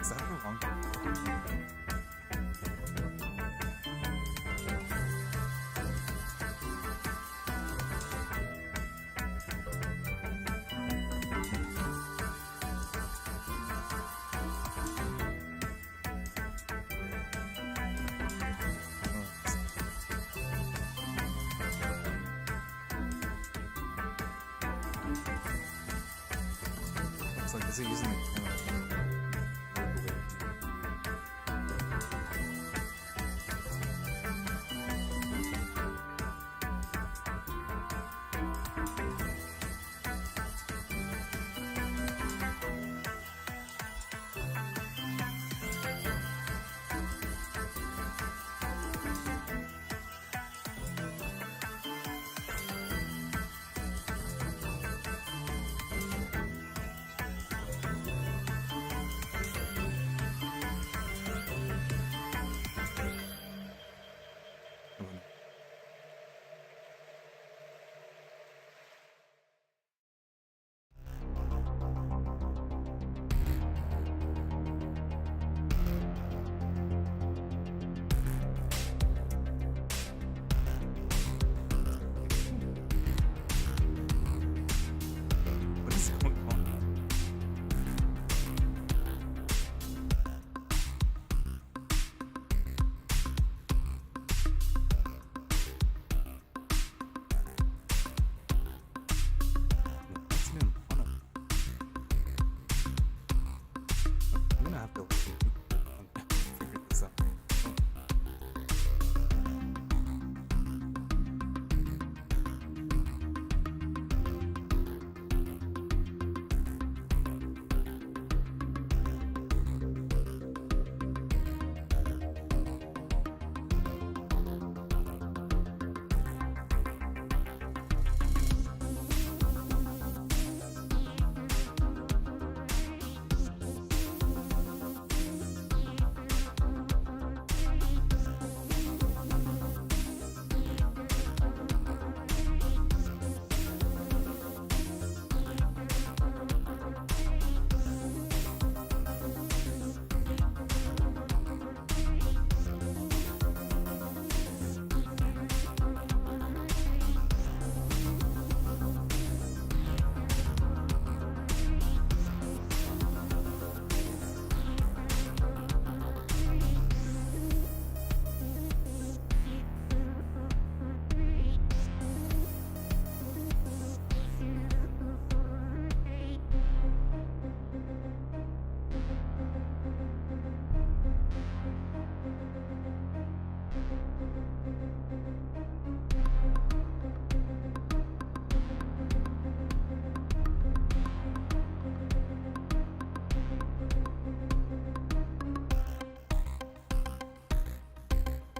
Is that her long? Looks like, is it using the camera? What is going on? What's new? Hold on. I'm gonna have to figure this out.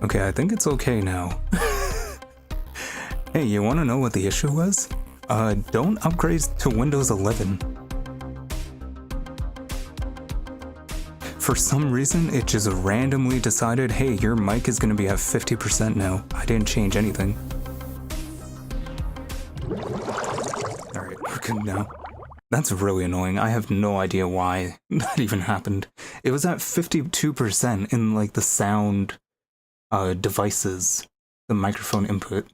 Okay, I think it's okay now. Hey, you want to know what the issue was? Don't upgrade to Windows 11. For some reason, it just randomly decided, hey, your mic is going to be at 50% now. I didn't change anything. Alright, we're good now. That's really annoying. I have no idea why that even happened. It was at 52% in, like, the sound devices, the microphone input.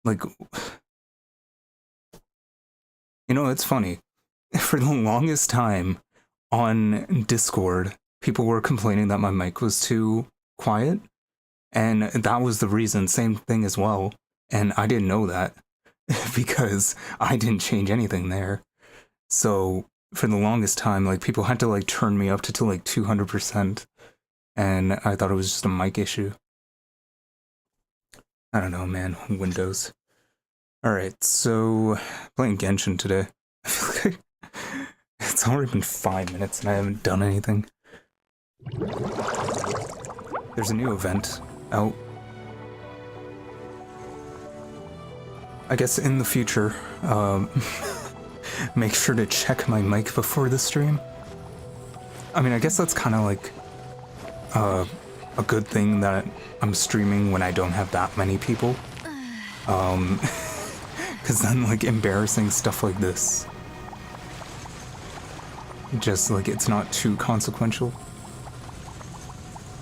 Like, you know, it's funny. For the longest time on Discord, people were complaining that my mic was too quiet, and that was the reason. Same thing as well. And I didn't know that because I didn't change anything there. So for the longest time, like, people had to like turn me up to like 200%, and I thought it was just a mic issue. I don't know, man. Windows. Alright, so playing Genshin today. I feel like it's already been 5 minutes and I haven't done anything. There's a new event out. I guess in the future, make sure to check my mic before the stream. I mean, I guess that's kind of like a good thing that I'm streaming when I don't have that many people. Because then, like, embarrassing stuff like this, just, like, it's not too consequential.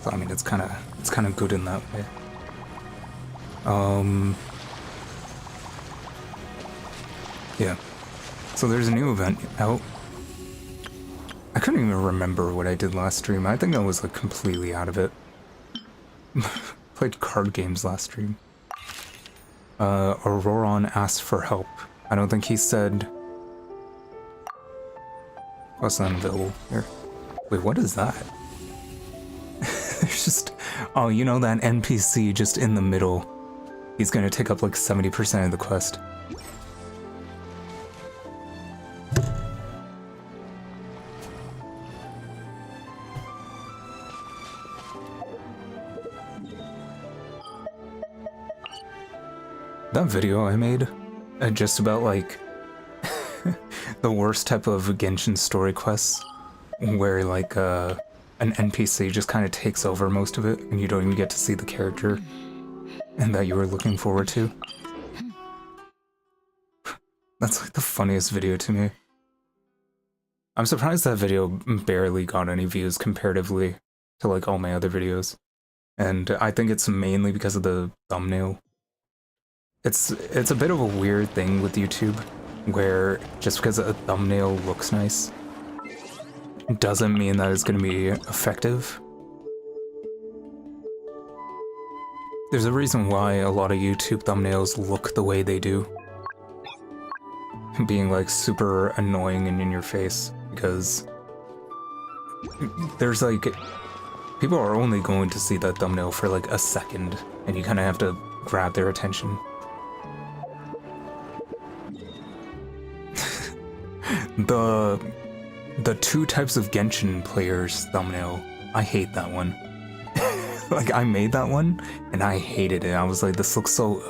So I mean, it's kind of good in that way. Yeah. So there's a new event out. I couldn't even remember what I did last stream. I think I was like completely out of it. Played card games last stream. Auroron asked for help. I don't think he said... What's unavailable here? Wait, what is that? There's just... Oh, you know that NPC just in the middle. He's gonna take up like 70% of the quest. That video I made, just about like the worst type of Genshin story quests, where like an NPC just kind of takes over most of it, and you don't even get to see the character and that you were looking forward to. That's like the funniest video to me. I'm surprised that video barely got any views comparatively to like all my other videos, and I think it's mainly because of the thumbnail. It's a bit of a weird thing with YouTube, where just because a thumbnail looks nice doesn't mean that it's going to be effective. There's a reason why a lot of YouTube thumbnails look the way they do, being like super annoying and in your face, because there's like, people are only going to see that thumbnail for like a second, and you kind of have to grab their attention. The two types of Genshin players thumbnail, I hate that one. Like, I made that one, and I hated it. I was like, this looks so,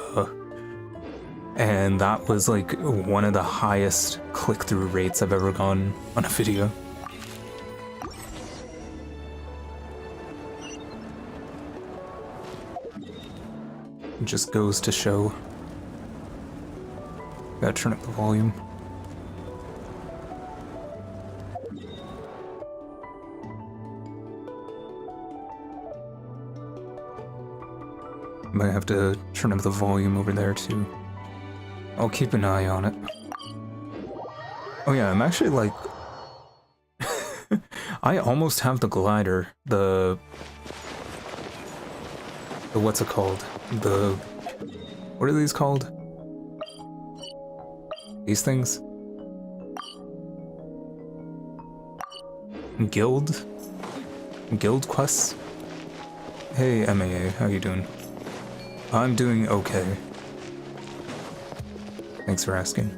And that was like one of the highest click-through rates I've ever gotten on a video. It just goes to show. Gotta turn up the volume. Might have to turn up the volume over there too. I'll keep an eye on it. Oh yeah, I'm actually like... I almost have the glider. The what's it called? What are these called? These things? Guild quests? Hey MAA, how you doing? I'm doing okay. Thanks for asking.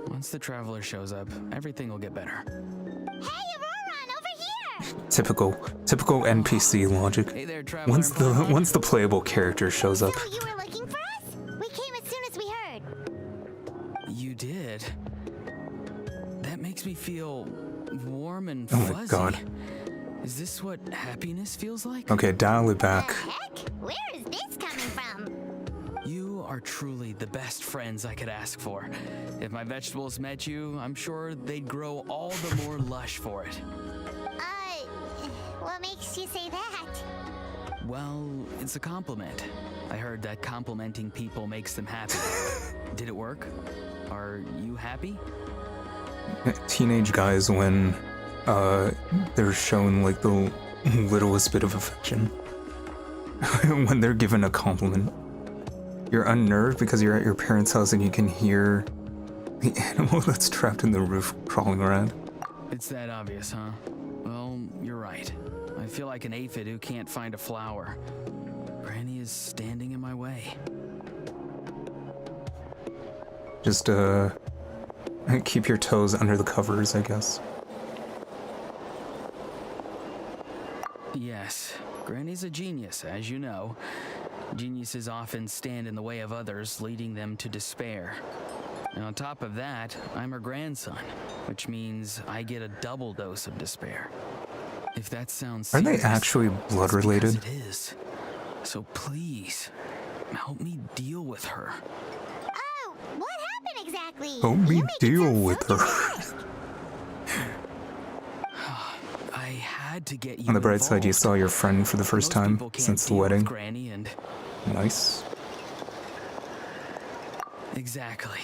Once the traveler shows up, everything will get better. Hey, Auroron, over here! Typical NPC logic. Hey there, traveler. Once the playable character shows up. So you were looking for us? We came as soon as we heard. You did? That makes me feel warm and Oh fuzzy. my god. Is this what happiness feels like? Okay, dial it back. The heck? Where is this coming from? You are truly the best friends I could ask for. If my vegetables met you, I'm sure they'd grow all the more lush for it. What makes you say that? Well, it's a compliment. I heard that complimenting people makes them happy. Did it work? Are you happy? Teenage guys, when they're shown like the littlest bit of affection, when they're given a compliment, you're unnerved because you're at your parents' house and you can hear the animal that's trapped in the roof crawling around. It's that obvious, huh? Well, you're right. I feel like an aphid who can't find a flower. Granny is standing in my way. Just keep your toes under the covers, I guess. Yes, Granny's a genius, as you know. Geniuses often stand in the way of others, leading them to despair. And on top of that, I'm her grandson, which means I get a double dose of despair. If that sounds serious, Are they actually blood related? It is. So please, help me deal with her. Oh, what happened exactly? Help me You make it deal sound with so her. dramatic. had to get you On the bright side, you involved. saw your friend for the first Most time people can't since the deal with wedding. Granny and Nice. exactly.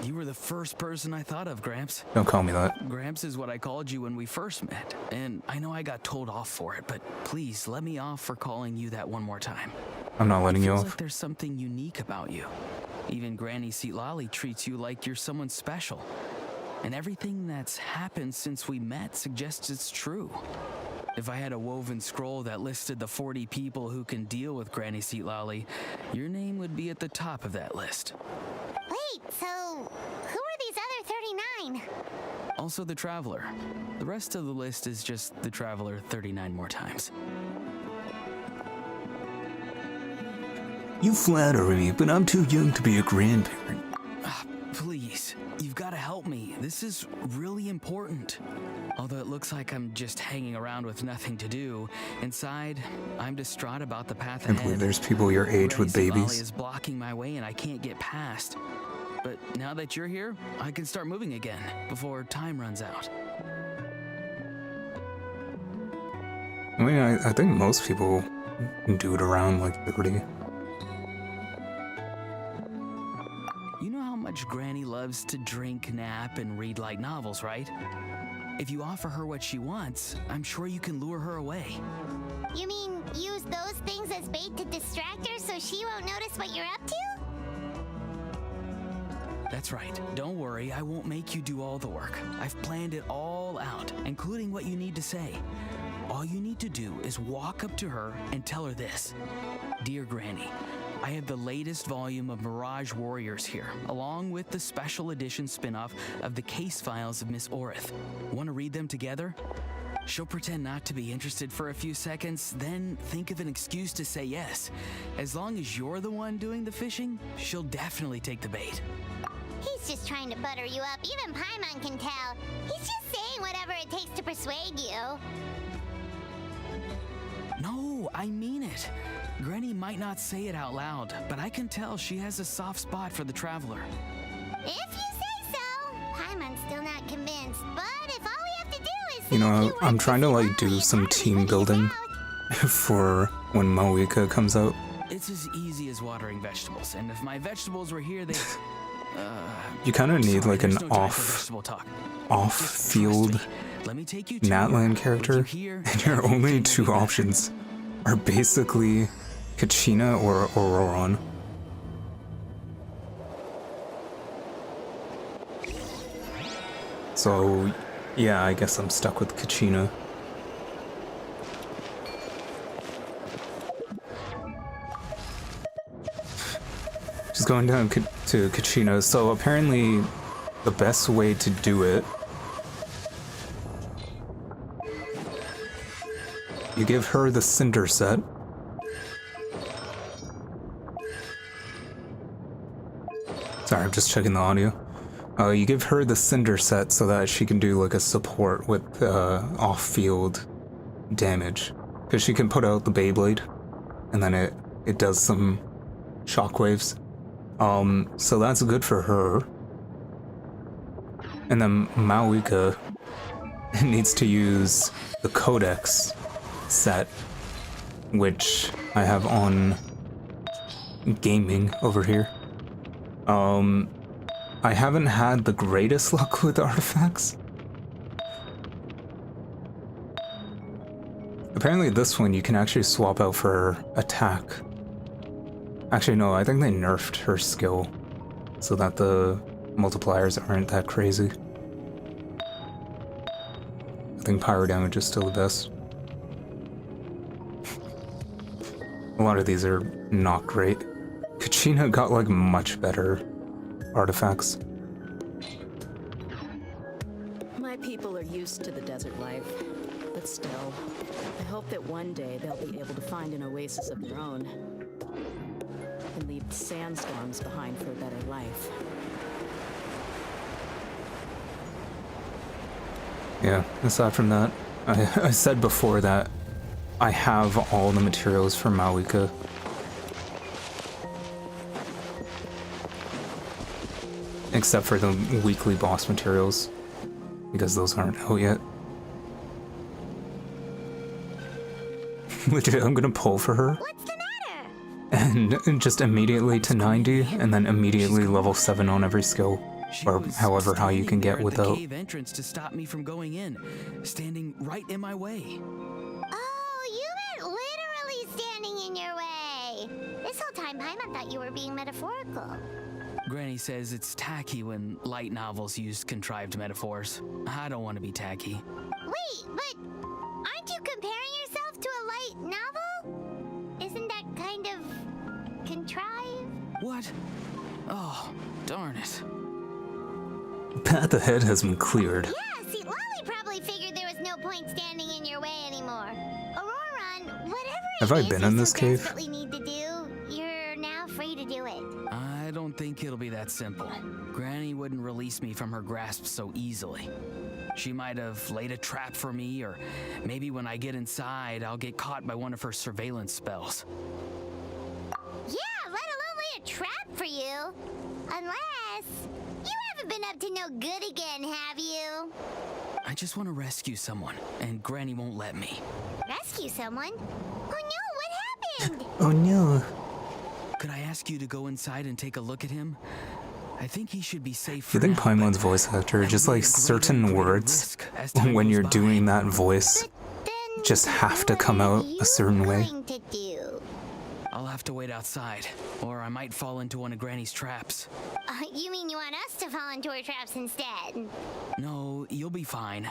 You were the first person I thought of, Gramps. Don't call me that. Gramps is what I called you when we first met, and I know I got told off for it, but please let me off for calling you that one more time. I'm not letting you Feels off. like there's something unique about you. Even Granny Seatlali treats you like you're someone special. And everything that's happened since we met suggests it's true. If I had a woven scroll that listed the 40 people who can deal with Granny Seatlali, your name would be at the top of that list. Wait, so who are these other 39? Also the Traveler. The rest of the list is just the Traveler 39 more times. You flatter me, but I'm too young to be a grandparent. Please, you've got to help me. This is really important. Although it looks like I'm just hanging around with nothing to do, inside, I'm distraught about the path I ahead. believe there's people your age with Granny Seatlali babies. is blocking my way and I can't get past. But now that you're here, I can start moving again before time runs out. I mean, I think most people do it around like 30. You know how much Granny loves to drink, nap, and read light novels, right? If you offer her what she wants, I'm sure you can lure her away. You mean use those things as bait to distract her so she won't notice what you're up to? That's right. Don't worry, I won't make you do all the work. I've planned it all out, including what you need to say. All you need to do is walk up to her and tell her this. Dear Granny, I have the latest volume of Mirage Warriors here, along with the special edition spin-off of the case files of Miss Orith. Want to read them together? She'll pretend not to be interested for a few seconds, then think of an excuse to say yes. As long as you're the one doing the fishing, she'll definitely take the bait. He's just trying to butter you up. Even Paimon can tell. He's just saying whatever it takes to persuade you. No, I mean it. Granny might not say it out loud, but I can tell she has a soft spot for the Traveler. If you say so. Paimon's still not convinced, but if all we have to do is You know, say a few I'm words trying to to like Seatlali do and some probably team put you building out. for when Moeka comes out. It's as easy as watering vegetables, and if my vegetables were here, they... You kind of need sorry, like an there's no time for vegetable talk. Just off-field trust me. Let me take you to Natlan her. character, With you here, and your only everything two will be better. options are basically Kachina or Auroron. So, yeah, I guess I'm stuck with Kachina. Just going down to Kachina. So apparently, the best way to do it, you give her the Cinder set. Sorry, I'm just checking the audio. You give her the Cinder set so that she can do like a support with off-field damage, because she can put out the Beyblade, and then it does some shockwaves. So that's good for her. And then Moeka needs to use the Codex set, which I have on gaming over here. I haven't had the greatest luck with artifacts. Apparently this one you can actually swap out for attack. Actually no, I think they nerfed her skill so that the multipliers aren't that crazy. I think pyro damage is still the best. A lot of these are not great. Kachina got like much better artifacts. My people are used to the desert life, but still, I hope that one day they'll be able to find an oasis of their own and leave the sandstorms behind for a better life. Yeah, aside from that, I said before that I have all the materials for Moeka. Except for the weekly boss materials, because those aren't out yet. Legit, I'm gonna pull for her. What's the matter? And just immediately to 90, and then immediately level 7 on every skill. She Or was however how you can standing get there at without. the cave entrance to stop me from going in, standing right in my way. Oh, you meant literally standing in your way. This whole time, Paimon thought you were being metaphorical. Granny says it's tacky when light novels use contrived metaphors. I don't want to be tacky. Wait, but aren't you comparing yourself to a light novel? Isn't that kind of contrived? What? Oh, darn it. Path ahead has been cleared. Yeah, see, Lolly probably figured there was no point standing in your way anymore. Auroron, whatever Have it I is been you in so this cave? desperately need to do, you're now free to do it. I don't think it'll be that simple. Granny wouldn't release me from her grasp so easily. She might have laid a trap for me, or maybe when I get inside, I'll get caught by one of her surveillance spells. Yeah, let alone lay a trap for you. Unless you haven't been up to no good again, have you? I just want to rescue someone, and Granny won't let me. Rescue someone? Oh no, what happened? Oh no. Could I ask you to go inside and take a look at him? I think he should be safe You for think now, Paimon's but voice actor, that just would be like a great certain upgrade at words, risk as time when goes you're by. doing that voice, Then just have to what come are out you a certain way? going to do? I'll have to wait outside, or I might fall into one of Granny's traps. You mean you want us to fall into her traps instead? No, you'll be fine.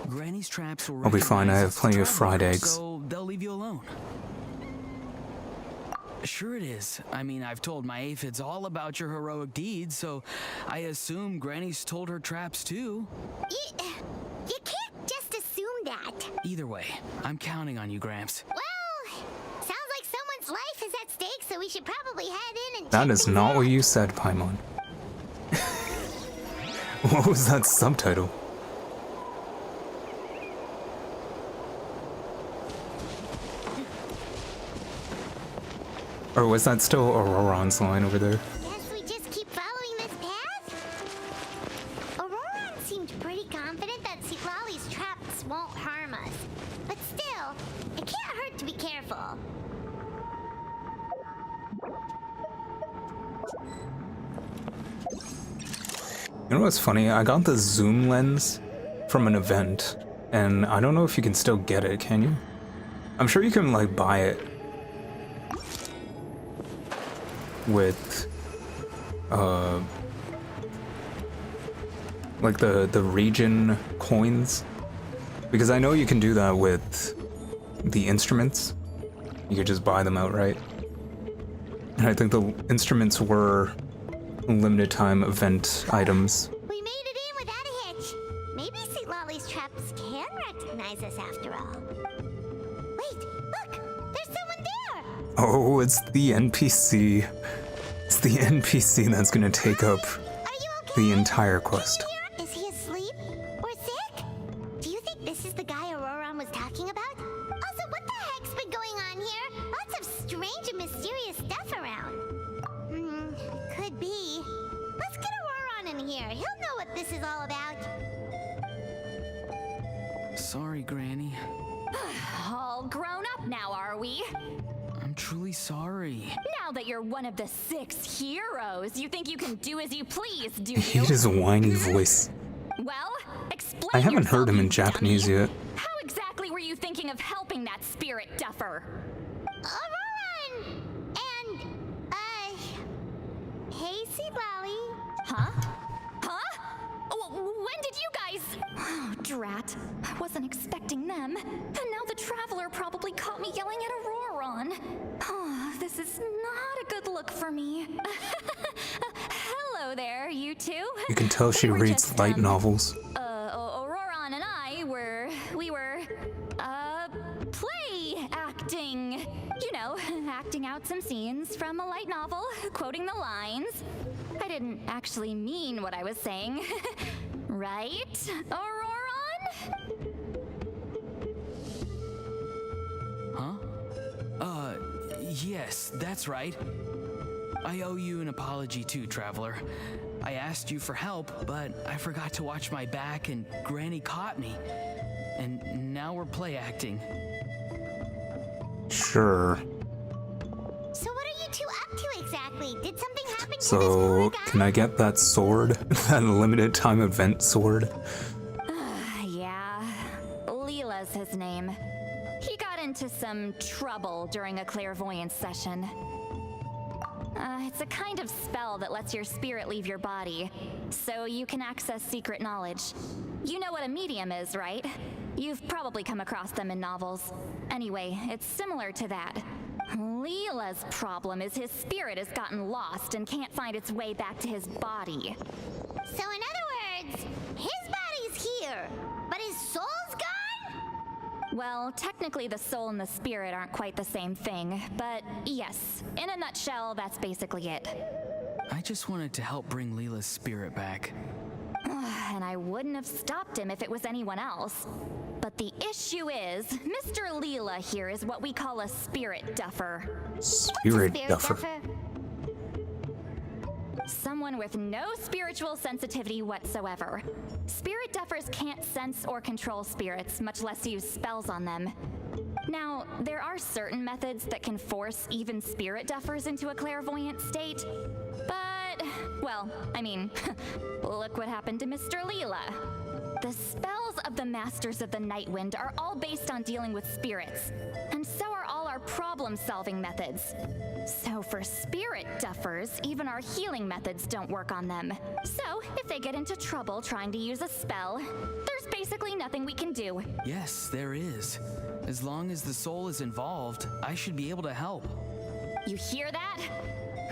Granny's traps will I'll be fine, I have recognize plenty of traveler, fried eggs. So they'll leave you alone. Sure it is. I mean, I've told my aphids all about your heroic deeds, so I assume Granny's told her traps too. You can't just assume that. Either way, I'm counting on you, Gramps. Well, sounds like someone's life is at stake, so we should probably head in and That check is things not out. what you said, Paimon. What was that subtitle? Or was that still Auroron's line over there? Guess we just keep following this path? Auroron seemed pretty confident that Citlali's traps won't harm us. But still, it can't hurt to be careful. You know what's funny? I got the zoom lens from an event, and I don't know if you can still get it, can you? I'm sure you can, like, buy it with, like the region coins. Because I know you can do that with the instruments. You could just buy them outright. And I think the instruments were limited time event items. We made it in without a hitch. Maybe Citlali's traps can recognize us after all. Wait, look! There's someone there! Oh, it's the NPC. It's the NPC that's gonna take up Are you okay? the entire quest. Is he asleep? Or sick? Do you think this is the guy Auroron was talking about? Also, what the heck's been going on here? Lots of strange and mysterious stuff around. Could be. Let's get Auroron in here. He'll know what this is all about. Sorry, Granny. All grown up now, are we? I'm truly sorry. Now that you're one of the 6 heroes, you think you can do as you please, do He you? his whiny voice. Well, explain I haven't heard yourself, him in you Japanese dummy. yet. How exactly were you thinking of helping that spirit duffer? Auroron! And, hey, Citlali. Huh? Huh? When did you guys... Oh, drat. I wasn't expecting them. And now the Traveler probably caught me yelling at Auroron. Oh, this is not a good look for me. Hello there, you two. You can tell she We were reads just, light novels. Auroron and I were... play acting. You know, acting out some scenes from a light novel, quoting the lines. I didn't actually mean what I was saying. Right, Auroron? Huh? Yes, that's right. I owe you an apology too, Traveler. I asked you for help, but I forgot to watch my back and Granny caught me. And now we're play acting. Sure. So what are you two up to exactly? Did something happen to this So, poor guy? can I get that sword? That limited time event sword? Yeah, Leela's his name. He got into some trouble during a clairvoyance session. It's a kind of spell that lets your spirit leave your body, so you can access secret knowledge. You know what a medium is, right? You've probably come across them in novels. Anyway, it's similar to that. Leela's problem is his spirit has gotten lost and can't find its way back to his body. So in other words, his body's here, but his soul's gone? Well, technically the soul and the spirit aren't quite the same thing, but yes, in a nutshell, that's basically it. I just wanted to help bring Leela's spirit back. And I wouldn't have stopped him if it was anyone else. But the issue is, Mr. Leela here is what we call a spirit duffer. Spirit duffer. Someone with no spiritual sensitivity whatsoever. Spirit duffers can't sense or control spirits, much less use spells on them. Now, there are certain methods that can force even spirit duffers into a clairvoyant state, but, well, I mean, look what happened to Mr. Leela. The spells of the Masters of the Nightwind are all based on dealing with spirits, and so are all our problem-solving methods. So for spirit duffers, even our healing methods don't work on them. So if they get into trouble trying to use a spell, there's basically nothing we can do. Yes, there is. As long as the soul is involved, I should be able to help. You hear that?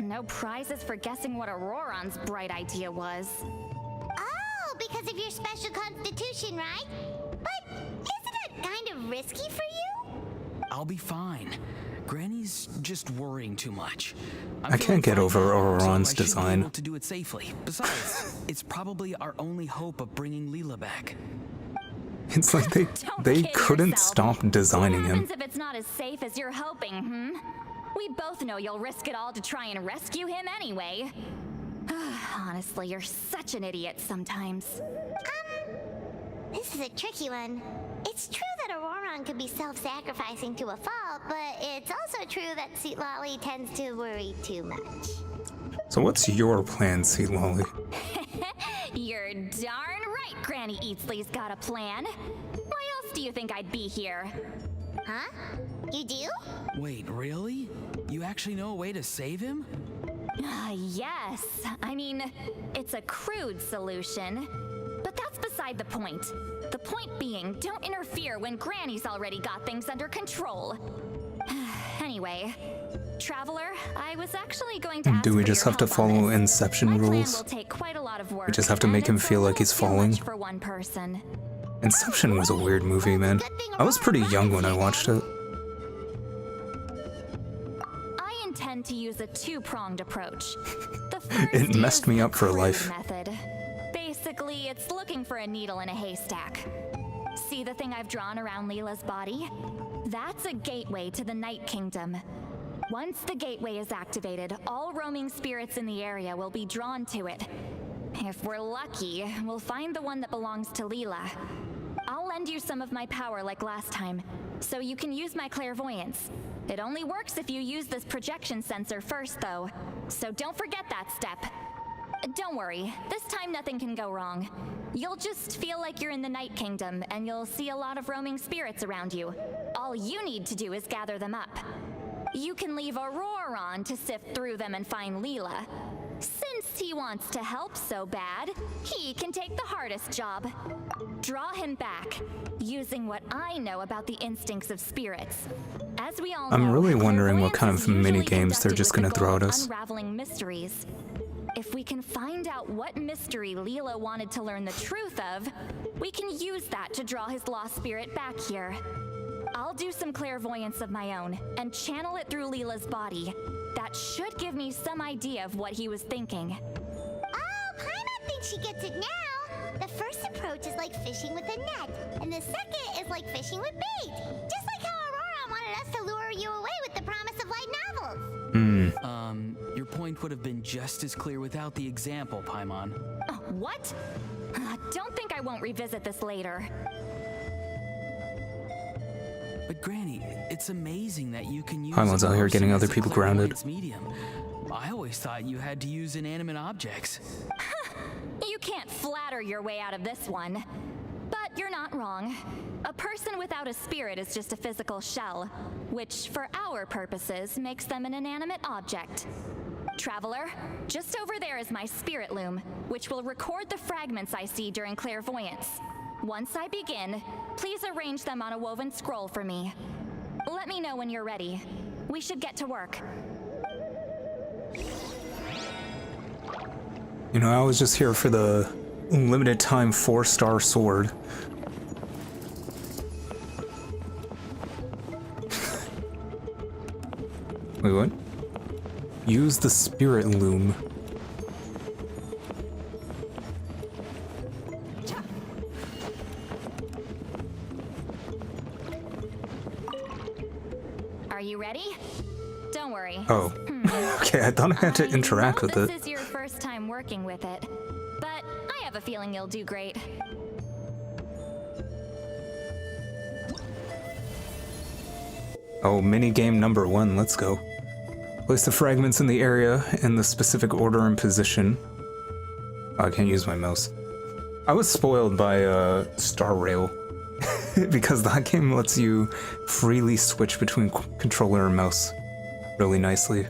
No prizes for guessing what Auroron's bright idea was. Oh, because of your special constitution, right? But isn't it kind of risky for you? I'll be fine. Granny's just worrying too much. I can't get over Auroron's so I should be design. able to do it safely. Besides, it's probably our only hope of bringing Leela back. It's like Don't they kid couldn't yourself. stop designing What him. happens if it's not as safe as you're hoping, We both know you'll risk it all to try and rescue him anyway. Honestly, you're such an idiot sometimes. This is a tricky one. It's true that Auroron could be self-sacrificing to a fault, but it's also true that Sweet Lolly tends to worry too much. So what's your plan, Sweet Lolly? You're darn right Granny Eatsley's got a plan. Why else do you think I'd be here? Huh? You do? Wait, really? You actually know a way to save him? Yes. I mean, it's a crude solution. But that's beside the point. The point being, don't interfere when Granny's already got things under control. Anyway, Traveler, I was actually going to ask Do we for just your have to help on follow this. Inception My plan rules? will take quite a lot of work, We just have to make and him it's a feel like little he's too falling? much for one person. Inception was a weird movie, man. I was pretty young when I watched it. I intend to use a two-pronged approach. The It first messed is me the up for crude life. Method. Basically, it's looking for a needle in a haystack. See the thing I've drawn around Leela's body? That's a gateway to the Night Kingdom. Once the gateway is activated, all roaming spirits in the area will be drawn to it. If we're lucky, we'll find the one that belongs to Leela. I'll lend you some of my power like last time, so you can use my clairvoyance. It only works if you use this projection sensor first, though, so don't forget that step. Don't worry, this time nothing can go wrong. You'll just feel like you're in the Night Kingdom, and you'll see a lot of roaming spirits around you. All you need to do is gather them up. You can leave Auroron to sift through them and find Leela. Since he wants to help so bad, he can take the hardest job. Draw him back, using what I know about the instincts of spirits. As we all know, I'm really wondering what kind clairvoyance of is usually mini games they're conducted just with the gonna throw goal at of us. Unraveling mysteries. If we can find out what mystery Leela wanted to learn the truth of, we can use that to draw his lost spirit back here. I'll do some clairvoyance of my own and channel it through Leela's body. That should give me some idea of what he was thinking. Oh, Paimon thinks she gets it now. The first approach is like fishing with a net, and the second is like fishing with bait. Just like how Auroron wanted us to lure you away with the promise of light novels. Your point would have been just as clear without the example, Paimon. What? Don't think I won't revisit this later. But Granny, it's amazing that you can use Paimon's out here getting emotion other as a people grounded. clairvoyance medium. I always thought you had to use inanimate objects. You can't flatter your way out of this one. But you're not wrong. A person without a spirit is just a physical shell, which, for our purposes, makes them an inanimate object. Traveler, just over there is my spirit loom, which will record the fragments I see during clairvoyance. Once I begin, please arrange them on a woven scroll for me. Let me know when you're ready. We should get to work. You know, I was just here for the limited time 4-star sword. Wait, what? Use the spirit loom. Are you ready? Don't worry. Oh. Okay, I thought I had to interact with it. This is your first time working with it, but I have a feeling you'll do great. Oh, minigame number 1, let's go. Place the fragments in the area in the specific order and position. Oh, I can't use my mouse. I was spoiled by Star Rail because that game lets you freely switch between controller and mouse really nicely.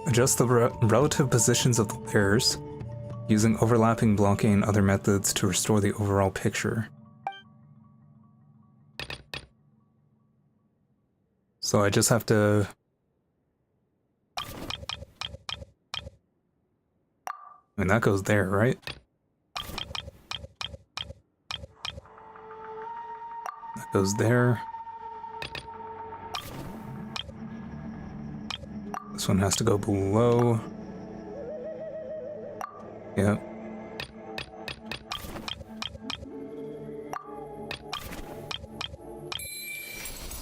Adjust the relative positions of the layers using overlapping, blocking, and other methods to restore the overall picture. So I just have to... I mean, that goes there, right? That goes there. This one has to go below. Yep.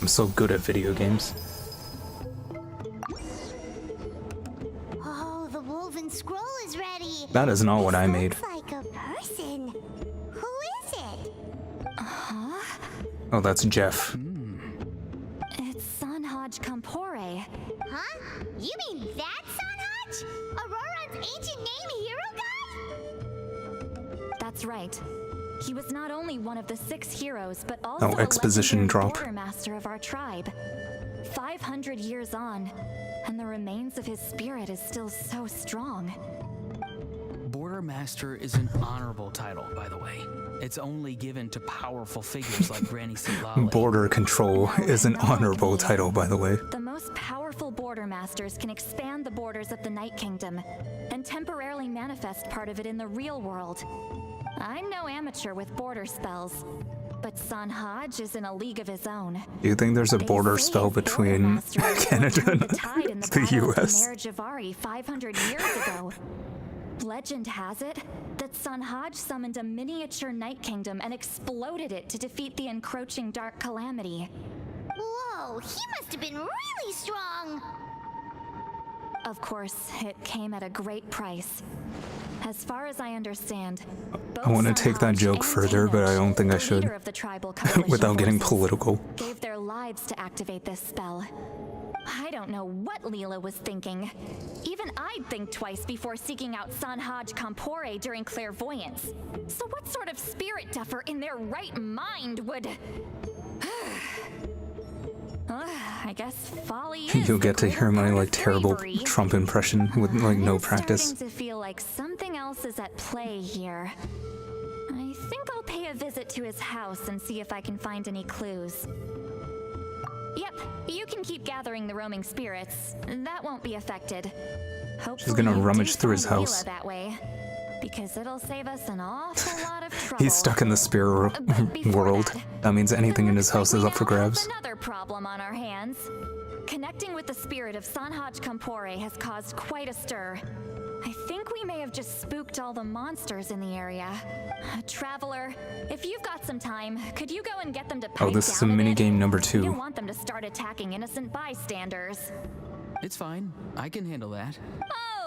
I'm so good at video games. Oh, the woven scroll is ready. That is not what I This made. looks like a person. Who is it? Oh, that's Jeff. It's Sanhaj Kampore. Huh? You mean that Sanhaj? Aurora's ancient name hero god? That's right. He was not only one of the 6 heroes, but also Oh, a exposition legendary drop. border master of our tribe. 500 years on, and the remains of his spirit is still so strong. Border Master is an honorable title, by the way. It's only given to powerful figures like Granny Sitlali. Border Control is an honorable title, by the way. The most powerful border masters can expand the borders of the Night Kingdom and temporarily manifest part of it in the real world. I'm no amateur with border spells, but Sanhaj is in a league of his own. Do you think there's a They border say spell border between masters Canada turned and the tide in the the Battle of US? Mare 500 years ago. Legend has it that Sanhaj summoned a miniature Night Kingdom and exploded it to defeat the encroaching Dark Calamity. Whoa, he must have been really strong. Of course, it came at a great price. As far as I understand, I want to take that joke further, but I don't think I should, without getting political. Gave their lives to activate this spell. I don't know what Leela was thinking. Even I'd think twice before seeking out Sanhaj Kampore during clairvoyance. So what sort of spirit duffer in their right mind would... I guess folly is You'll get to the hear my greater like part of terrible bravery. Trump impression with like no practice. I'm starting to feel like something else is at play here. I think I'll pay a visit to his house and see if I can find any clues. Yep, you can keep gathering the roaming spirits. That won't be affected. Hopefully gonna you rummage do through his find house. Leela that way, because it'll save us an awful lot of trouble. He's stuck in the spirit But before world. That means anything in his house is up for grabs. Another problem on our hands. Connecting with the spirit of Sanhaj Kampore has caused quite a stir. I think we may have just spooked all the monsters in the area. Traveler, if you've got some time, could you go and get them to pipe Oh, this is a down bit? minigame number You 2. don't want them to start attacking innocent bystanders. It's fine. I can handle that.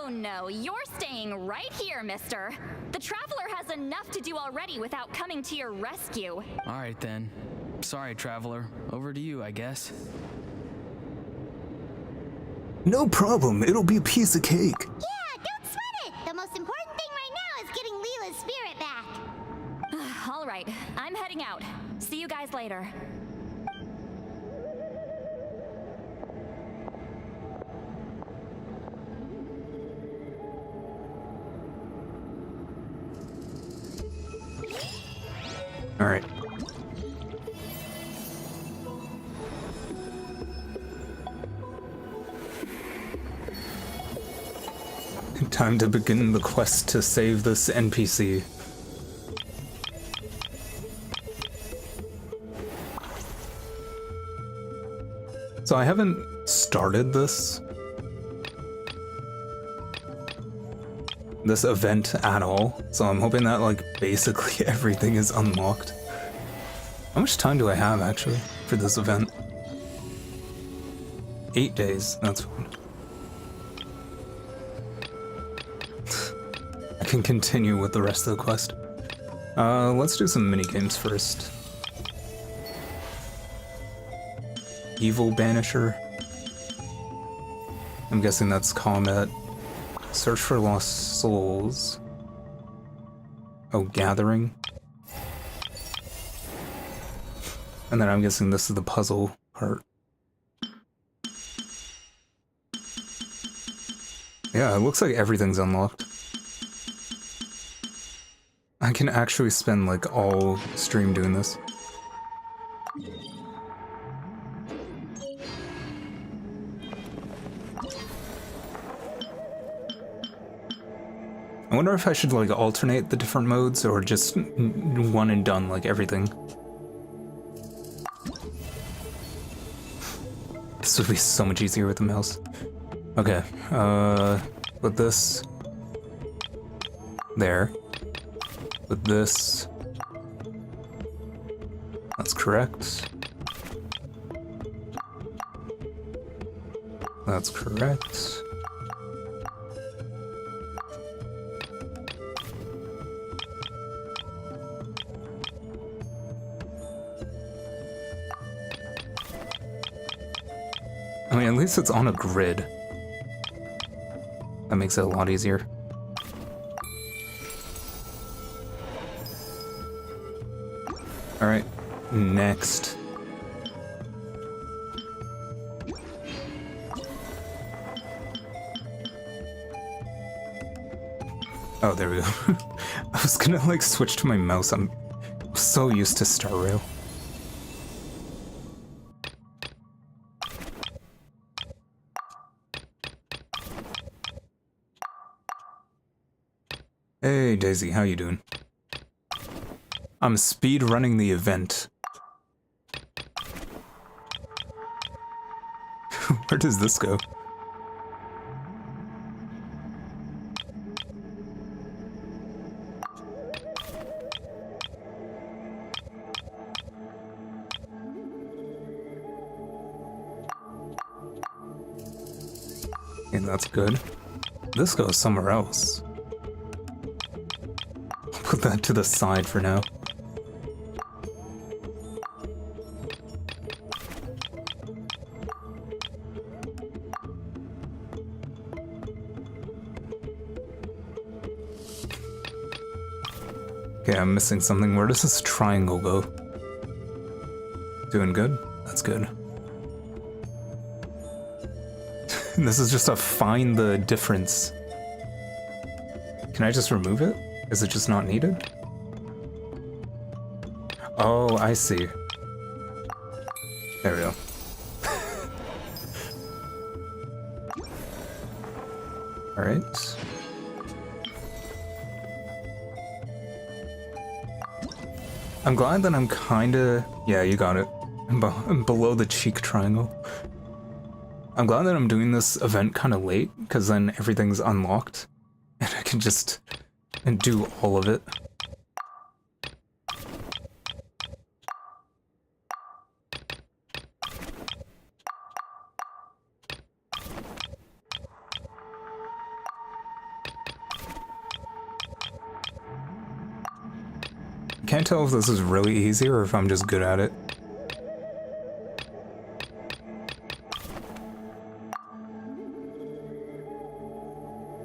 Oh, no, you're staying right here, mister. The Traveler has enough to do already without coming to your rescue. Alright then. Sorry, Traveler. Over to you, I guess. No problem, it'll be a piece of cake. Yeah, don't sweat it! The most important thing right now is getting Leela's spirit back. Alright, I'm heading out. See you guys later. Alright. Time to begin the quest to save this NPC. So I haven't started this event at all, so I'm hoping that like basically everything is unlocked. How much time do I have actually for this event? 8 days, that's fine. I can continue with the rest of the quest. Let's do some mini games first. Evil Banisher. I'm guessing that's combat. Search for lost souls. Oh, gathering. And then I'm guessing this is the puzzle part. Yeah, it looks like everything's unlocked. I can actually spend like all stream doing this. I wonder if I should like alternate the different modes or just one and done like everything. This would be so much easier with the mouse. Okay, put this there. Put this. That's correct. That's correct. I mean, at least it's on a grid. That makes it a lot easier. Alright, next. Oh, there we go. I was gonna like switch to my mouse. I'm so used to Star Rail. Hey Daisy, how you doing? I'm speed running the event. Where does this go? And that's good. This goes somewhere else. I'll put that to the side for now. Okay, I'm missing something. Where does this triangle go? Doing good? That's good. This is just to find the difference. Can I just remove it? Is it just not needed? Oh, I see. There we go. Alright. I'm glad that I'm kinda... Yeah, you got it. I'm below the cheek triangle. I'm glad that I'm doing this event kinda late, because then everything's unlocked. And I can just do all of it. can't tell if this is really easy or if I'm just good at it.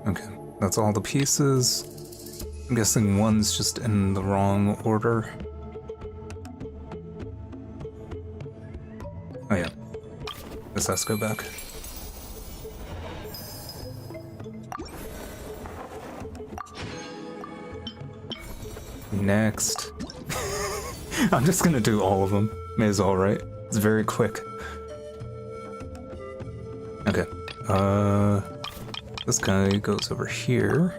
Okay, that's all the pieces. I'm guessing one's just in the wrong order. Oh yeah, this has to go back. Next. I'm just gonna do all of them. May as well, right? It's very quick. Okay. This guy goes over here.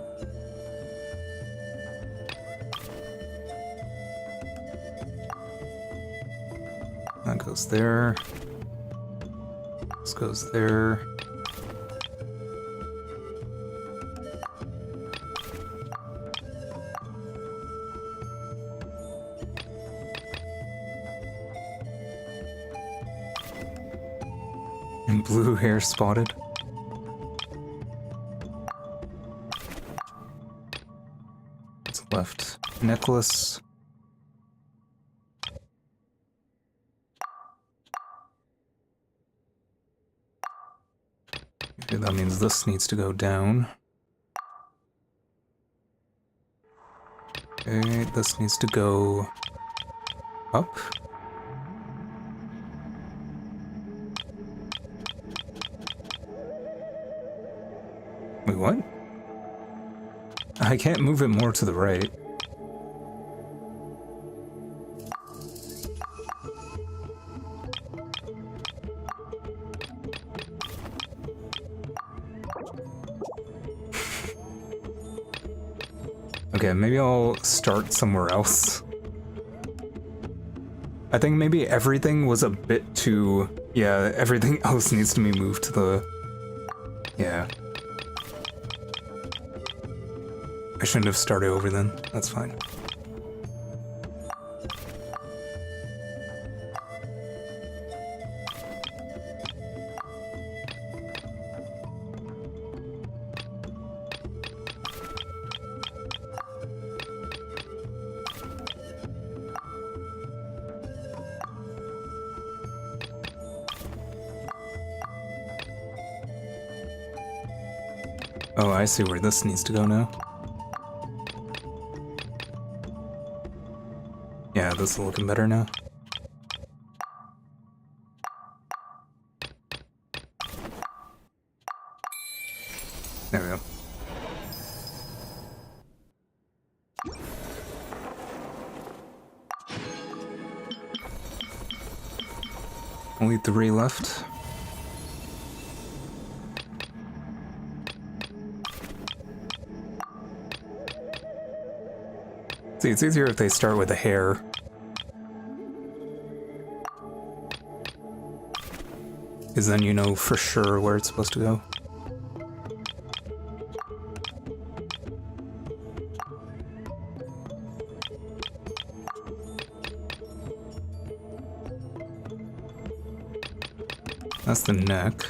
That goes there. This goes there. And blue hair spotted. What's left? Necklace. Okay, that means this needs to go down. Okay, this needs to go up. Wait, what? I can't move it more to the right. Okay, maybe I'll start somewhere else. I think maybe everything was a bit too... Yeah, everything else needs to be moved to the... Yeah. I shouldn't have started over then. That's fine. Oh, I see where this needs to go now. Yeah, this is looking better now. There we go. Only 3 left. See, it's easier if they start with a hair. Because then you know for sure where it's supposed to go. That's the neck.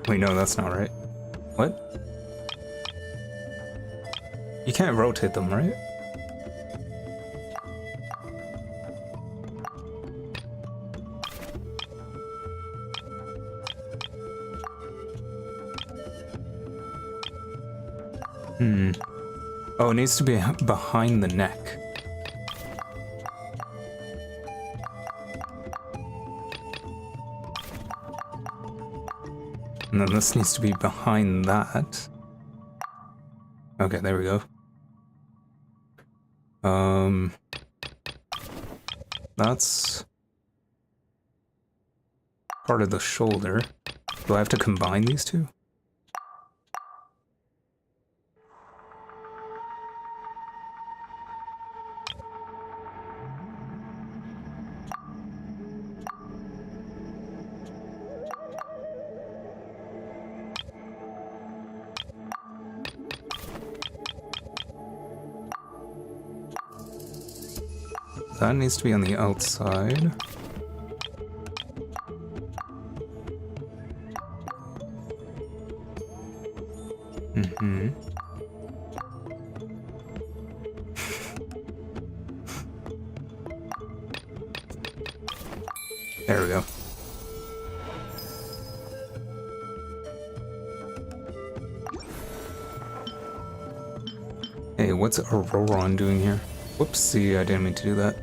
Wait, no, that's not right. What? You can't rotate them, right? Oh, it needs to be behind the neck. And then this needs to be behind that. Okay, there we go. That's part of the shoulder. Do I have to combine these two? That needs to be on the outside. Mm-hmm. There we go. Hey, what's Auroron doing here? Whoopsie, I didn't mean to do that.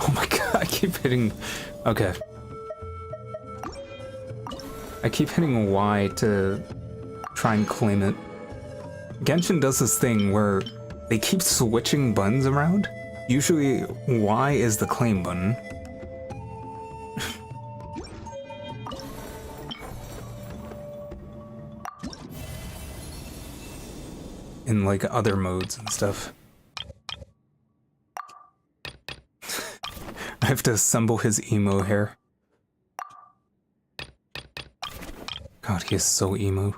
Oh my god, I keep hitting... Okay. I keep hitting Y to try and claim it. Genshin does this thing where they keep switching buttons around. Usually, Y is the claim button. In like other modes and stuff. I have to assemble his emo hair. God, he is so emo.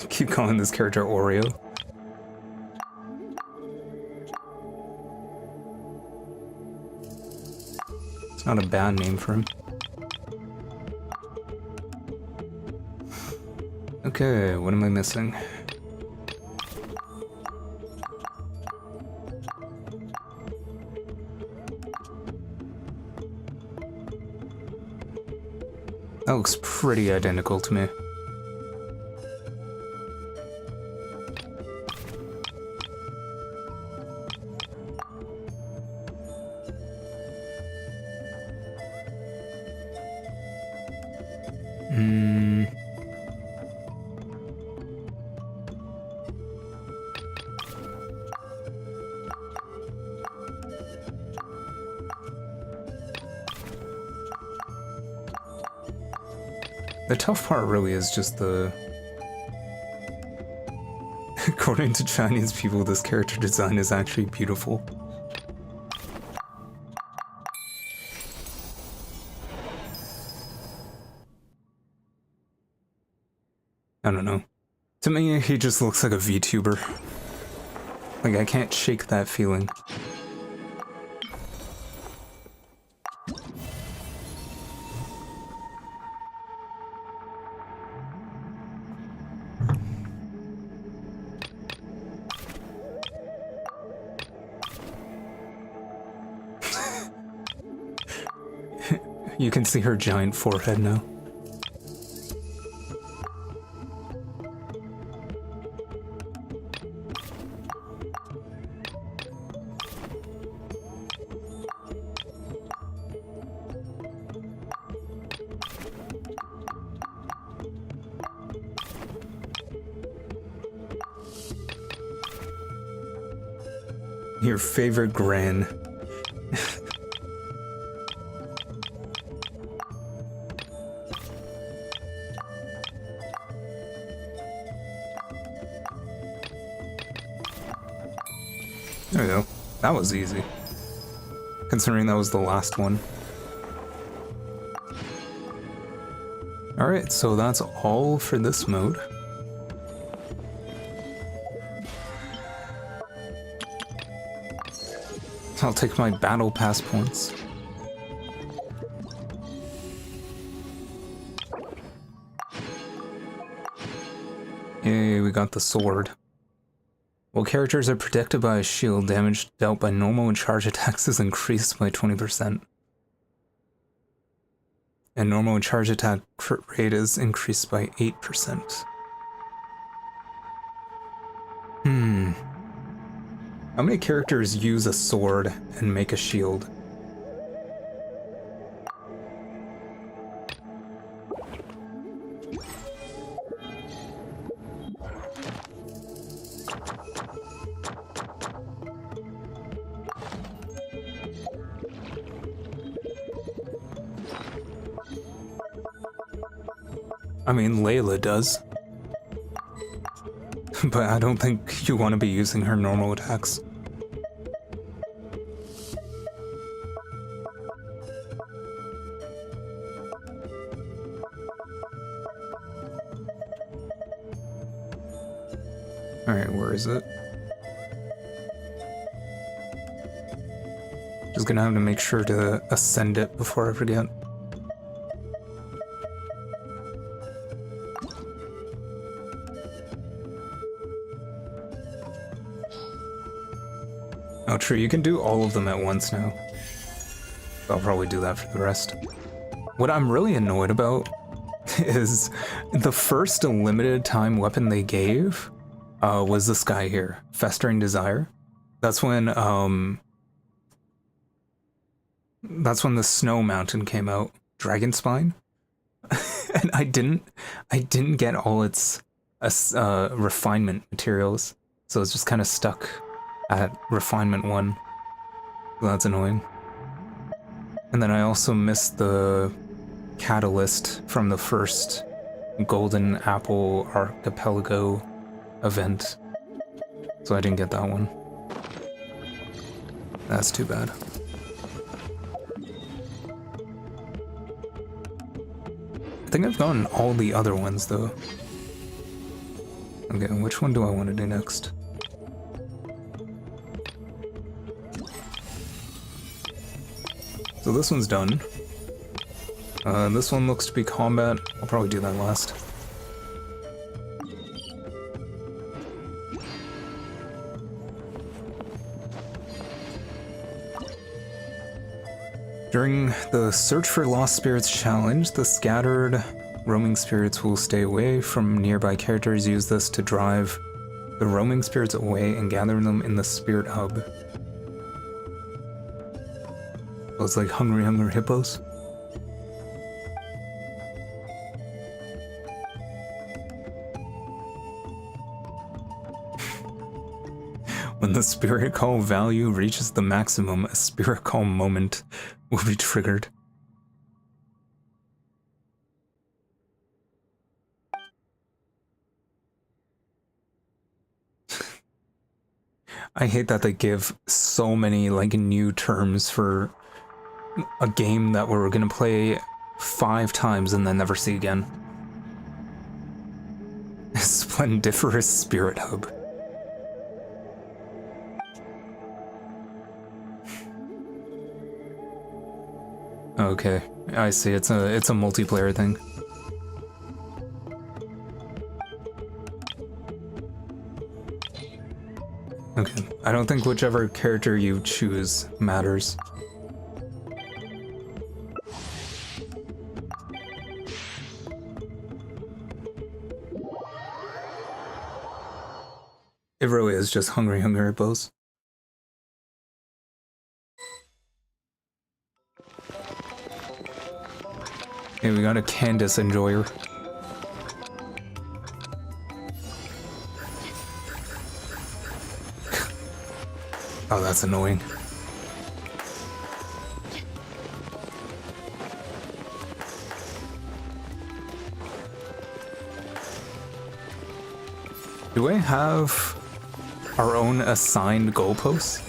Keep calling this character Oreo. It's not a bad name for him. Okay, what am I missing? That looks pretty identical to me. The tough part really is just the... According to Chinese people, this character design is actually beautiful. I don't know. To me, he just looks like a VTuber. Like, I can't shake that feeling. You can see her giant forehead now. Your favorite Gran. There we go. That was easy. Considering that was the last one. Alright, so that's all for this mode. I'll take my battle pass points. Yay, we got the sword. While characters are protected by a shield, damage dealt by normal and charge attacks is increased by 20%. And normal and charge attack crit rate is increased by 8%. How many characters use a sword and make a shield? I mean, Layla does. But I don't think you want to be using her normal attacks. Alright, where is it? Just gonna have to make sure to ascend it before I forget. Oh, true, you can do all of them at once now. I'll probably do that for the rest. What I'm really annoyed about is the first limited time weapon they gave was this guy here, Festering Desire. That's when the Snow Mountain came out, Dragon Spine. And I didn't get all its refinement materials, so it's just kind of stuck at refinement 1. So that's annoying. And then I also missed the catalyst from the first Golden Apple Archipelago event, so I didn't get that one. That's too bad. I think I've gotten all the other ones though. Okay, which one do I want to do next? So this one's done. This one looks to be combat. I'll probably do that last. During the Search for Lost Spirits challenge, the scattered roaming spirits will stay away from nearby characters. Use this to drive the roaming spirits away and gather them in the spirit hub. So it's like Hungry Hippos. When the spirit call value reaches the maximum, a spirit call moment will be triggered. I hate that they give so many like new terms for a game that we're gonna play 5 times and then never see again. Splendiferous Spirit Hub. Okay, I see. It's a multiplayer thing. Okay, I don't think whichever character you choose matters. It really is just Hungry Hippos. Hey, we got a Candace enjoyer. Oh, that's annoying. Do we have our own assigned goalposts?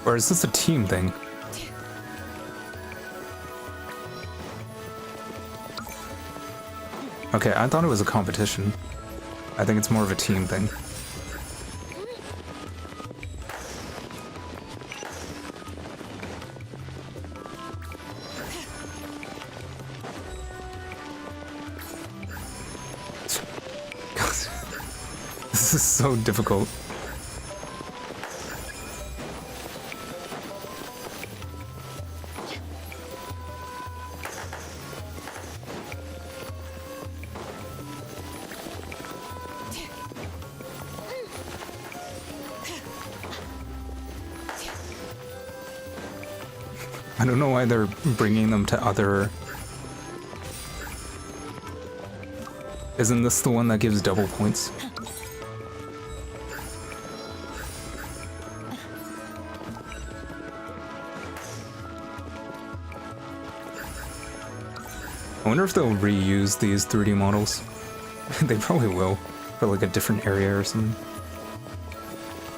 Or is this a team thing? Okay, I thought it was a competition. I think it's more of a team thing. This is so difficult. I don't know why they're bringing them to other... Isn't this the one that gives double points? I wonder if they'll reuse these 3D models. They probably will, for like a different area or something.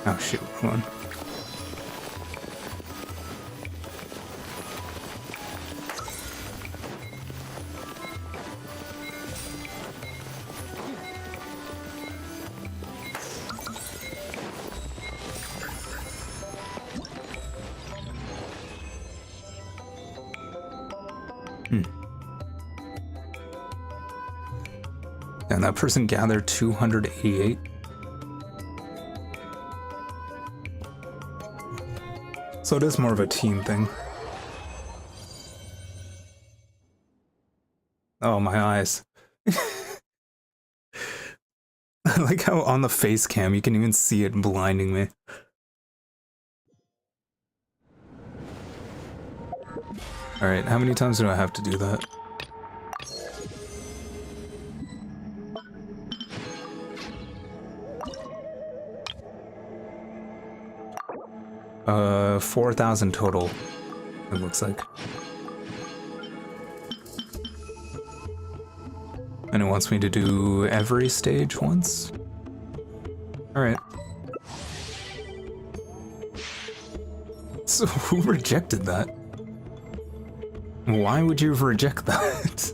Oh shoot, hold on. And that person gathered 288. So it is more of a team thing. Oh, my eyes. I like how on the face cam you can even see it blinding me. Alright, how many times do I have to do that? Uh, 4,000 total, it looks like. And it wants me to do every stage once? Alright. So who rejected that? Why would you reject that?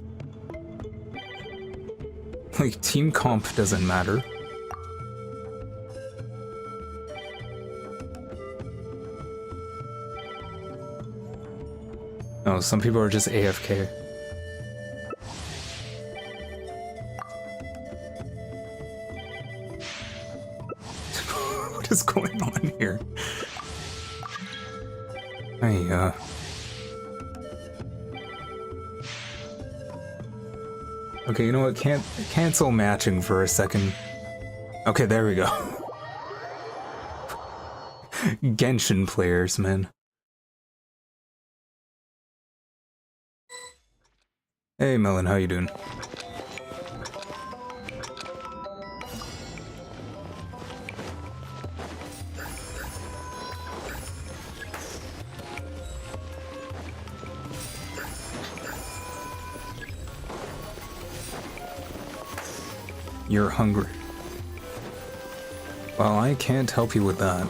Like, team comp doesn't matter. Oh, some people are just AFK. What is going on here? Hey, okay, you know what? Cancel matching for a second. Okay, there we go. Genshin players, man. Hey, Melon, how you doing? You're hungry. Well, I can't help you with that.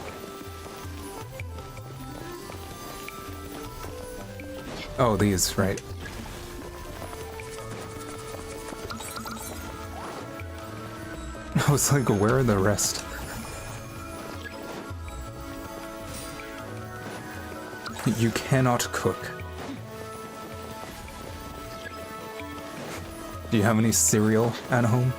Oh, these, right. I was like, where are the rest? You cannot cook. Do you have any cereal at home?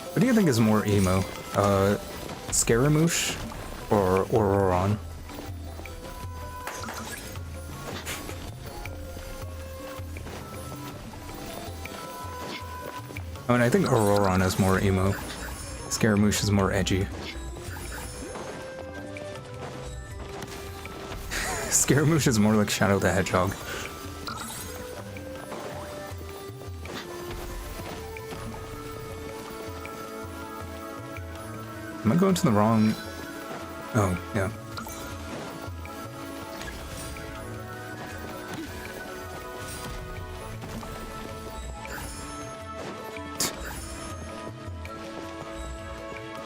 What do you think is more emo? Scaramouche or Auroron? I mean, I think Auroron is more emo. Scaramouche is more edgy. Scaramouche is more like Shadow the Hedgehog. Am I going to the wrong... Oh, yeah.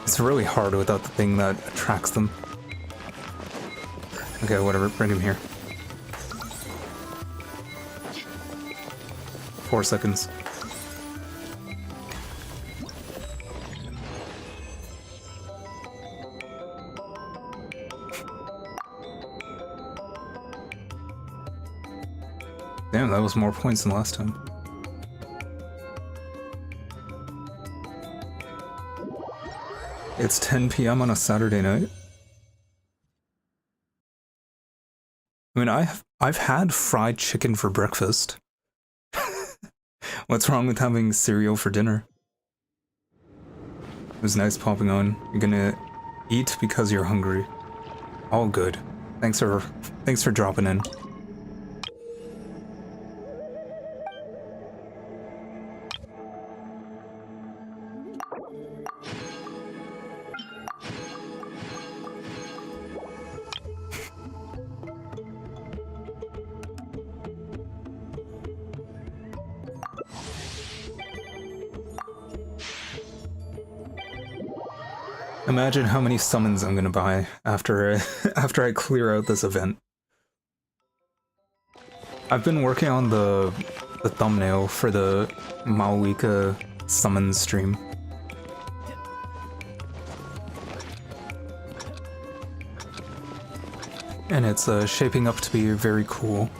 It's really hard without the thing that attracts them. Okay, whatever, bring him here. 4 seconds. Damn, that was more points than last time. It's 10 p.m. on a Saturday night. I mean, I've had fried chicken for breakfast. What's wrong with having cereal for dinner? It was nice popping on. You're gonna eat because you're hungry. All good. Thanks for dropping in. Imagine how many summons I'm gonna buy after I clear out this event. I've been working on the the thumbnail for the Maoika summon stream. And it's shaping up to be very cool.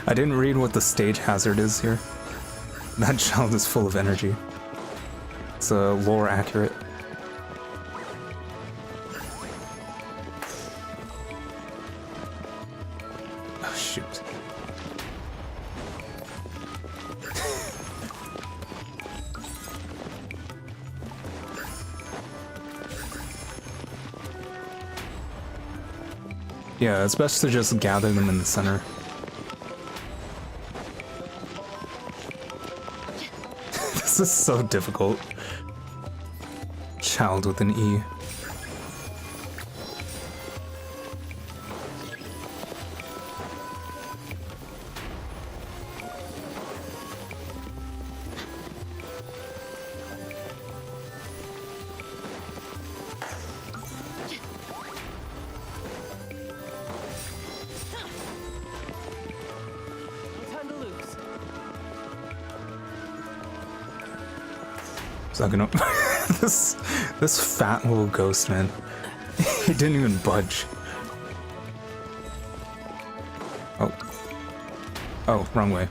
I didn't read what the stage hazard is here. That child is full of energy. It's lore accurate. Oh shoot. Yeah, it's best to just gather them in the center. This is so difficult. Child with an E. Gonna this fat little ghost, man. He didn't even budge. Oh, wrong way.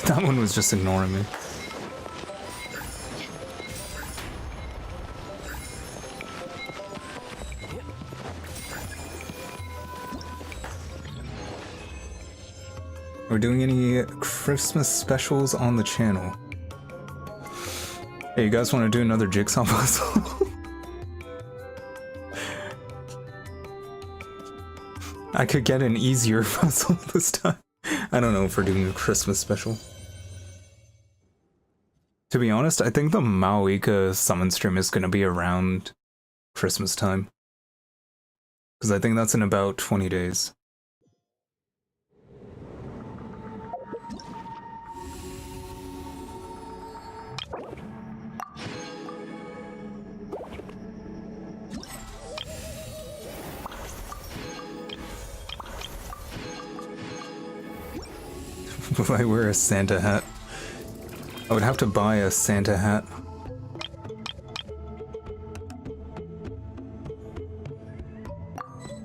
That one was just ignoring me. We're doing any Christmas specials on the channel. Hey, you guys want to do another jigsaw puzzle? I could get an easier puzzle this time. I don't know if we're doing a Christmas special. To be honest, I think the Maoika summon stream is going to be around Christmas time. Because I think that's in about 20 days. If I wear a Santa hat, I would have to buy a Santa hat.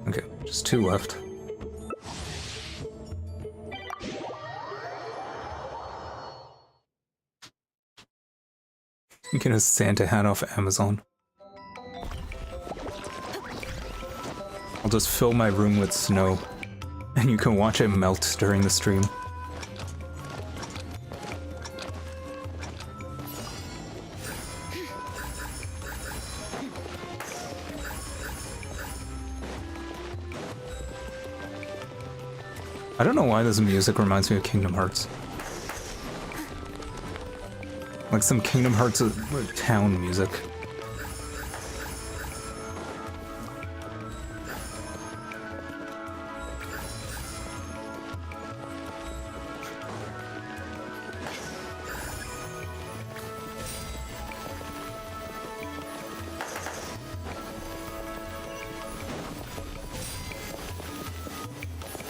Okay, just 2 left. You get a Santa hat off Amazon. I'll just fill my room with snow, and you can watch it melt during the stream. I don't know why this music reminds me of Kingdom Hearts. Like some Kingdom Hearts town music.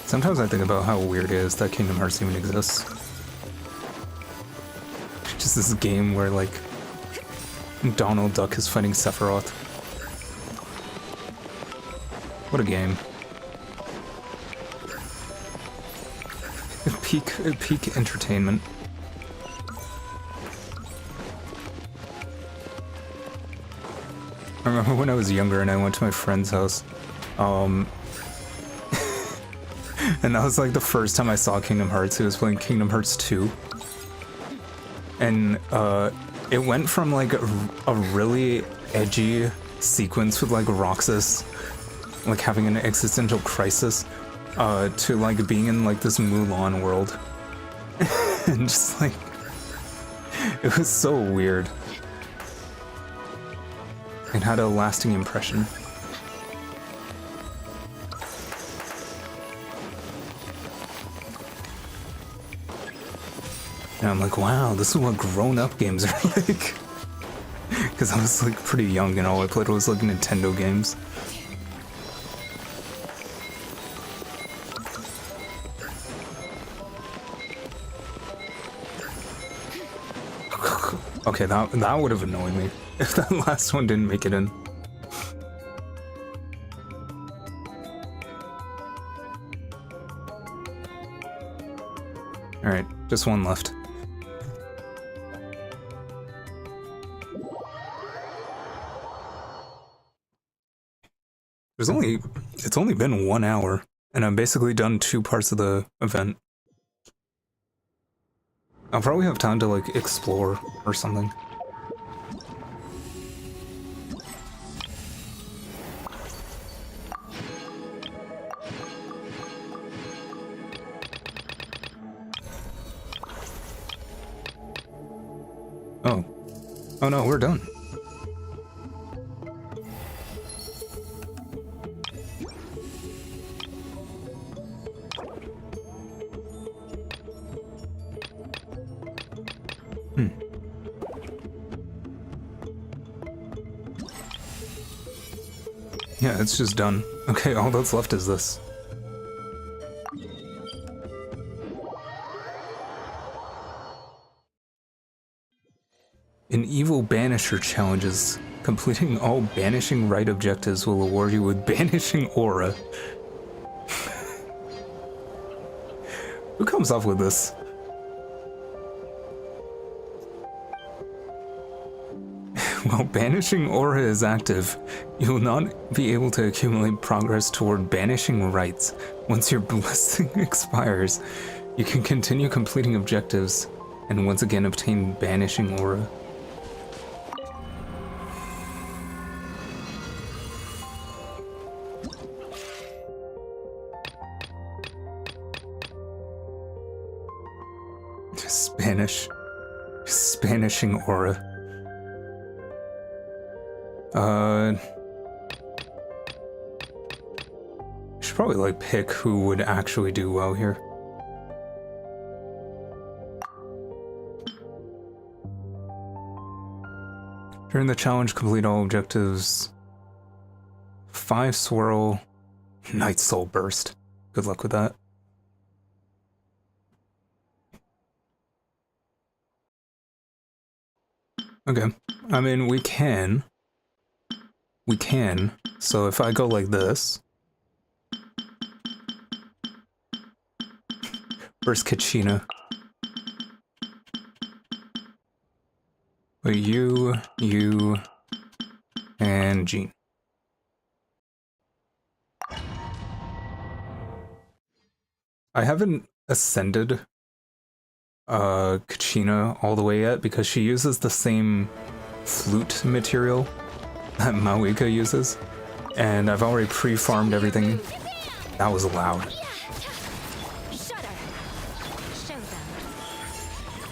Sometimes I think about how weird it is that Kingdom Hearts even exists. Just this game where, like, Donald Duck is fighting Sephiroth. What a game. Peak entertainment. I remember when I was younger and I went to my friend's house, and that was like the first time I saw Kingdom Hearts. He was playing Kingdom Hearts 2. And it went from like a really edgy sequence with like Roxas like having an existential crisis to like being in like this Mulan world. and just like, it was so weird. It had a lasting impression. And I'm like, wow, this is what grown-up games are like. Because I was like pretty young and all I played was like Nintendo games. Okay, that would have annoyed me if that last one didn't make it in. Alright, just one left. It's only been 1 hour, and I've basically done 2 parts of the event. I'll probably have time to like explore or something. Oh no, we're done. Yeah, it's just done. Okay, all that's left is this. In evil banisher challenges, completing all banishing right objectives will award you with banishing aura. Who comes up with this? While banishing aura is active, you will not be able to accumulate progress toward banishing rights. Once your blessing expires, you can continue completing objectives and once again obtain banishing aura. Spanishing aura. I should probably like pick who would actually do well here. During the challenge, complete all objectives. 5 swirl, Night Soul Burst. Good luck with that. Okay, I mean, we can. So if I go like this. First Kachina. But you, and Jean. I haven't ascended Kachina all the way yet because she uses the same flute material that Mawika uses, and I've already pre-farmed everything. That was loud.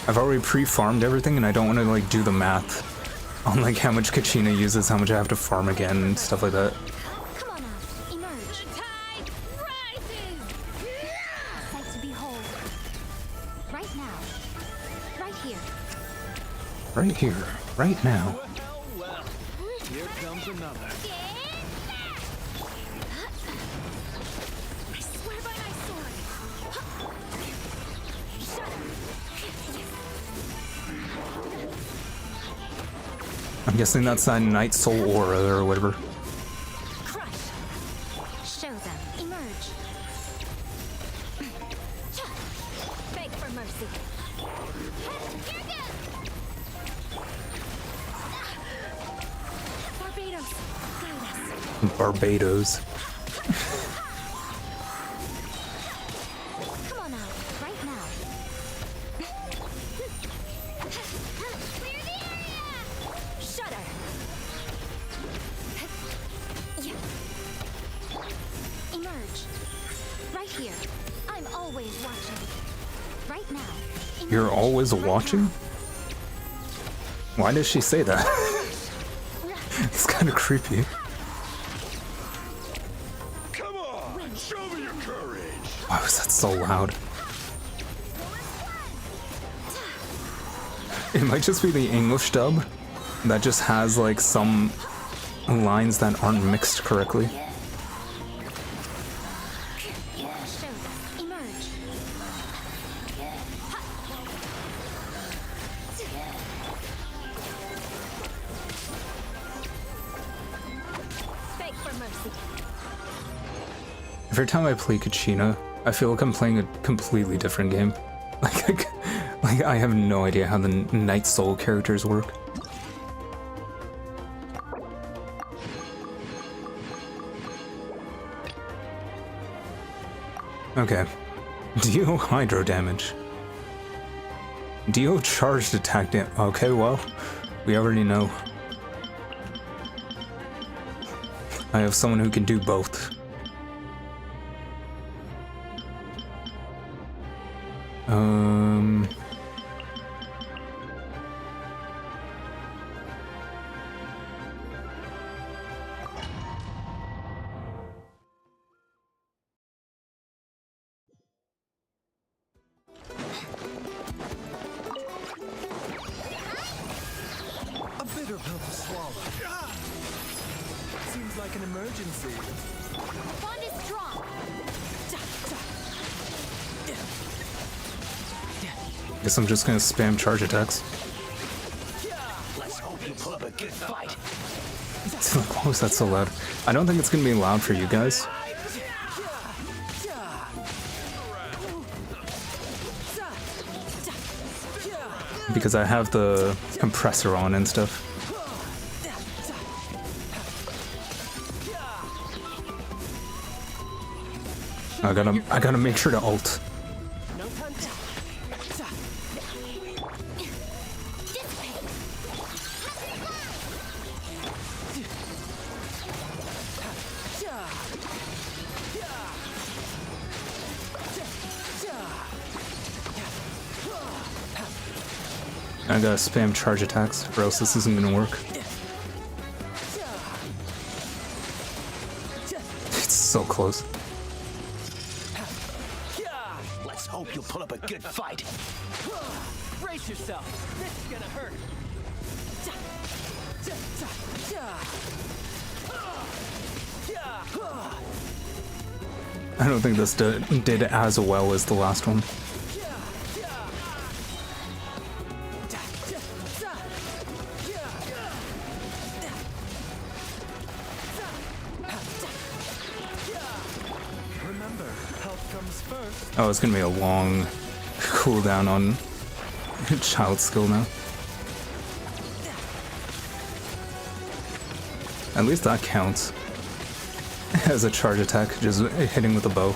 I've already pre-farmed everything, and I don't want to like do the math on like how much Kachina uses, how much I have to farm again, and stuff like that. Come on now, emerge. The tide rises. Sight to behold. Right now. Right here. Right here, right now. Well, here comes another. I swear by my sword. I'm guessing that's that Night Soul Aura or whatever. Crush. Show them. Emerge. Beg for mercy. Here goes. Barbados. Guide us. Barbados. Come on out. Right now. Clear the area. Shudder. Emerge. Right here. I'm always watching. right now. You're always watching? Why does she say that? It's kind of creepy. Come on, show me your courage. Why was that so loud? It might just be the English dub that just has like some lines that aren't mixed correctly. Emerge. Beg for mercy. Every time I play Kachina, I feel like I'm playing a completely different game. Like I have no idea how the Night Soul characters work. Okay. Deal hydro damage. Deal charged attack damage. Okay, well, we already know. I have someone who can do both. A bitter pill to swallow. Seems like an emergency. Bond is strong. Guess I'm just gonna spam charge attacks. Let's hope you pull up a good fight. Why was that so loud? I don't think it's gonna be loud for you guys. Because I have the compressor on and stuff. I gotta make sure to ult. I gotta spam charge attacks, or else this isn't gonna work. It's so close. Let's hope you'll pull up a good fight. Brace yourself. This is gonna hurt. I don't think this did as well as the last one. Remember, health comes first. Oh, it's gonna be a long cooldown on child skill now. At least that counts as a charge attack, just hitting with a bow.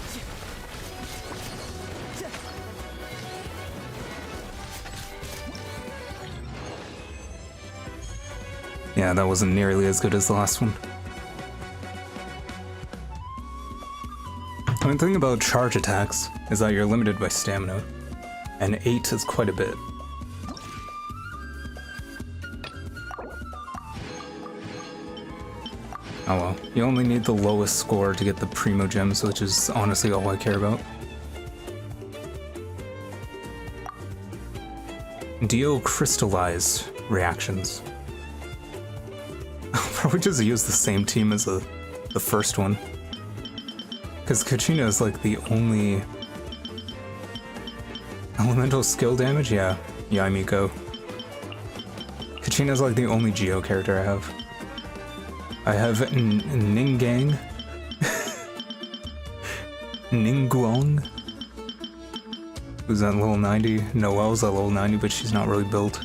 Yeah, that wasn't nearly as good as the last one. I mean, the thing about charge attacks is that you're limited by stamina, and 8 is quite a bit. Oh well, you only need the lowest score to get the Primo Gems, which is honestly all I care about. Deal crystallized reactions. I'll probably just use the same team as the first one. Because Kachina is like the only elemental skill damage? Yeah, Miko. Kachina is like the only Geo character I have. I have Ningang, Ningguang, who's at level 90. Noelle's at level 90, but she's not really built.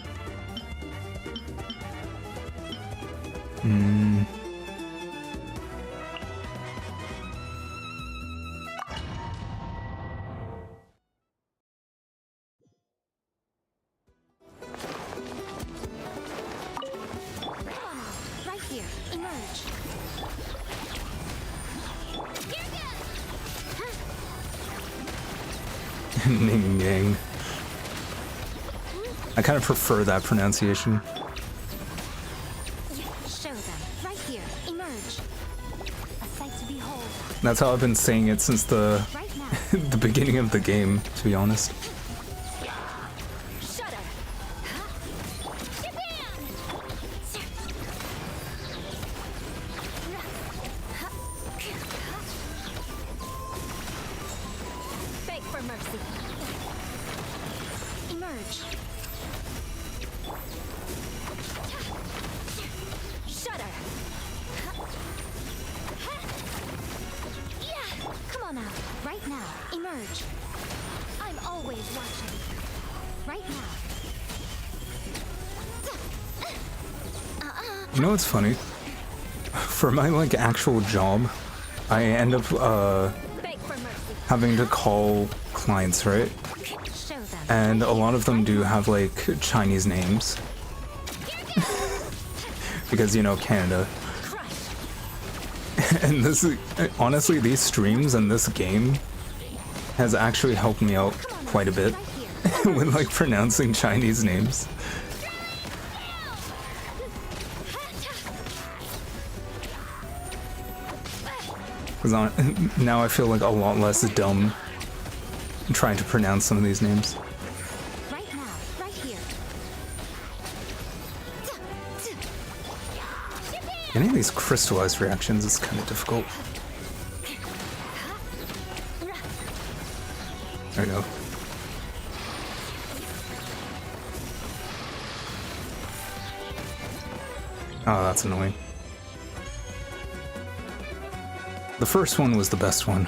Right here. Emerge. Ningang. I kind of prefer that pronunciation. Show them. Right here. Emerge. A sight to behold. That's how I've been saying it since the Right now. the beginning of the game, to be honest. Shudder. Japan! Beg for mercy. Emerge. Shudder. Yeah. Come on out. Right now. Emerge. I'm always watching. Right now. You know what's funny? For my like actual job, I end up Beg for mercy. having to call clients, right? Show them. And a lot of them do have like Chinese names. Because, you know, Canada. Crush. And this, honestly, these streams and this game has actually helped me out quite a bit Right here. with like pronouncing Chinese names. Because now I feel like a lot less dumb trying to pronounce some of these names. Right now. Right here. Getting these crystallized reactions is kind of difficult. There we go. Oh, that's annoying. The first one was the best one.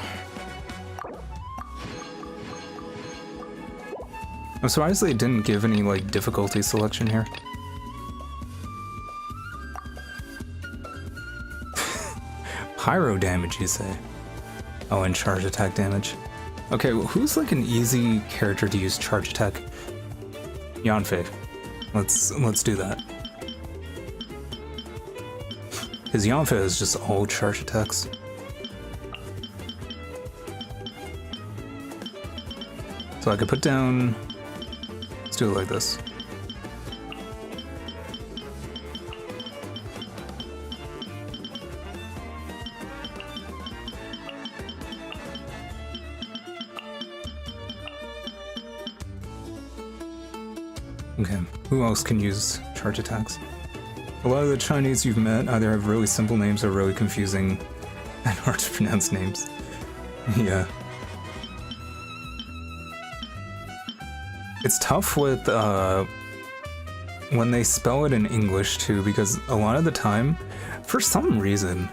I'm surprised they didn't give any, like, difficulty selection here. Pyro damage, you say? Oh, and charge attack damage. Okay, well, who's, like, an easy character to use charge attack? Yanfei. Let's do that. Because Yanfei is just all charge attacks. So I could put down... Let's do it like this. Okay, who else can use charge attacks? A lot of the Chinese you've met either have really simple names or really confusing and hard to pronounce names. Yeah. It's tough with, when they spell it in English, too, because a lot of the time, for some reason,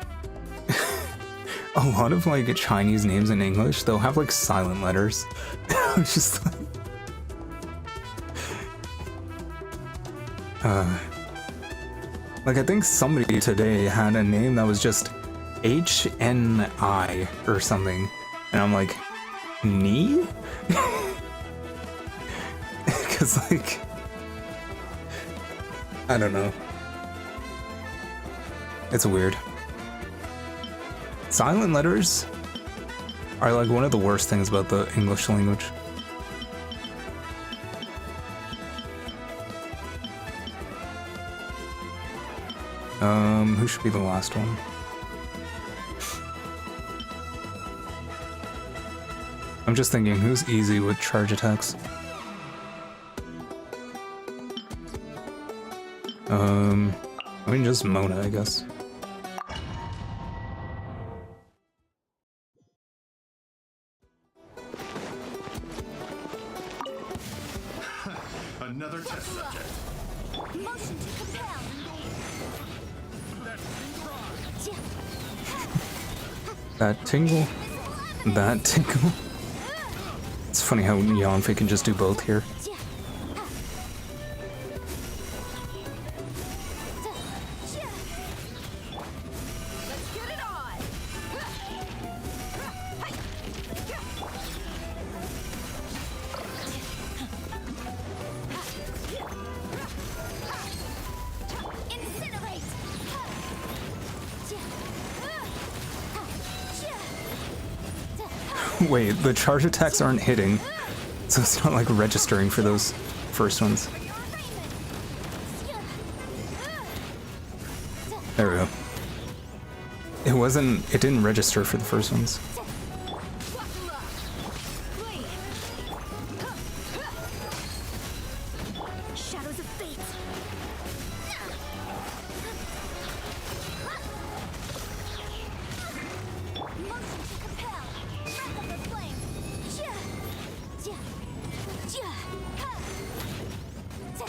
a lot of, like, Chinese names in English, they'll have, like, silent letters. It's just, like, I think somebody today had a name that was just HNI or something, and I'm like, Ni? Because, like, I don't know. It's weird. Silent letters are, like, one of the worst things about the English language. Who should be the last one? I'm just thinking, who's easy with charge attacks? I mean, just Mona, I guess. Another test subject. Motion to compel. That tingle. That tingle. It's funny how Yanfei can just do both here. Let's get it on. Incinerate. Wait, the charge attacks aren't hitting, so it's not like registering for those first ones. There we go. It didn't register for the first ones. Shadows of fate. Motion to compel. Breath of the flame. Ja. Ja. Ja. Ha. Ja.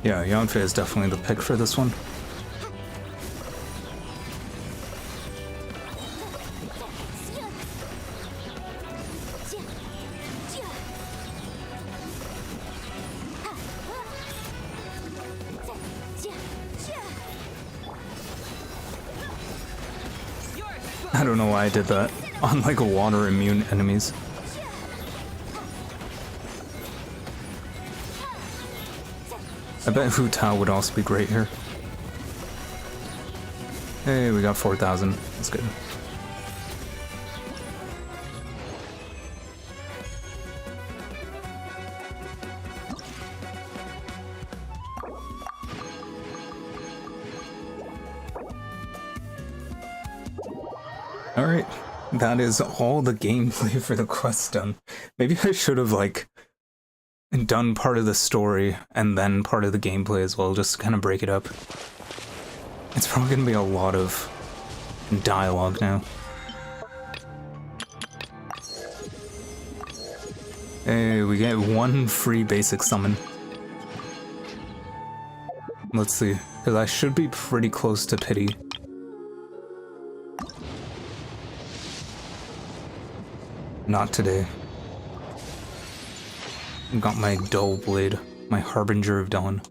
Yeah, Yanfei is definitely the pick for this one. I don't know why I did that on like water immune enemies. I bet Hu Tao would also be great here. Hey, we got 4,000. That's good. Alright, that is all the gameplay for the quest done. Maybe I should have, like, done part of the story and then part of the gameplay as well, just to kind of break it up. It's probably going to be a lot of dialogue now. Hey, we get one free basic summon. Let's see, because I should be pretty close to Pity. Not today. Got my dull blade, my harbinger of dawn.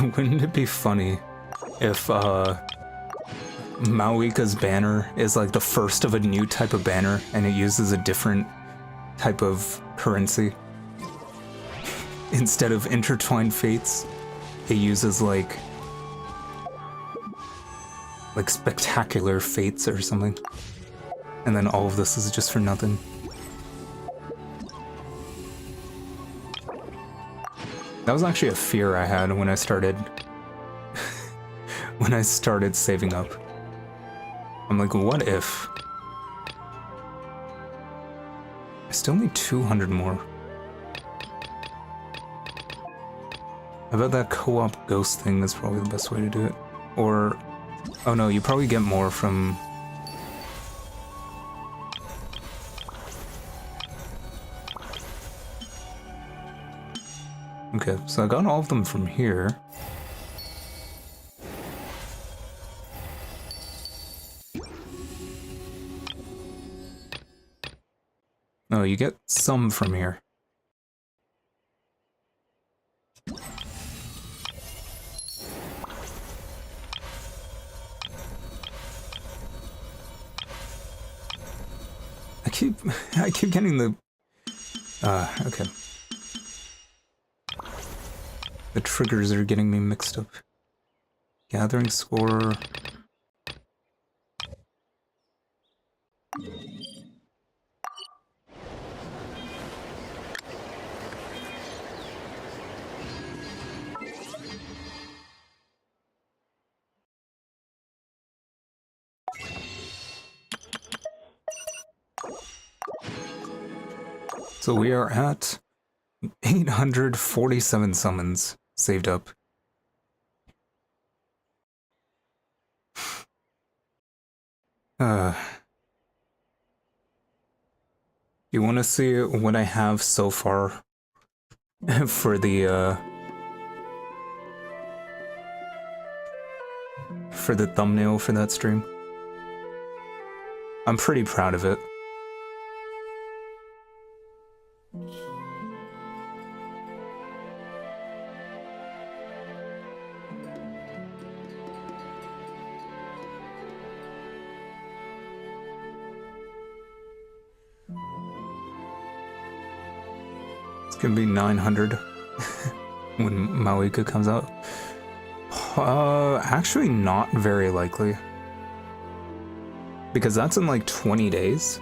Wouldn't it be funny if Maoika's banner is like the first of a new type of banner and it uses a different type of currency? Instead of intertwined fates, it uses like spectacular fates or something. And then all of this is just for nothing. That was actually a fear I had when I started when I started saving up. I'm like, what if I still need 200 more? I bet that co-op ghost thing is probably the best way to do it. Or, oh no, you probably get more from okay, so I got all of them from here. No, you get some from here. I keep getting the okay. The triggers are getting me mixed up. Gathering score. So we are at 847 summons saved up. You want to see what I have so far for the thumbnail for that stream? I'm pretty proud of it. It's gonna be 900 when Maoika comes out. Actually not very likely. Because that's in like 20 days.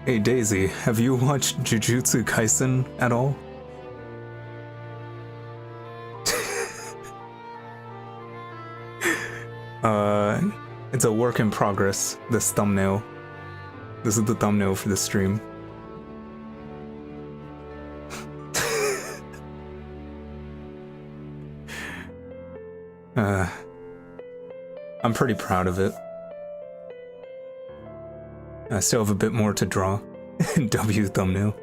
Hey Daisy, have you watched Jujutsu Kaisen at all? It's a work in progress, this thumbnail. This is the thumbnail for the stream. I'm pretty proud of it. I still have a bit more to draw. W thumbnail.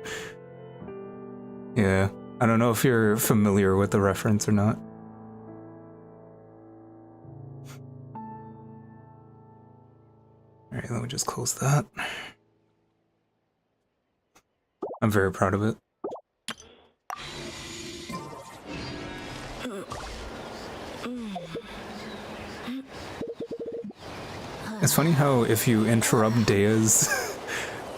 Yeah, I don't know if you're familiar with the reference or not. Alright, let me just close that. I'm very proud of it. It's funny how if you interrupt Dea's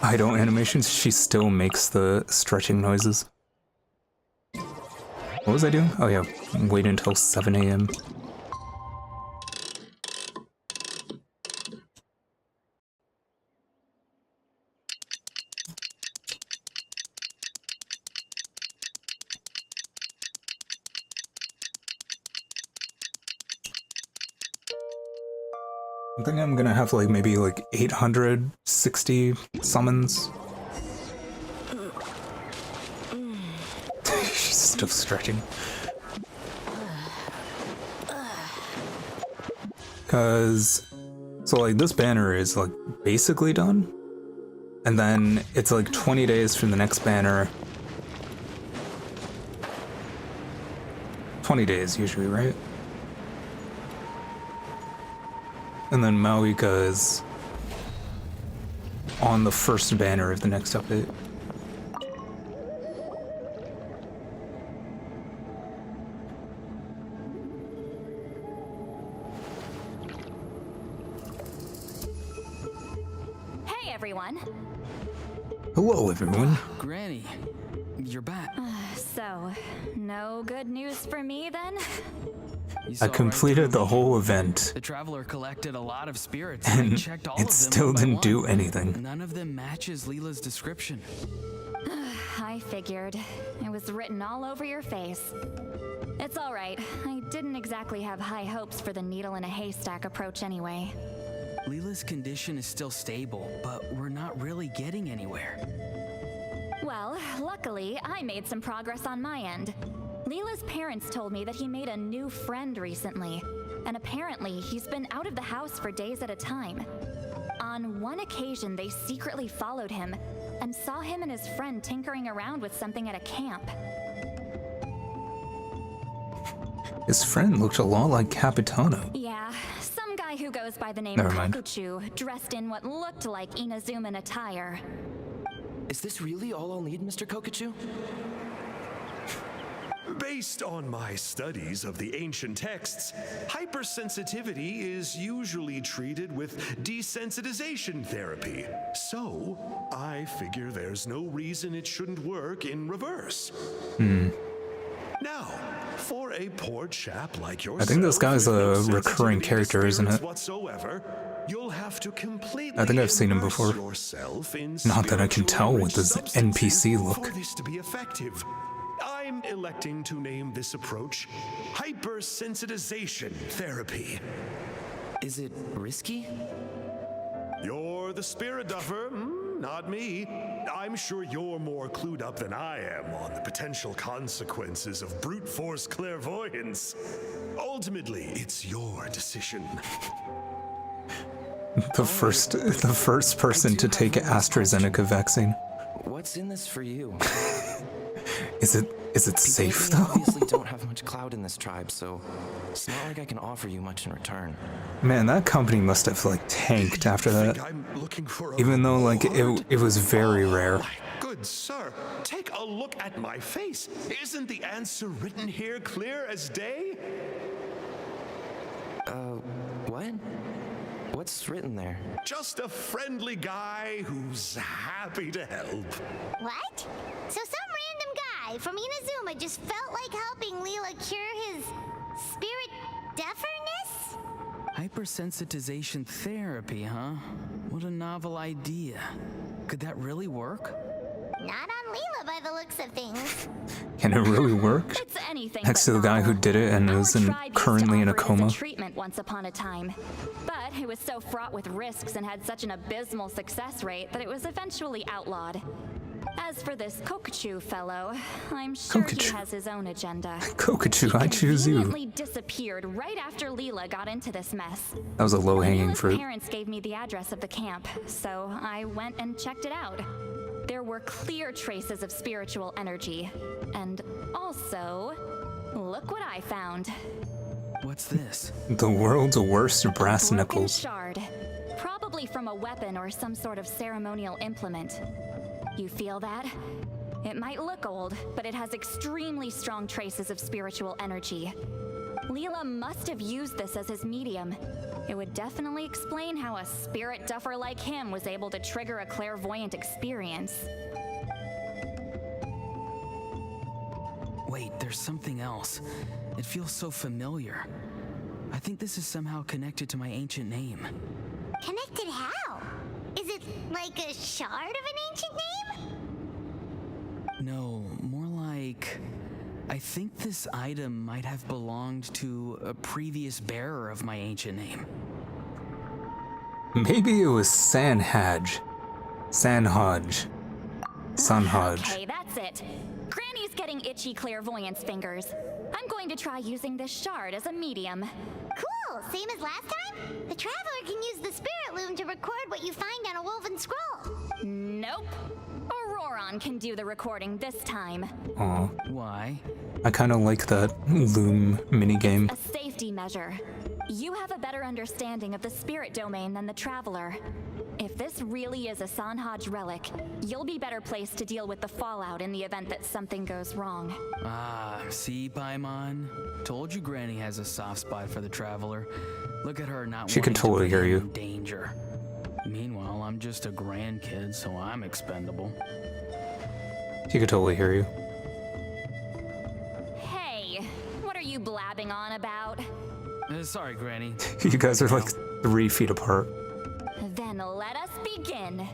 idle animations, she still makes the stretching noises. What was I doing? Oh yeah, wait until 7 AM. I think I'm gonna have like maybe like 860 summons. She's still stretching. Cause so like this banner is like basically done. And then it's like 20 days from the next banner. 20 days usually, right? And then Mauika is on the first banner of the next update. Hey, everyone. Hello, everyone. Granny, you're back. So, no good news for me then? You saw I right completed through the me. whole event, The traveler collected a lot of spirits and I checked all it of them still one by didn't one. do anything. None of them matches Leela's description. I figured. It was written all over your face. It's all right. I didn't exactly have high hopes for the needle in a haystack approach anyway. Leela's condition is still stable, but we're not really getting anywhere. Well, luckily, I made some progress on my end. Leela's parents told me that he made a new friend recently, and apparently he's been out of the house for days at a time. On one occasion, they secretly followed him and saw him and his friend tinkering around with something at a camp. His friend looked a lot like Capitano. Yeah, some guy who goes by the name Never mind. Kokuchu, dressed in what looked like Inazuman attire. Is this really all I'll need, Mr. Kokachu? Based on my studies of the ancient texts, hypersensitivity is usually treated with desensitization therapy. So, I figure there's no reason it shouldn't work in reverse. Now, for a poor chap like yourself, I think this guy's with no a recurring sensitivity to character, isn't spirits it? Whatsoever, you'll have to completely I think I've seen him immerse before. yourself in Not that I can tell with his spiritual NPC substances look. For this to be effective, I'm electing to name this approach hypersensitization therapy. Is it risky? You're the spirit duffer, not me. I'm sure you're more clued up than I am on the potential consequences of brute force clairvoyance. Ultimately, it's your decision. The first person to take AstraZeneca vaccine. What's in this for you? Is it safe We though? obviously don't have much clout in this tribe, so it's not like I can offer you much in return. Man, that company must have like tanked after Think that. I'm looking for a Even though like reward? it was very rare. My good sir, take a look at my face. Isn't the answer written here clear as day? What? What's written there? Just a friendly guy who's happy to help. What? So some random guy from Inazuma just felt like helping Leela cure his spirit deafness? Hypersensitization therapy, huh? What a novel idea. Could that really work? Not on Leela by the looks of things. Can it really work? It's anything Next but to the guy who novel. did it and Our is tribe used to currently in a offer it as coma. treatment once upon a time, but it was so fraught with risks and had such an abysmal success rate that it was eventually outlawed. As for this Kokachu fellow, I'm sure he Kokachu. has his own agenda. Kokachu, I choose you. Conveniently disappeared right after Leela got into this mess. That was a low-hanging Leela's fruit. parents gave me the address of the camp, so I went and checked it out. There were clear traces of spiritual energy. And also, look what I found. What's this? The world's worst brass Broken knuckles. shard. Probably from a weapon or some sort of ceremonial implement. You feel that? It might look old, but it has extremely strong traces of spiritual energy. Leela must have used this as his medium. It would definitely explain how a spirit duffer like him was able to trigger a clairvoyant experience. Wait, there's something else. It feels so familiar. I think this is somehow connected to my ancient name. Connected how? Is it like a shard of an ancient name? No, more like... I think this item might have belonged to a previous bearer of my ancient name. Maybe it was Sanhaj. Sanhaj. Sanhaj. Okay, that's it. Granny's getting itchy clairvoyance fingers. I'm going to try using this shard as a medium. Cool, same as last time? The Traveler can use the Spirit Loom to record what you find on a woven scroll. Nope. Auroron can do the recording this time. Aw, Why? I kind of like that loom minigame. A safety measure. You have a better understanding of the spirit domain than the Traveler. If this really is a Sanhaj relic, you'll be better placed to deal with the fallout in the event that something goes wrong. Ah, see, Paimon? Told you Granny has a soft spot for the Traveler. Look at her not She can wanting to totally put hear him you. in danger. Meanwhile, I'm just a grandkid, so I'm expendable. She could totally hear you. Hey, what are you blabbing on about? Sorry, Granny. You guys are like 3 feet apart. Then let us begin.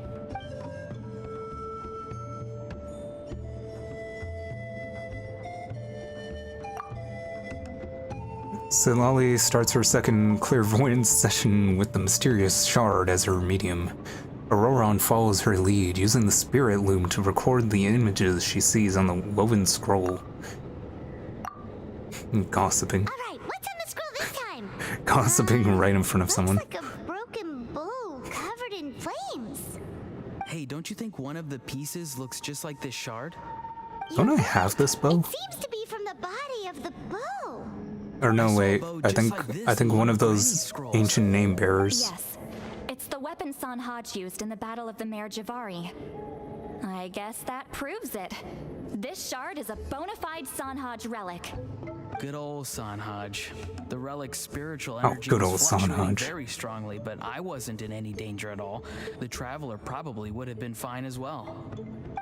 Silali starts her second clairvoyance session with the mysterious shard as her medium. Auroron follows her lead, using the spirit loom to record the images she sees on the woven scroll. Gossiping. All right, what's on the scroll this time? Gossiping right in front of someone. Looks like a broken bow covered in flames. Hey, don't you think one of the pieces looks just like this shard? Don't I have this bow? It seems to be from the body of the bow. Or no, saw a wait. bow I just think like this I think in one one of of Granny's those scrolls. ancient name bearers. Yes, it's the weapon Sanhaj used in the Battle of the Mare Javari. I guess that proves it. This shard is a bona fide Sanhaj relic. Good old Sanhaj. The relic's spiritual Oh, energy good was old fluctuating Sanhaj. very strongly, but I wasn't in any danger at all. The Traveler probably would have been fine as well.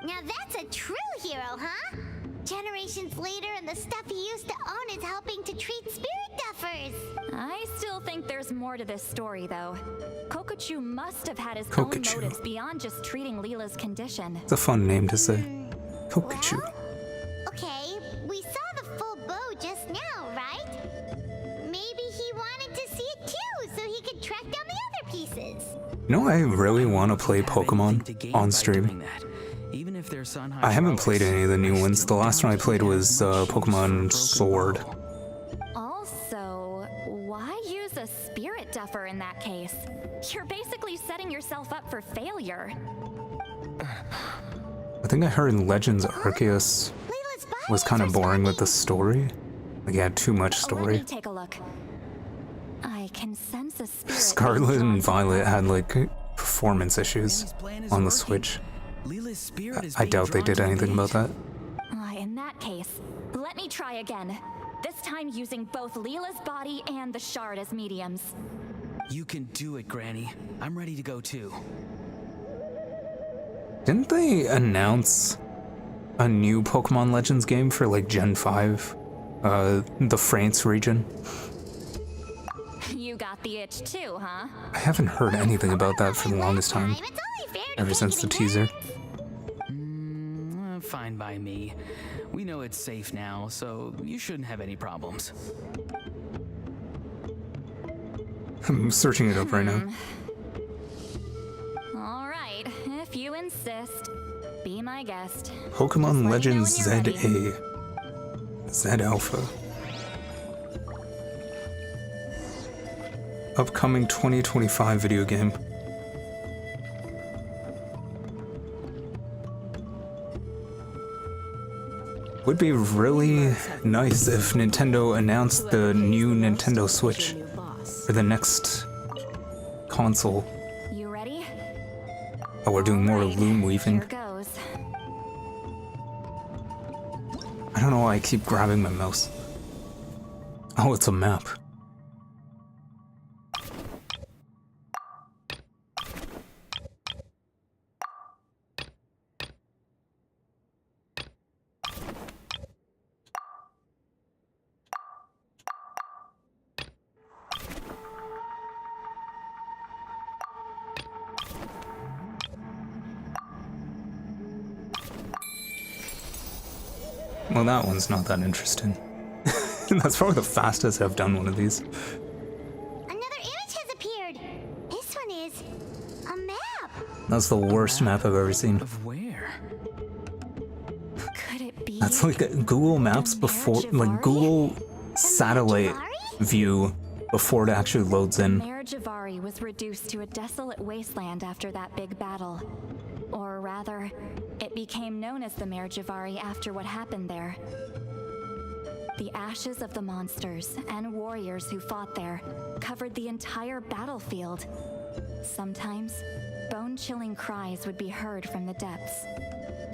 Now that's a true hero, huh? Generations later and the stuff he used to own is helping to treat spirit duffers. I still think there's more to this story, though. Kokachu must have had his Kokachu. own motives beyond just treating Leela's condition. It's a fun name to say. Kokachu. Well, okay, we saw the full bow just now, right? Maybe he wanted to see it too, so he could track down the other pieces. You know, I really want to play Have anything to Pokemon gain on by stream. doing that. Even if they're Sanhaj I haven't relics, played any of the new I ones. The still last one I doubt played you'd have was much use for a Pokemon broken Sword. bow. Also, why use a spirit duffer in that case? You're basically setting yourself up for failure. I think I heard Legends Arceus Leela's body was kind of is boring with the responding. story. Like, it had too much Let story. me take a look. I can sense a spirit. Scarlet being and drawn to Violet her. had like performance issues Granny's plan is on the working. Switch. Leela's spirit is I being doubt they drawn did to the anything about page. that. In that case, let me try again. This time using both Leela's body and the shard as mediums. You can do it, Granny. I'm ready to go too. Didn't they announce a new Pokemon Legends game for like Gen 5? The France region? You got the itch too, huh? I haven't heard anything about that for the longest time. It's only fair to Ever take since it the in teaser. Fine by me. We know it's safe now, so you shouldn't have any problems. I'm searching it up right now. All right, if you insist, be my guest. Pokemon Just let me know Legends when you're ZA. Z Alpha. Upcoming 2025 video game. Would be really nice if Nintendo announced the new Nintendo Switch New boss. for the next console. You ready? Oh, we're doing more Alright, loom weaving. Here goes. I don't know why I keep grabbing my mouse. Oh, it's a map. Well, that one's not that interesting. That's probably the fastest I've done one of these. Another image has appeared. This one is a map. That's the worst map I've ever seen. Of where? Could it be? That's like Google Maps before, like Google satellite view before it actually loads in. Mare Javari was reduced to a desolate wasteland after that big battle. Or rather, it became known as the Mare Javari after what happened there. The ashes of the monsters and warriors who fought there covered the entire battlefield. Sometimes, bone-chilling cries would be heard from the depths.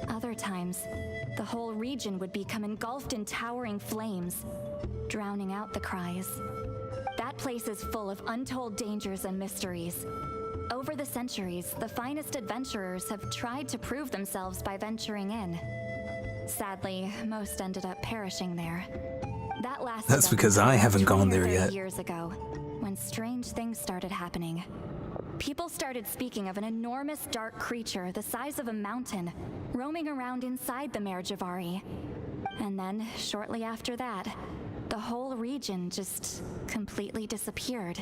Other times, the whole region would become engulfed in towering flames, drowning out the cries. That place is full of untold dangers and mysteries. Over the centuries, the finest adventurers have tried to prove themselves by venturing in. Sadly, most ended up perishing there. That lasted That's because I haven't gone there yet. Years ago, when strange things started happening. People started speaking of an enormous dark creature the size of a mountain, roaming around inside the Mare Javari. And then, shortly after that, the whole region just completely disappeared.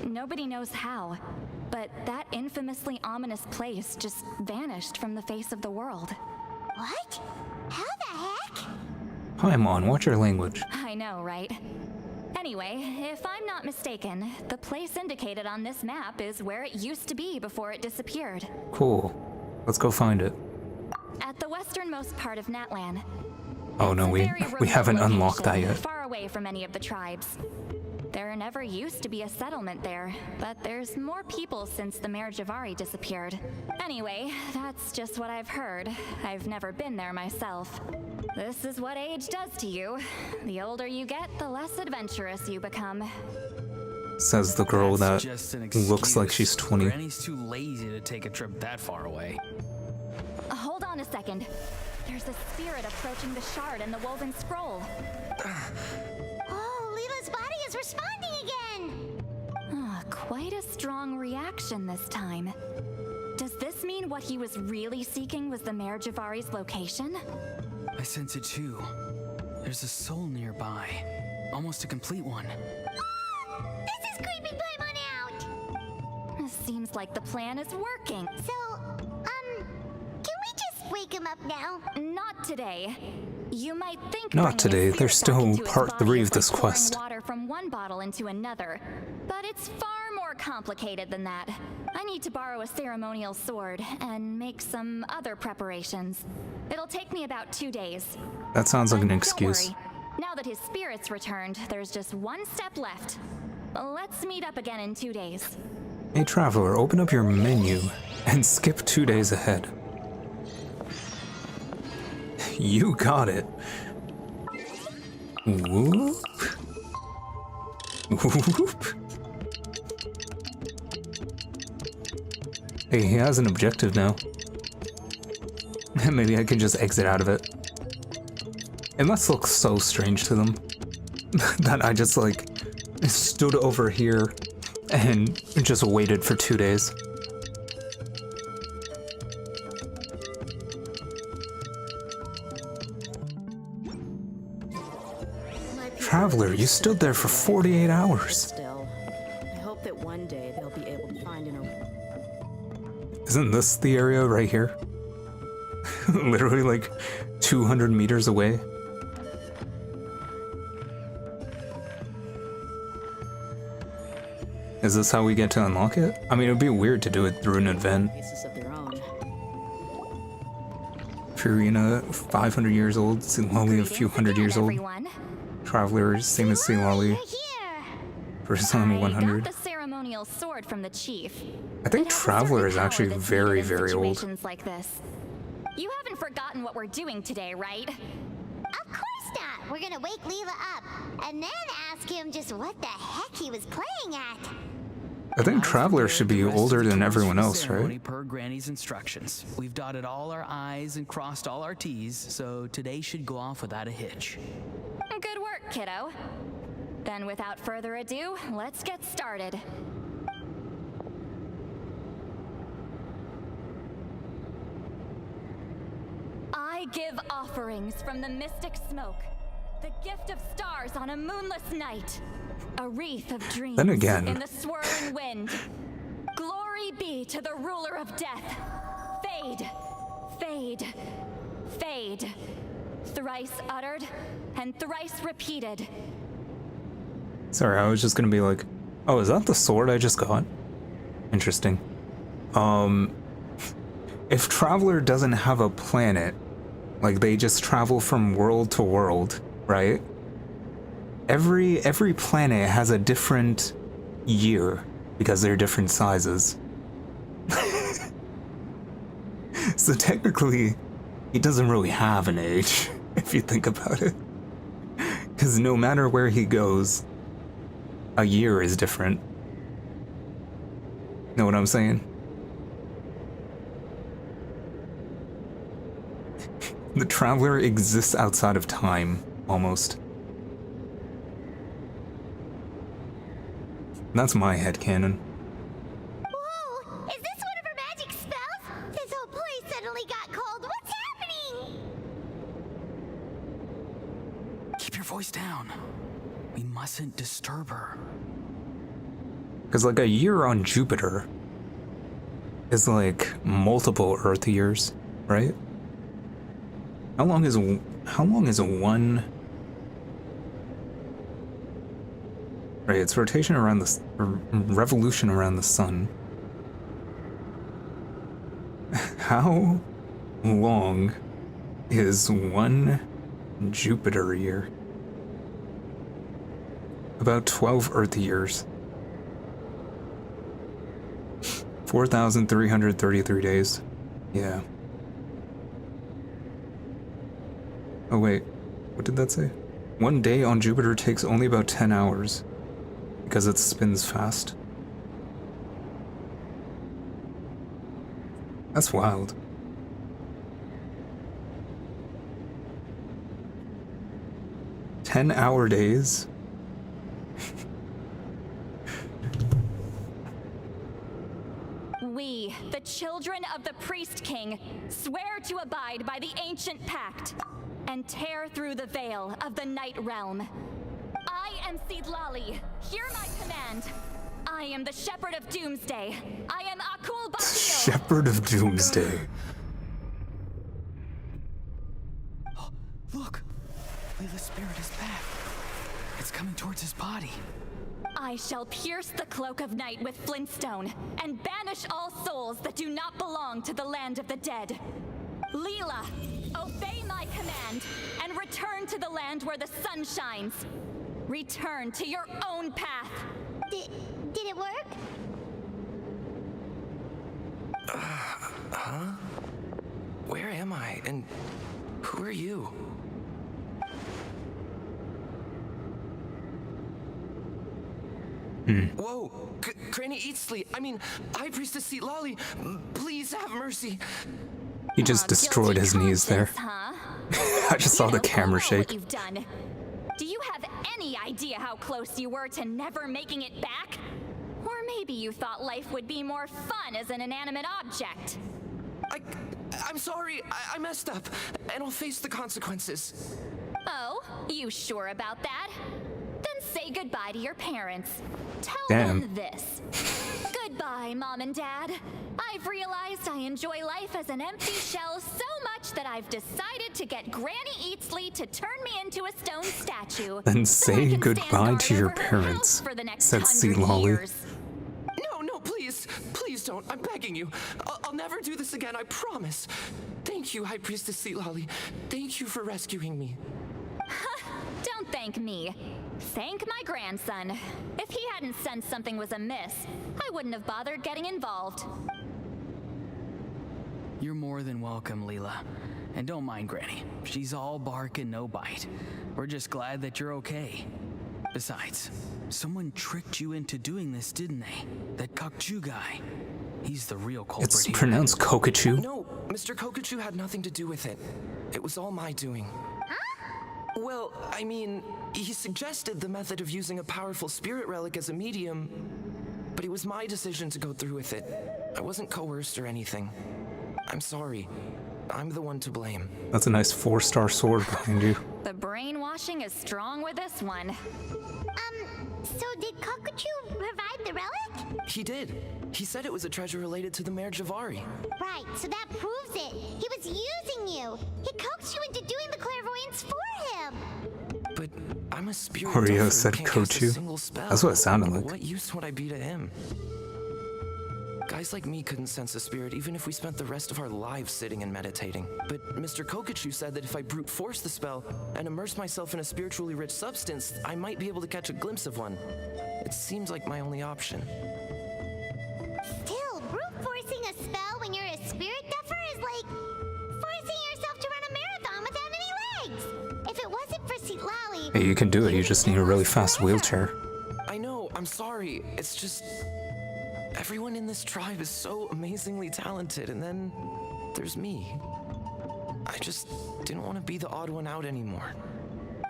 Nobody knows how, but that infamously ominous place just vanished from the face of the world. What? How the heck? Paimon, watch your language. I know, right? Anyway, if I'm not mistaken, the place indicated on this map is where it used to be before it disappeared. Cool. Let's go find it. At the westernmost part of Natlan. Oh no, It's a we very remote haven't unlocked that location, yet. Far away from any of the tribes. There never used to be a settlement there, but there's more people since the Mare Javari disappeared. Anyway, that's just what I've heard. I've never been there myself. This is what age does to you. The older you get, the less adventurous you become. Says the girl That's that just an looks like excuse. she's 20. Granny's too lazy to take a trip that far away. Hold on a second. There's a spirit approaching the shard and the woven scroll. Oh, Leela's body is responding again. Quite a strong reaction this time. Does this mean what he was really seeking was the Mare Javari's location? I sense it too. There's a soul nearby. Almost a complete one. This is creeping Paimon out. Seems like the plan is working. So, can we just wake him up now? Not today. You might think Not bringing a today, spirit there's back still into its part body 3 is of this like pouring quest. water from one bottle into another, but it's far more complicated than that. I need to borrow a ceremonial sword and make some other preparations. It'll take me about 2 days. That sounds like an Don't excuse. worry. Now that his spirit's returned, there's just one step left. Let's meet up again in 2 days. Hey traveler, open up your menu and skip 2 days ahead. You got it. Whoop. Whoop. Hey, he has an objective now. Maybe I can just exit out of it. It must look so strange to them that I just like stood over here and just waited for 2 days. Traveler, you stood there for 48 hours. Still, I hope that one day they'll be able to find an. Isn't this the area right here? Literally like 200 meters away. Is this how we get to unlock it? I mean, it would be weird to do it through an event. Basis of their own. Purina, 500 years old. Silali, a few hundred years old. Everyone. Traveler, same as Silali. You're here. Person 100. Got the ceremonial sword from the chief. I think It has a Traveler certain is power actually that's very, needed in very old. situations like this. You haven't forgotten what we're doing today, right? Of course not. We're gonna wake Leela up and then ask him just what the heck he was playing at. I think I've Traveler prepared should the be rest of older the than tools everyone for the else, ceremony right? Per Granny's instructions. We've dotted all our I's and crossed all our T's, so today should go off without a hitch. Good work, kiddo. Then without further ado, let's get started. I give offerings from the mystic smoke, the gift of stars on a moonless night, a wreath of dreams Then again. in the swirling wind. Glory be to the ruler of death. Fade, fade, fade. Thrice uttered and thrice repeated. Sorry, I was just gonna be like, oh, is that the sword I just got? Interesting. If Traveler doesn't have a planet, like they just travel from world to world, right? Every planet has a different year because they're different sizes. So technically, he doesn't really have an age, if you think about it. Because no matter where he goes, a year is different. Know what I'm saying? The Traveler exists outside of time, almost. That's my headcanon. Whoa! Is this one of her magic spells? This whole place suddenly got cold. What's happening? Keep your voice down. We mustn't disturb her. Because like a year on Jupiter is like multiple Earth years, right? How long is one? Right, it's rotation around the revolution around the sun. How long is one Jupiter year? About 12 Earth years. 4,333 days. Yeah. Oh wait, what did that say? One day on Jupiter takes only about 10 hours because it spins fast. That's wild. "10-hour days? We, the children of the Priest King, swear to abide by the ancient pact and tear through the veil of the Night Realm. I am Seedlali. Hear my command. I am the Shepherd of Doomsday. I am Akul Bakil. Shepherd of Doomsday. Look! Leela's spirit is back. It's coming towards his body. I shall pierce the cloak of night with flintstone and banish all souls that do not belong to the land of the dead. Leela, obey my command and return to the land where the sun shines. Return to your own path. Did it work? Where am I? And who are you? Whoa! Granny Eatsley! I mean, High Priestess Seatlali! Please have mercy! He just destroyed his knees there. Huh? I just saw the camera You know shake. what you've done. Do you have any idea how close you were to never making it back? Or maybe you thought life would be more fun as an inanimate object. I'm sorry, I messed up, and I'll face the consequences. Oh, you sure about that? Then say goodbye to your parents. Tell Damn. them this. Goodbye, Mom and Dad. I've realized I enjoy life as an empty shell so much that I've decided to get Granny Eatsley to turn me into a stone statue. Then so I say can goodbye stand to your guard over her house parents, for the next said 100 Sea Lolly. years. No, please. Please don't. I'm begging you. I'll never do this again, I promise. Thank you, High Priestess Sea Lolly. Thank you for rescuing me. Don't thank me. Thank my grandson. If he hadn't sensed something was amiss, I wouldn't have bothered getting involved. You're more than welcome, Leela. And don't mind Granny. She's all bark and no bite. We're just glad that you're okay. Besides, someone tricked you into doing this, didn't they? That Kokchu guy. He's the real culprit It's here. pronounced Kokachu. No, Mr. Kokachu had nothing to do with it. It was all my doing. Well, I mean, he suggested the method of using a powerful spirit relic as a medium, but it was my decision to go through with it. I wasn't coerced or anything. I'm sorry. I'm the one to blame. That's a nice 4-star sword behind you. The brainwashing is strong with this one. So did Kokachu provide the relic? He did. He said it was a treasure related to the Mare Javari. Right, so that proves it. He was using you. He coaxed you into doing the clairvoyance for him. But I'm a spirit Oreo duffer who said can't cast a Kochu. single spell. That's what it sounded like. What use would I be to him? Guys like me couldn't sense a spirit even if we spent the rest of our lives sitting and meditating. But Mr. Kokachu said that if I brute force the spell and immerse myself in a spiritually rich substance, I might be able to catch a glimpse of one. It seems like my only option. Still, brute forcing a spell when you're a spirit duffer is like forcing yourself to run a marathon without any legs. If it wasn't for Sitlali, Hey, you can do it, you just need a really fast wheelchair. I know, I'm sorry. It's just... everyone in this tribe is so amazingly talented, and then there's me. I just didn't want to be the odd one out anymore.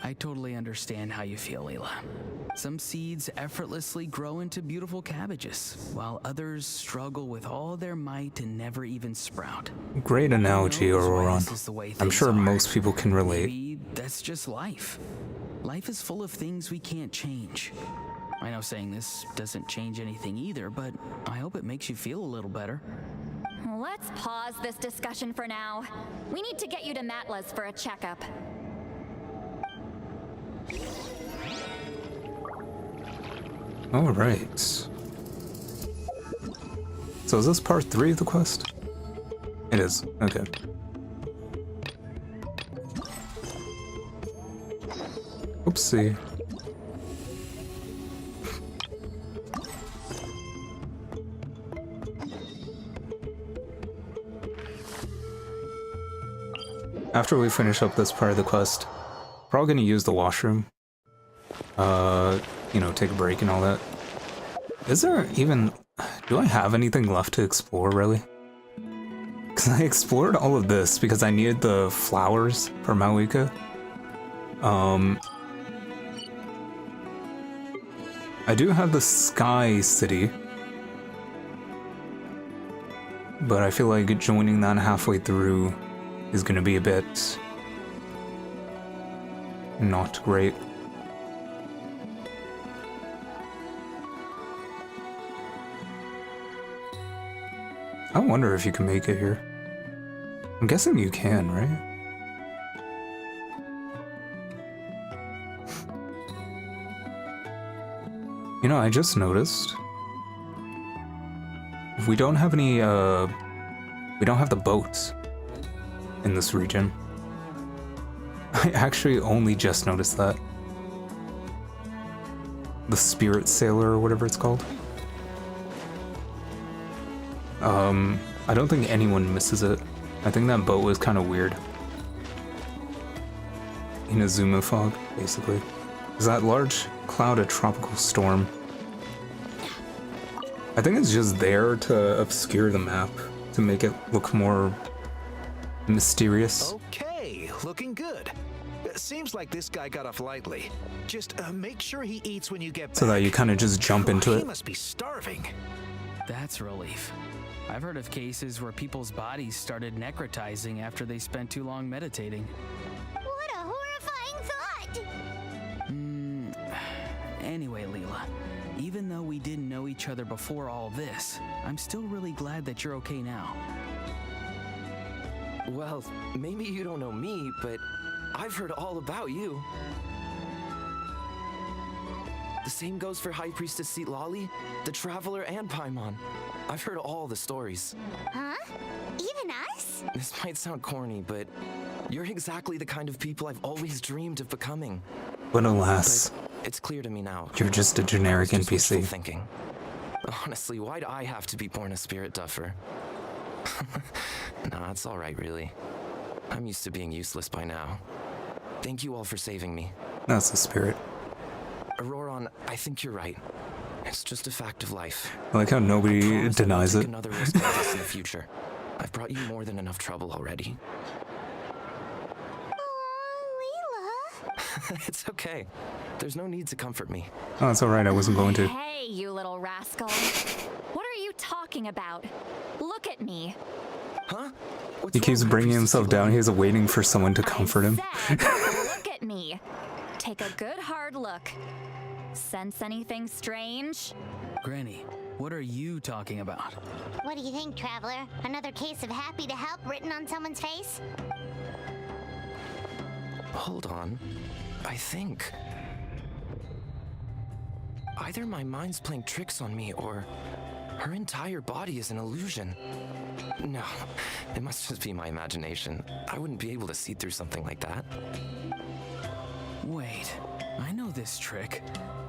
I totally understand how you feel, Leela. Some seeds effortlessly grow into beautiful cabbages, while others struggle with all their might and never even sprout. Great analogy, Who knows why Auroron. this is the way I'm things sure are? most people can relate. Maybe that's just life. Life is full of things we can't change. I know saying this doesn't change anything either, but I hope it makes you feel a little better. Let's pause this discussion for now. We need to get you to Matla's for a checkup. Alright. So is this part 3 of the quest? It is. Okay. Oopsie. After we finish up this part of the quest, we're all gonna use the washroom. You know, take a break and all that. Is there even... do I have anything left to explore, really? Because I explored all of this because I needed the flowers for Mauika. I do have the Sky City. But I feel like joining that halfway through is gonna be a bit... not great. I wonder if you can make it here. I'm guessing you can, right? You know, I just noticed we don't have any, we don't have the boats in this region. I actually only just noticed that. The Spirit Sailor or whatever it's called. I don't think anyone misses it. I think that boat was kind of weird. Inazuma fog, basically. Is that large cloud a tropical storm? I think it's just there to obscure the map, to make it look more mysterious. Okay, looking good. Seems like this guy got off lightly. Just make sure he eats when you get back. So that you kind of just jump into He it. must be starving. That's relief. I've heard of cases where people's bodies started necrotizing after they spent too long meditating. What a horrifying thought! Anyway, Leela, even though we didn't know each other before all this, I'm still really glad that you're okay now. Well, maybe you don't know me, but I've heard all about you. The same goes for High Priestess Lolly, the Traveler, and Paimon. I've heard all the stories. Huh? Even us? This might sound corny, but you're exactly the kind of people I've always dreamed of becoming. But alas, But it's clear to me now. you're just a generic Just wishful NPC. thinking. Honestly, why'd I have to be born a spirit duffer? Nah, it's all right, really. I'm used to being useless by now. Thank you all for saving me. That's the spirit. Auroron, I think you're right. It's just a fact of life. I like how nobody Promise I won't denies take it. another risk like this in the future. I've brought you more than enough trouble already. Aw, Leela. It's okay. There's no need to comfort me. Oh, it's alright, I wasn't going to. Hey, you little rascal. What are you talking about? Look at me. Huh? What's He wrong, keeps High bringing Priestess himself down. Lolly? He's waiting for someone to comfort him. I said, look at me. Take a good hard look. Sense anything strange? Granny, what are you talking about? What do you think, Traveler? Another case of happy to help written on someone's face? Hold on. I think... either my mind's playing tricks on me, or her entire body is an illusion. No, it must just be my imagination. I wouldn't be able to see through something like that. Wait, I know this trick.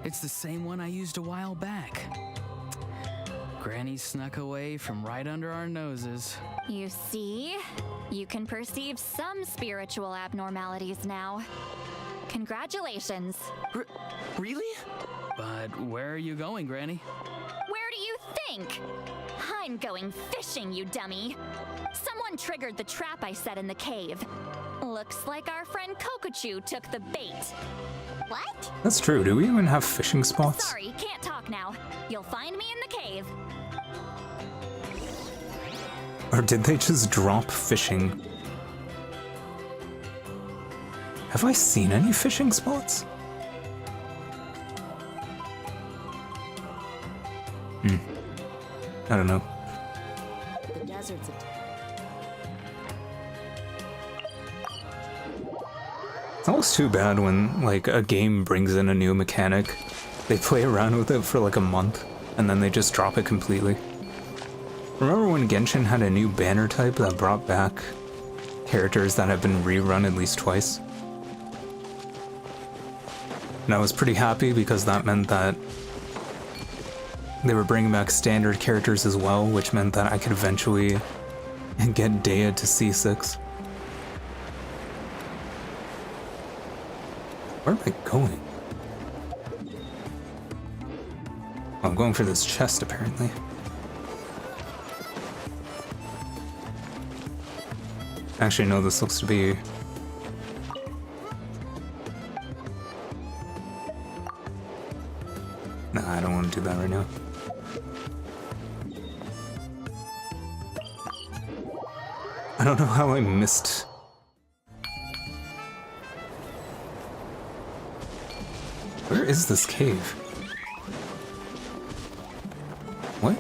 It's the same one I used a while back. Granny snuck away from right under our noses. You see? You can perceive some spiritual abnormalities now. Congratulations. Really? But where are you going, Granny? Where do you think? I'm going fishing, you dummy. Someone triggered the trap I set in the cave. Looks like our friend Kokochu took the bait. What? That's true. Do we even have fishing spots? Sorry, can't talk now. You'll find me in the cave. Or did they just drop fishing? Have I seen any fishing spots? I don't know. The desert's a It's almost too bad when, like, a game brings in a new mechanic. They play around with it for like a month, and then they just drop it completely. Remember when Genshin had a new banner type that brought back characters that have been rerun at least twice? And I was pretty happy because that meant that they were bringing back standard characters as well, which meant that I could eventually get Dea to C6. Where am I going? Oh, I'm going for this chest, apparently. Actually, no, this looks to be... Nah, I don't want to do that right now. I don't know how I missed... Where is this cave? What?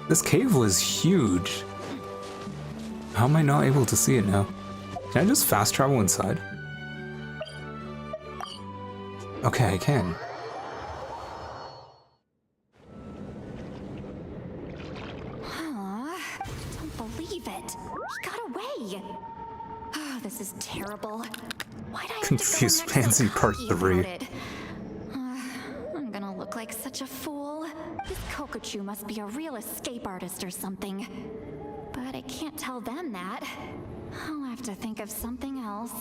This cave was huge. How am I not able to see it now? Can I just fast travel inside? Okay, I can. Don't believe it. He got away. Oh, this is terrible. Why'd I have Confused to go next Pansy so Part cocky 3. about it? I'm gonna look like such a fool. This Kokochu must be a real escape artist or something. But I can't tell them that. I'll have to think of something else.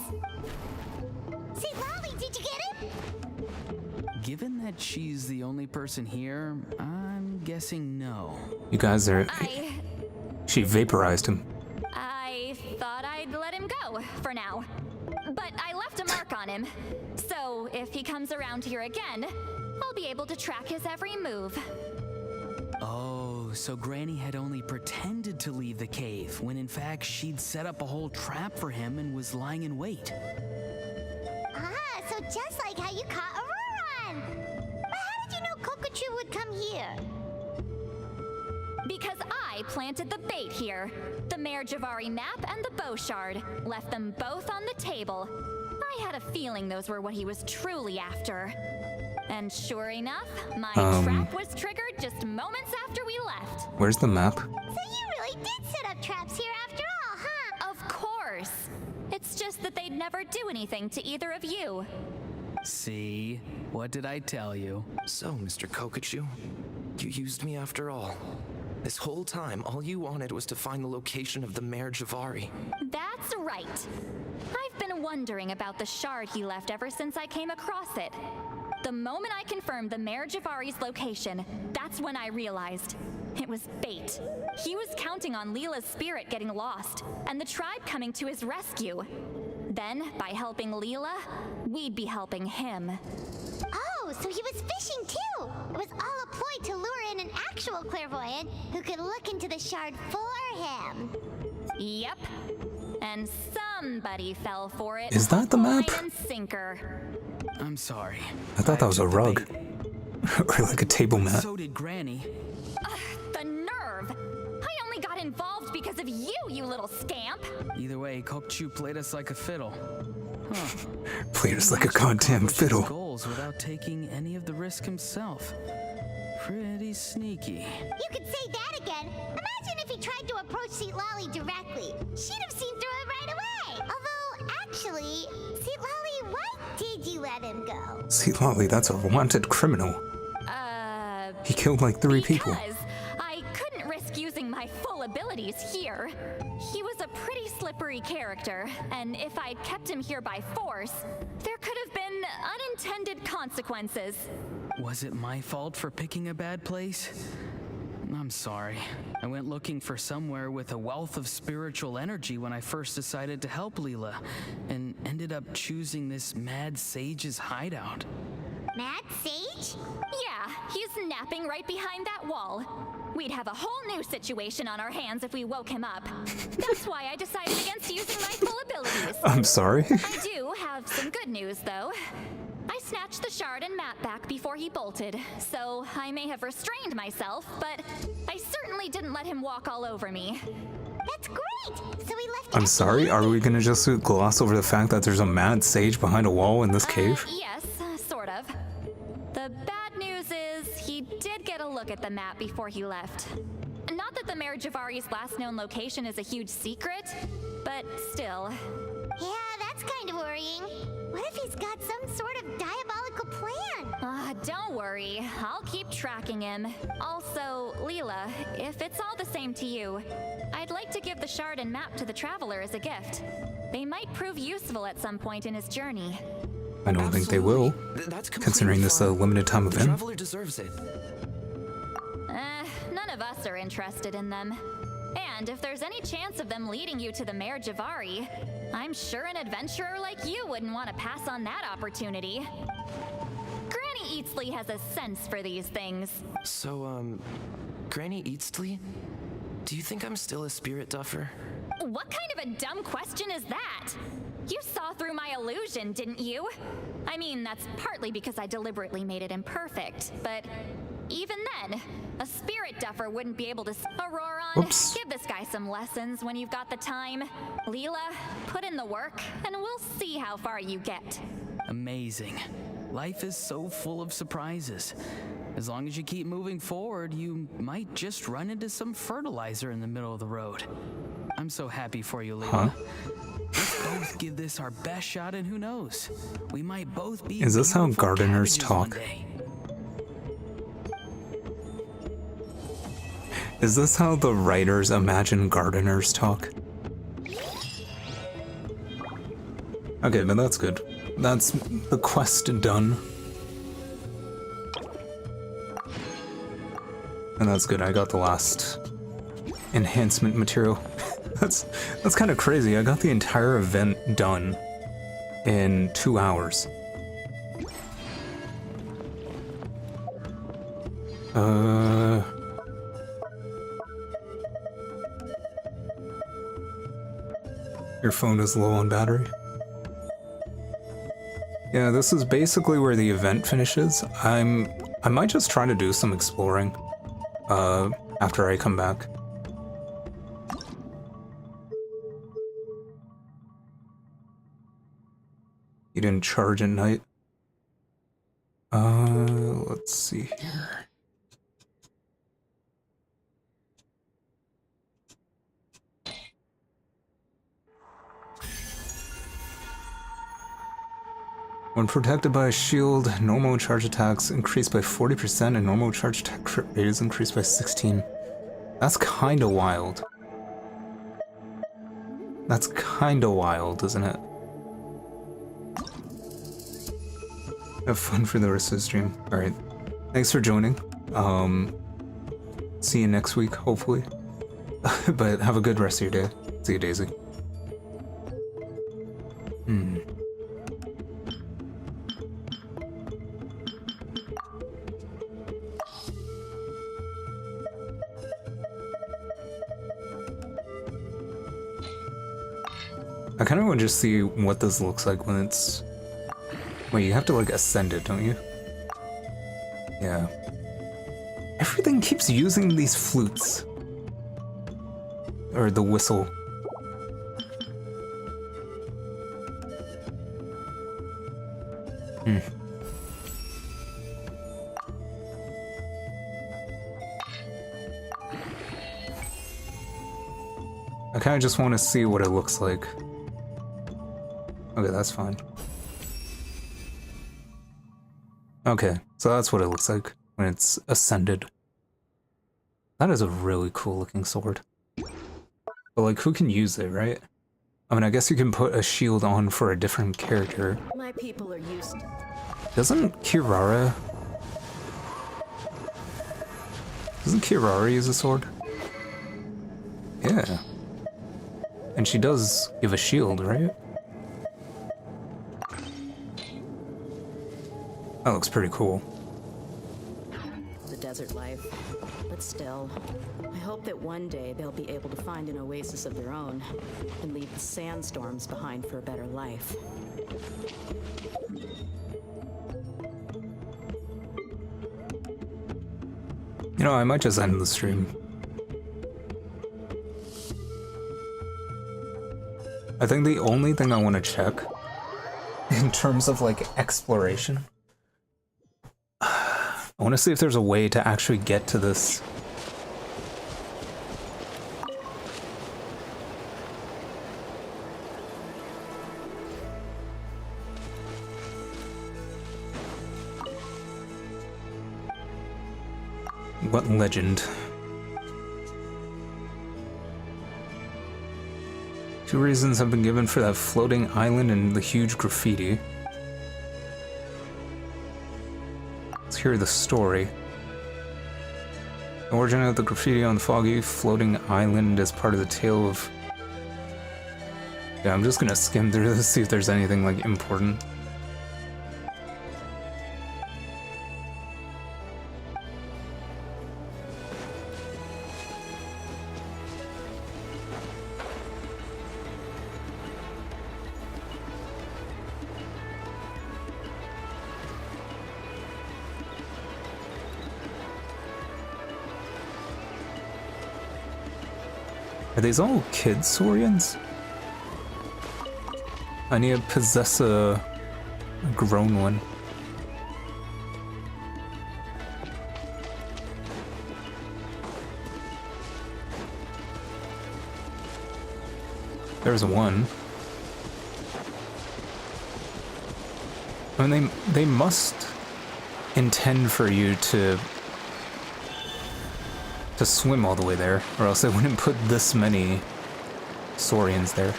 Say, Lolly, did you get him? Given that she's the only person here, I'm guessing no. You guys are... She vaporized him. I thought I'd let him go for now. But I left a mark on him. So if he comes around here again, I'll be able to track his every move. Oh, so Granny had only pretended to leave the cave, when in fact she'd set up a whole trap for him and was lying in wait. Ah, so just like how you caught Auroron! But how did you know Kokochu would come here? Because I planted the bait here. The Mare Javari map and the bow shard. Left them both on the table. I had a feeling those were what he was truly after. And sure enough, my trap was triggered just moments after we left. Where's the map? So you really did set up traps here after all, huh? Of course. It's just that they'd never do anything to either of you. See? What did I tell you? So, Mr. Kokochu, you used me after all. This whole time, all you wanted was to find the location of the Mare Javari. That's right. I've been wondering about the shard he left ever since I came across it. The moment I confirmed the Mare Javari's location, that's when I realized it was bait. He was counting on Leela's spirit getting lost, and the tribe coming to his rescue. Then, by helping Leela, we'd be helping him. Oh, so he was fishing too! It was all a ploy to lure in an actual clairvoyant who could look into the shard for him. Yep. And somebody fell for it. Is that the map? Line and sinker. I'm sorry. I thought that was a took the rug. bait. Or like a table mat. So did Granny. The nerve! I only got involved because of you, you little scamp! Either way, Kokochu played us like a fiddle. Huh. Played us like a He goddamn accomplished his fiddle. goals without taking any of the risk himself. Pretty sneaky. You could say that again. Imagine if he tried to approach Seat Lolly directly. She'd have seen through it right away. Although, actually, Seat Lolly, why did you let him go? See, Lolly, that's a wanted criminal. He killed like 3 people. Because I couldn't risk using my full abilities here. He was a pretty slippery character, and if I kept him here by force, there could have been unintended consequences. Was it my fault for picking a bad place? I'm sorry. I went looking for somewhere with a wealth of spiritual energy when I first decided to help Leela, and ended up choosing this mad sage's hideout. Mad Sage? Yeah, he's napping right behind that wall. We'd have a whole new situation on our hands if we woke him up. That's why I decided against using my full abilities. I'm sorry. I do have some good news, though. I snatched the shard and map back before he bolted, so I may have restrained myself, but I certainly didn't let him walk all over me. That's great! So we left I'm sorry, are we gonna just gloss over the fact that there's a mad sage behind a wall in this cave? Yes, sort of. The bad news is he did get a look at the map before he left. Not that the Mare Javari's last known location is a huge secret, but still. Yeah, that's kind of worrying. What if he's got some sort of diabolical plan? Don't worry. I'll keep tracking him. Also, Leela, if it's all the same to you, I'd like to give the shard and map to the Traveler as a gift. They might prove useful at some point in his journey. I don't think they will, That's considering this fine. limited time The event. Traveler deserves it. None of us are interested in them. And if there's any chance of them leading you to the Mare Javari, I'm sure an adventurer like you wouldn't want to pass on that opportunity. Granny Eatsley has a sense for these things. So, Granny Eatsley, do you think I'm still a spirit duffer? What kind of a dumb question is that? You saw through my illusion, didn't you? I mean, that's partly because I deliberately made it imperfect, but even then, a spirit duffer wouldn't be able to... Auroron, Oops. give this guy some lessons when you've got the time. Leela, put in the work, and we'll see how far you get. Amazing. Life is so full of surprises. As long as you keep moving forward, you might just run into some fertilizer in the middle of the road. I'm so happy for you, Leela. Let's both give this our best shot, and who knows? We might both be... Is this how beautiful gardeners cabbages one talk? day. Is this how the writers imagine gardeners talk? Okay, but that's good. That's the quest done. And that's good, I got the last enhancement material. That's kind of crazy. I got the entire event done in 2 hours. Your phone is low on battery. Yeah, this is basically where the event finishes. I might just try to do some exploring after I come back. You didn't charge at night. Let's see here. When protected by a shield, normal charge attacks increase by 40% and normal charge attack crit rate is increased by 16. That's kinda wild. That's kinda wild, isn't it? Have fun for the rest of the stream. Alright. Thanks for joining. See you next week, hopefully. But have a good rest of your day. See you, Daisy. I kind of want to just see what this looks like when it's... Wait, you have to like ascend it, don't you? Yeah. Everything keeps using these flutes. Or the whistle. I kind of just want to see what it looks like. Okay, that's fine. Okay, so that's what it looks like when it's ascended. That is a really cool looking sword. But like, who can use it, right? I mean, I guess you can put a shield on for a different character. My people are used to... Doesn't Kirara use a sword? Yeah. And she does give a shield, right? That looks pretty cool. The desert life. But still, I hope that one day they'll be able to find an oasis of their own and leave the sandstorms behind for a better life. You know, I might just end the stream. I think the only thing I want to check in terms of like exploration, I want to see if there's a way to actually get to this. What legend? Two reasons have been given for that floating island and the huge graffiti. Let's hear the story. The origin of the graffiti on the Foggy floating island is part of the tale of... Yeah, I'm just gonna skim through this, see if there's anything like important. Are these all kid Saurians? I need to possess a grown one. There's one. I mean, they must intend for you to swim all the way there, or else they wouldn't put this many Saurians there.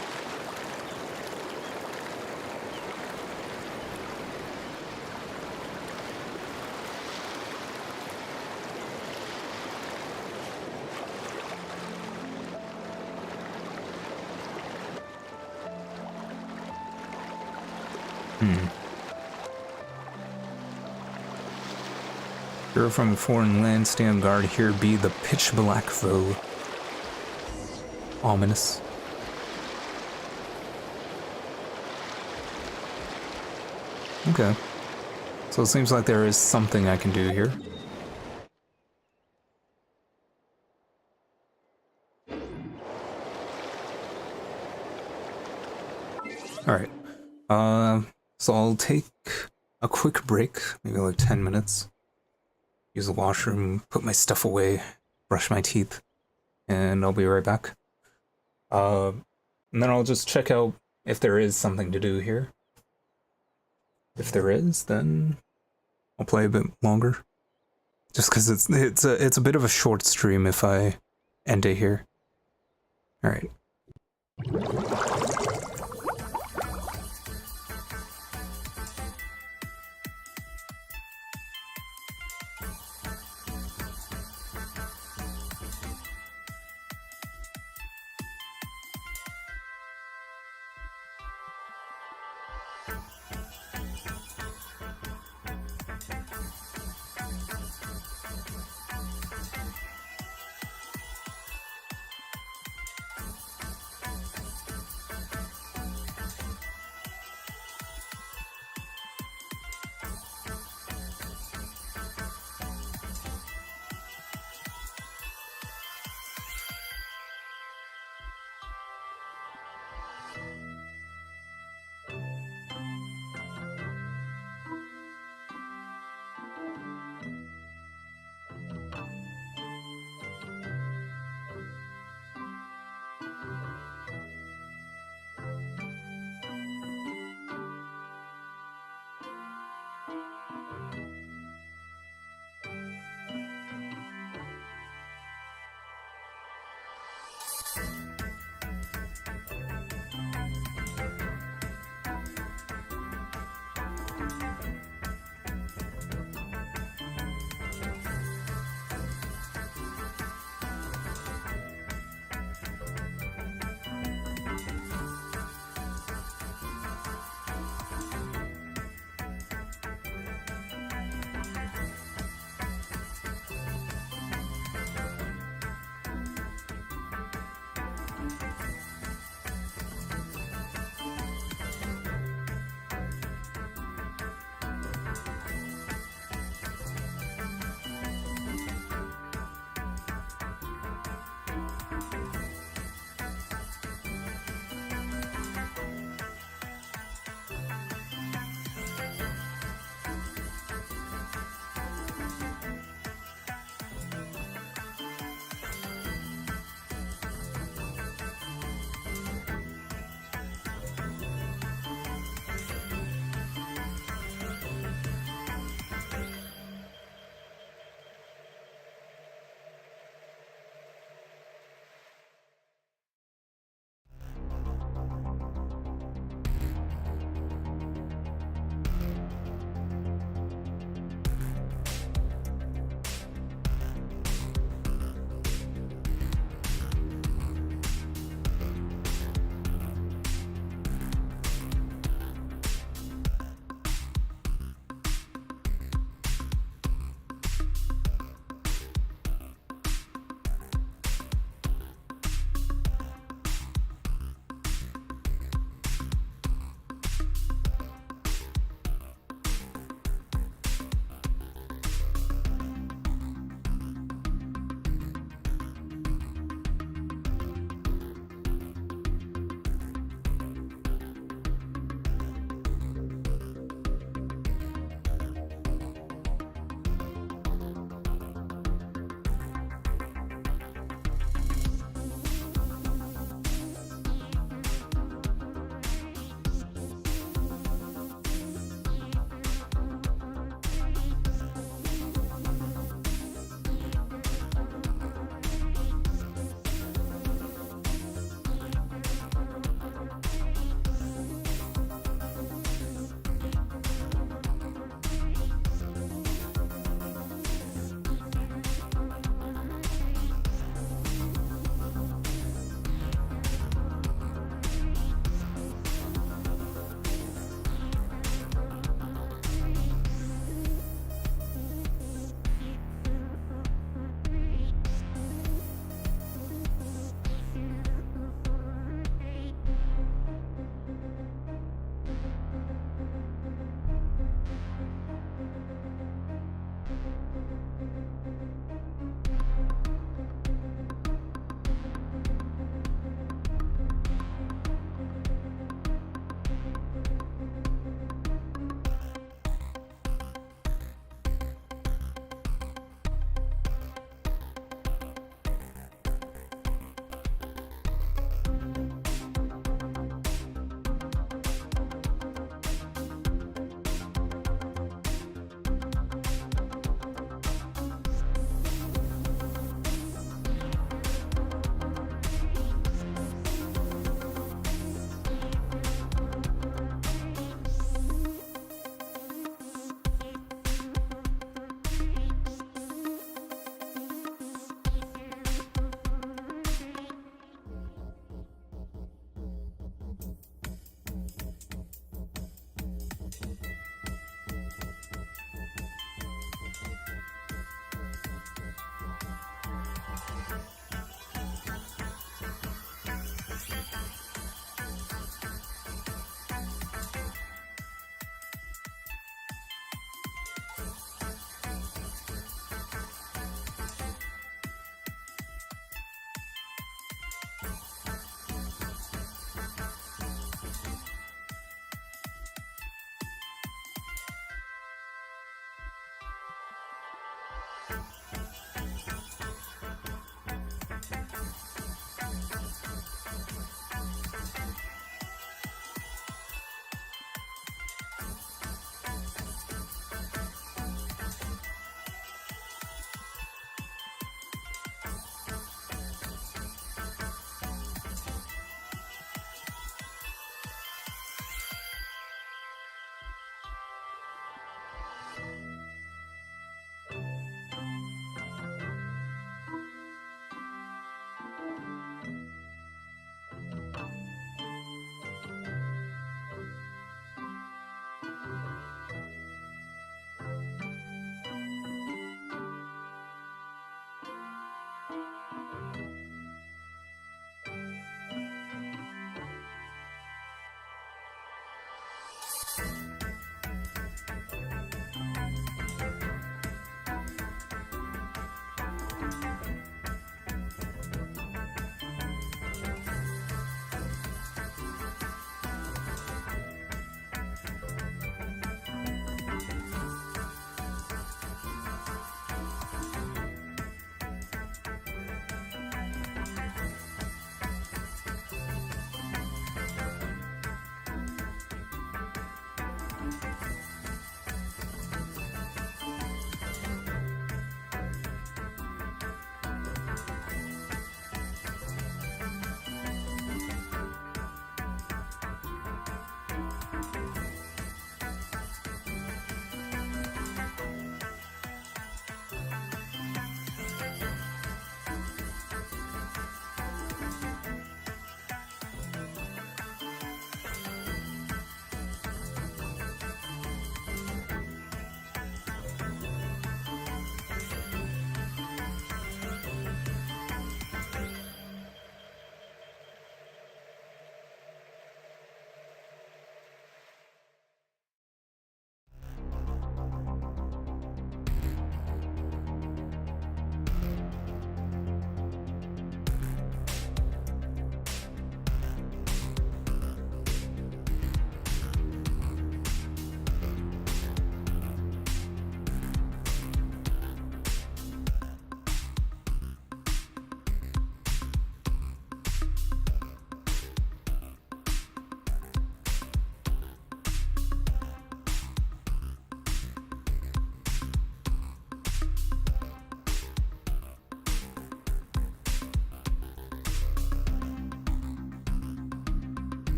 Hero from a foreign land, stand guard here, be the pitch black foe. Ominous. Okay. So it seems like there is something I can do here. Alright. So I'll take a quick break, maybe like 10 minutes. Use the washroom, put my stuff away, brush my teeth, and I'll be right back. And then I'll just check out if there is something to do here. If there is, then I'll play a bit longer. Just because it's a bit of a short stream if I end it here. All right.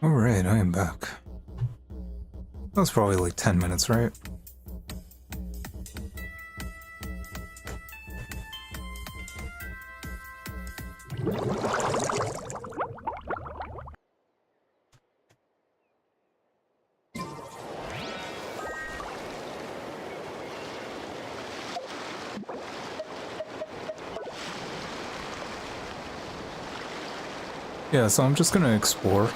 Alright, I am back. That was probably like 10 minutes, right? Yeah, so I'm just gonna explore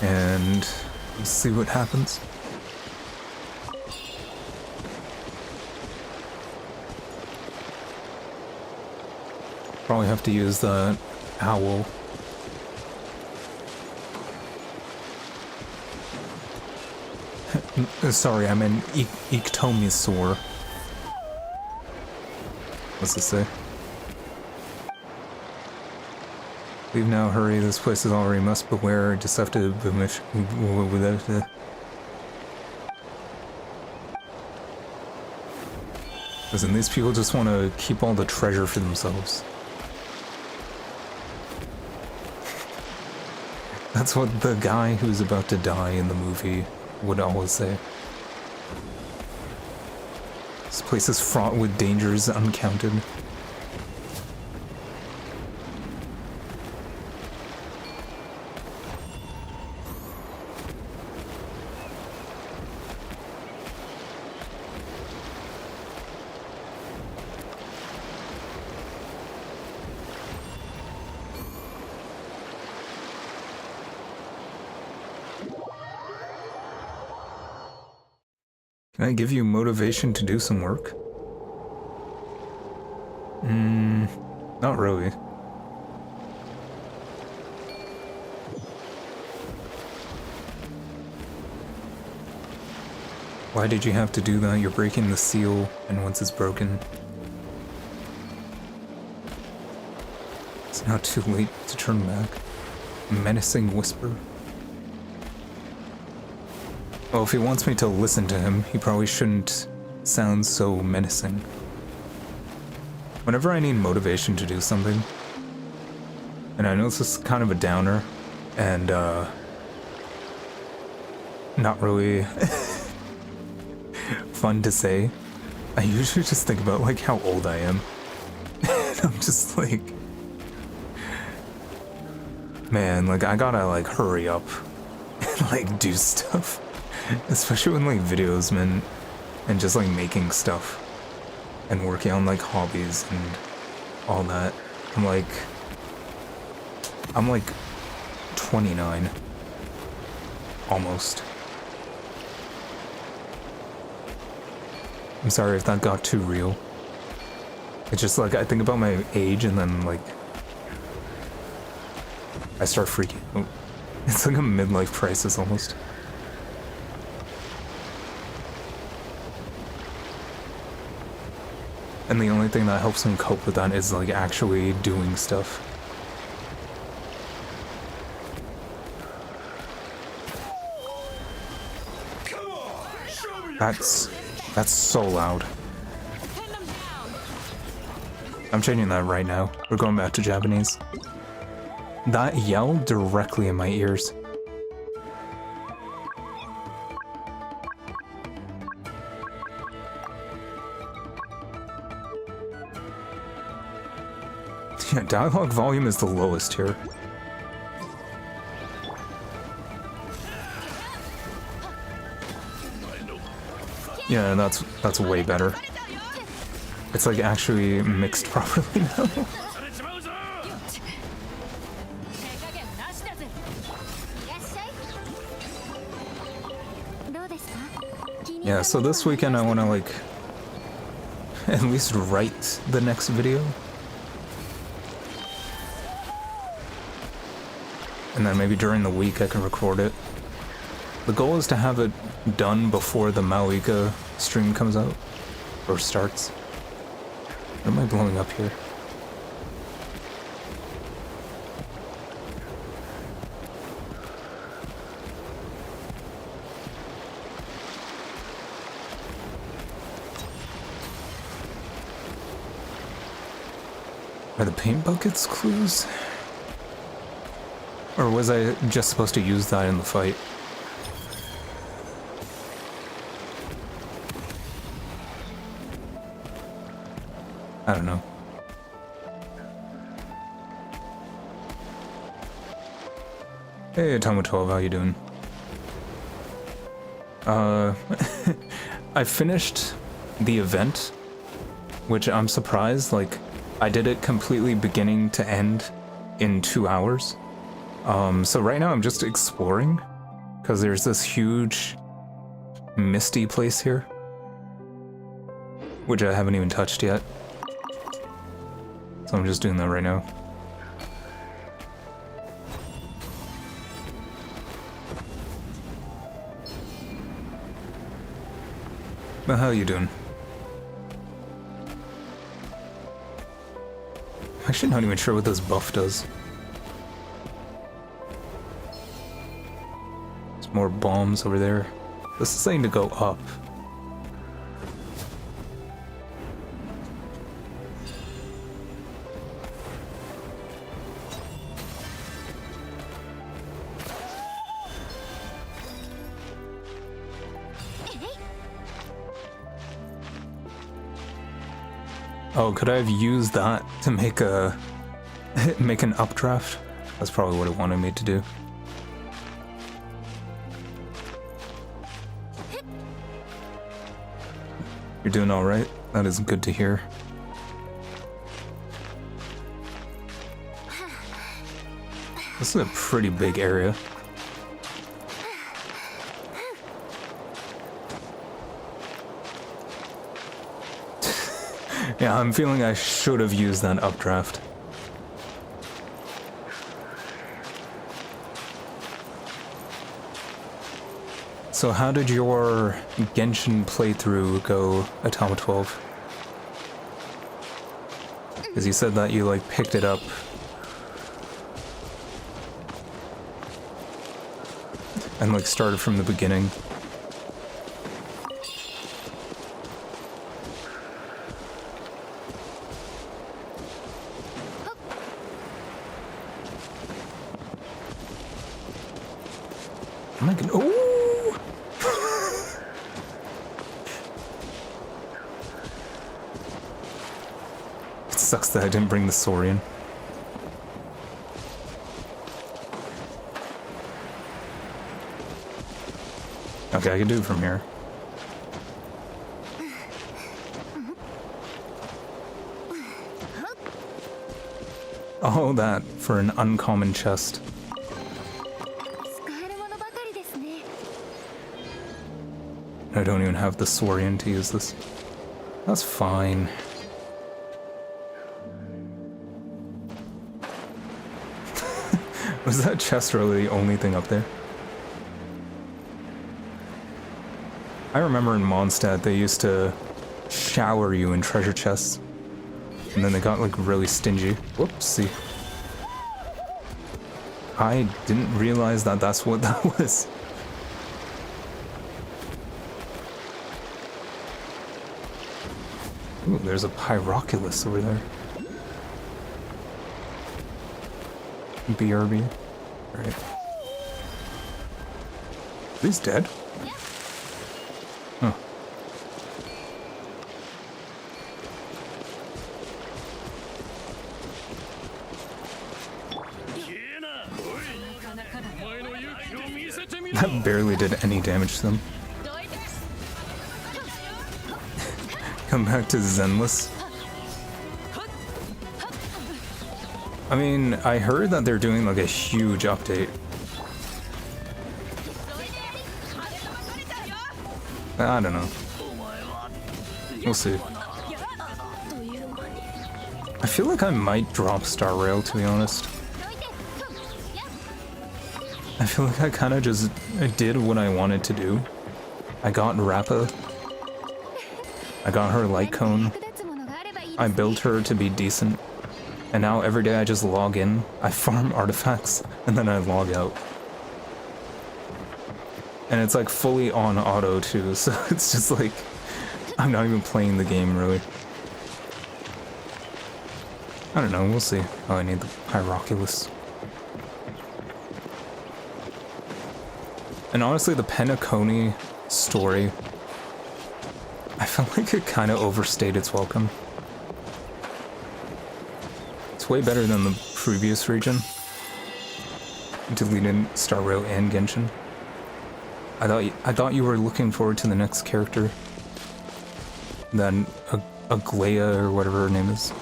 and see what happens. Probably have to use the owl. Sorry, I meant Iktomi. What's it say? Leave now, hurry, this place is already must beware, just have to listen, these people just want to keep all the treasure for themselves. That's what the guy who's about to die in the movie would always say. This place is fraught with dangers uncounted. Can I give you motivation to do some work? Not really. Why did you have to do that? You're breaking the seal, and once it's broken, it's not too late to turn back. Menacing whisper. Well, if he wants me to listen to him, he probably shouldn't sound so menacing. Whenever I need motivation to do something, and I know this is kind of a downer, and, not really fun to say, I usually just think about, like, how old I am. And I'm just like, man, like, I gotta, like, hurry up and, like, do stuff. Especially when, like, videos, man, and just, like, making stuff. And working on, like, hobbies and all that. I'm like 29. Almost. I'm sorry if that got too real. It's just, like, I think about my age and then, like, I start freaking out. It's like a midlife crisis, almost. And the only thing that helps me cope with that is, like, actually doing stuff. That's so loud. I'm changing that right now. We're going back to Japanese. That yell directly in my ears. Yeah, dialogue volume is the lowest here. Yeah, that's way better. It's like actually mixed properly now. Yeah, so this weekend I want to, like, at least write the next video. And then maybe during the week I can record it. The goal is to have it done before the Malika stream comes out. Or starts. What am I blowing up here? Are the paint buckets clues? Or was I just supposed to use that in the fight? I don't know. Hey, Atomo 12, how you doing? I finished the event, which I'm surprised, like, I did it completely beginning to end in 2 hours. So right now I'm just exploring, because there's this huge misty place here, which I haven't even touched yet. So I'm just doing that right now. But how you doing? I'm actually not even sure what this buff does. There's more bombs over there. This is saying to go up. Oh, could I have used that to make an updraft? That's probably what it wanted me to do. You're doing all right? That is good to hear. This is a pretty big area. Yeah, I'm feeling I should have used that updraft. So how did your Genshin playthrough go, Atomo 12? Because you said that you, like, picked it up. And, like, started from the beginning. I'm not gonna. Ooh! It sucks that I didn't bring the Saurian. Okay, I can do it from here. Oh, that for an uncommon chest. I don't even have the Saurian to use this. That's fine. Was that chest really the only thing up there? I remember in Mondstadt they used to shower you in treasure chests. And then they got like really stingy. Whoopsie. I didn't realize that that's what that was. Ooh, there's a Pyroculus over there. BRB. Right. He's dead? Huh. That barely did any damage to them. Come back to Zenless. I mean, I heard that they're doing like a huge update. I don't know. We'll see. I feel like I might drop Star Rail, to be honest. I feel like I kind of just did what I wanted to do. I got Rappa. I got her light cone. I built her to be decent. And now every day I just log in, I farm artifacts, and then I log out. And it's like fully on auto too, so it's just like, I'm not even playing the game really. I don't know, we'll see. Oh, I need the Pyroculus. And honestly, the Penacony story, I felt like it kind of overstayed its welcome. It's way better than the previous region. deleted Star Rail and Genshin. I thought you were looking forward to the next character. Then Aglaya or whatever her name is.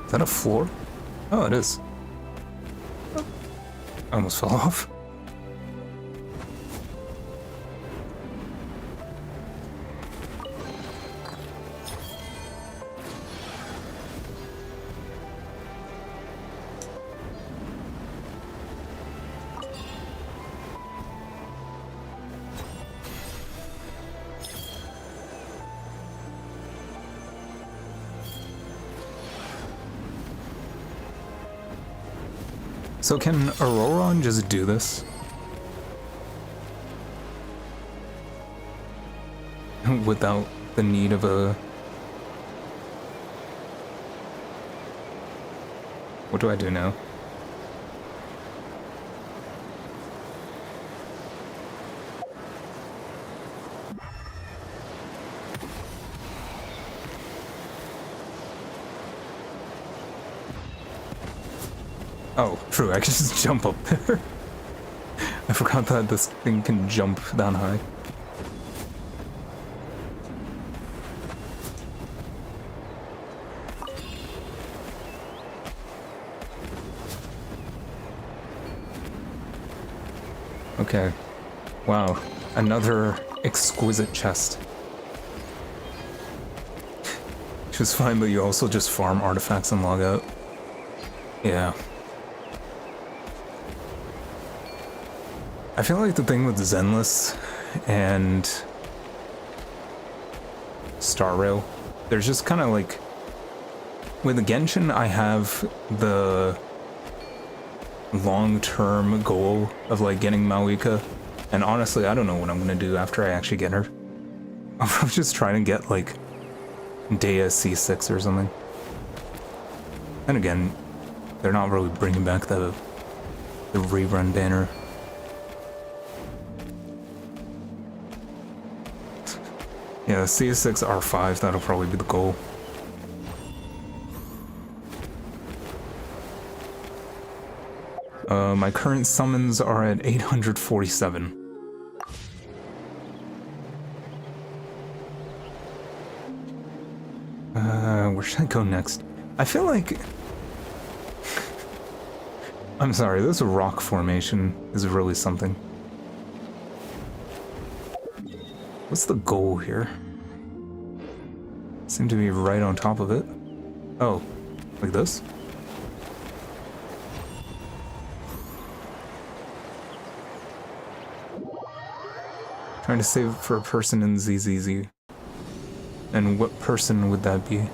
Is that a floor? Oh, it is. I almost fell off. So can Auroron just do this? Without the need of a... What do I do now? Oh, true, I can just jump up there. I forgot that this thing can jump down high. Okay. Wow. Another exquisite chest. Just fine, but you also just farm artifacts and log out. Yeah. I feel like the thing with Zenless and Star Rail, there's just kind of like... With Genshin, I have the long-term goal of like getting Maoika, and honestly, I don't know what I'm gonna do after I actually get her. I'm just trying to get like Dea C6 or something. And again, they're not really bringing back the rerun banner. Yeah, C6 R5, that'll probably be the goal. My current summons are at 847. Where should I go next? I feel like... I'm sorry, this rock formation is really something. What's the goal here? Seem to be right on top of it. Oh, like this? Trying to save for a person in ZZZ. And what person would that be?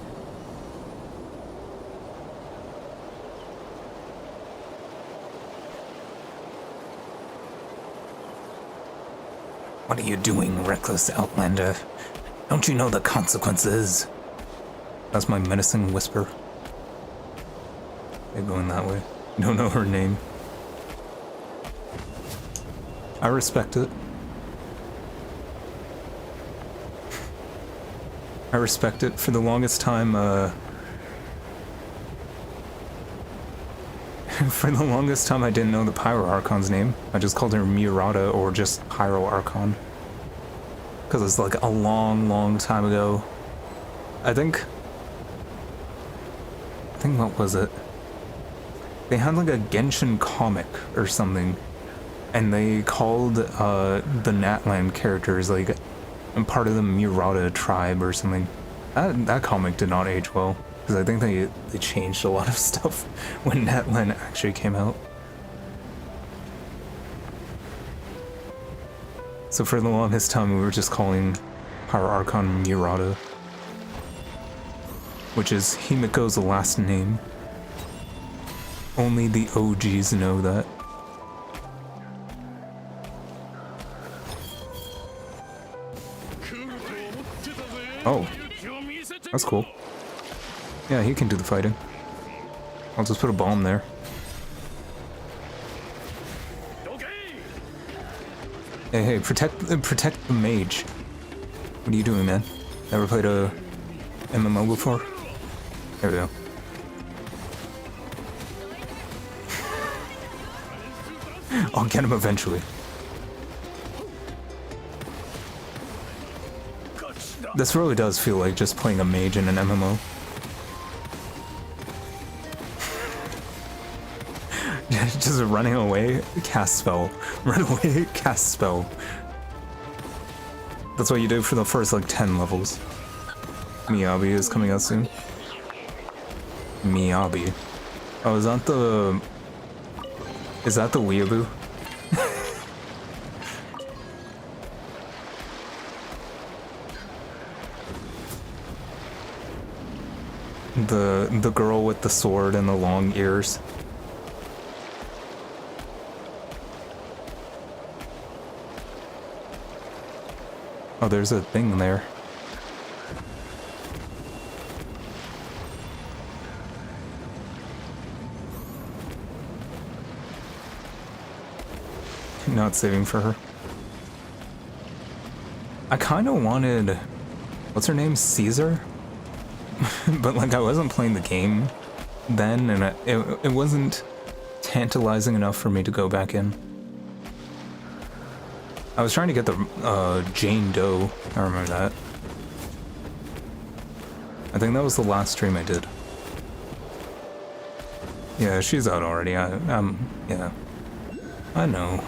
What are you doing, reckless outlander? Don't you know the consequences? That's my menacing whisper. They're going that way. Don't know her name. I respect it. I respect it. For the longest time, for the longest time I didn't know the Pyro Archon's name. I just called her Murata or just Pyro Archon. Because it's like a long, long time ago. I think what was it? They had like a Genshin comic or something. And they called the Natlan characters like part of the Murata tribe or something. That comic did not age well. because I think they changed a lot of stuff when Netlin actually came out. So for the longest time, we were just calling Power Archon Murata, which is Himiko's last name. Only the OGs know that. Oh, that's cool. Yeah, he can do the fighting. I'll just put a bomb there. Hey, protect the mage. What are you doing, man? Never played a MMO before? There we go. I'll get him eventually. This really does feel like just playing a mage in an MMO. Just running away, cast spell. Run away, cast spell. That's what you do for the first like 10 levels. Miyabi is coming out soon. Miyabi. Oh, is that the weeaboo? The girl with the sword and the long ears. Oh, there's a thing there. Not saving for her. I kind of wanted... What's her name? Caesar? But like I wasn't playing the game then, and it wasn't tantalizing enough for me to go back in. I was trying to get the Jane Doe. I remember that. I think that was the last stream I did. Yeah, she's out already. Yeah. I know.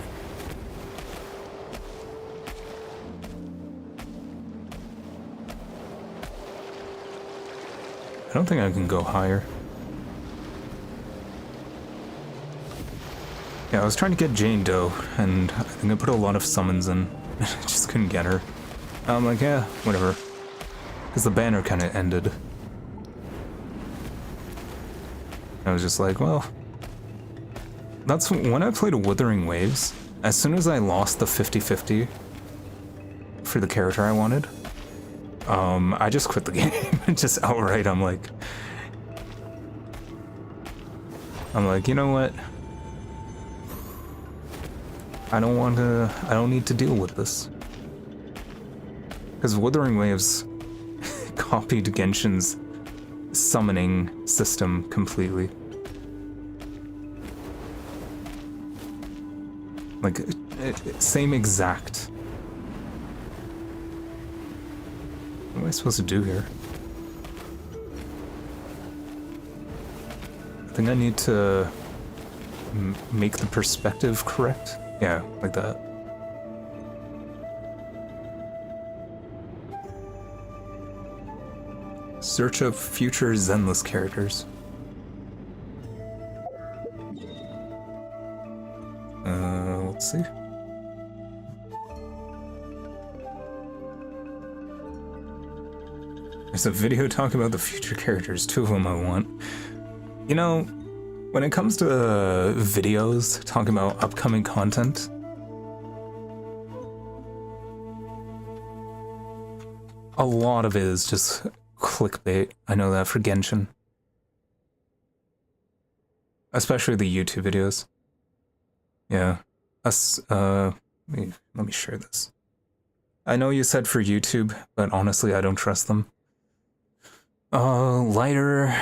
I don't think I can go higher. Yeah, I was trying to get Jane Doe, and I think I put a lot of summons in. I just couldn't get her. I'm like, yeah, whatever. Because the banner kind of ended. I was just like, well... That's when I played Wuthering Waves. As soon as I lost the 50-50 for the character I wanted, I just quit the game. Just outright, I'm like, you know what? I don't need to deal with this. Because Wuthering Waves copied Genshin's summoning system completely. Like, same exact. What am I supposed to do here? I think I need to make the perspective correct. Yeah, like that. Search up future Zenless characters. Let's see. There's a video talking about the future characters, 2 of them I want. You know, when it comes to videos talking about upcoming content, a lot of it is just clickbait. I know that for Genshin. Especially the YouTube videos. Yeah. Let me share this. I know you said for YouTube, but honestly I don't trust them. Lighter...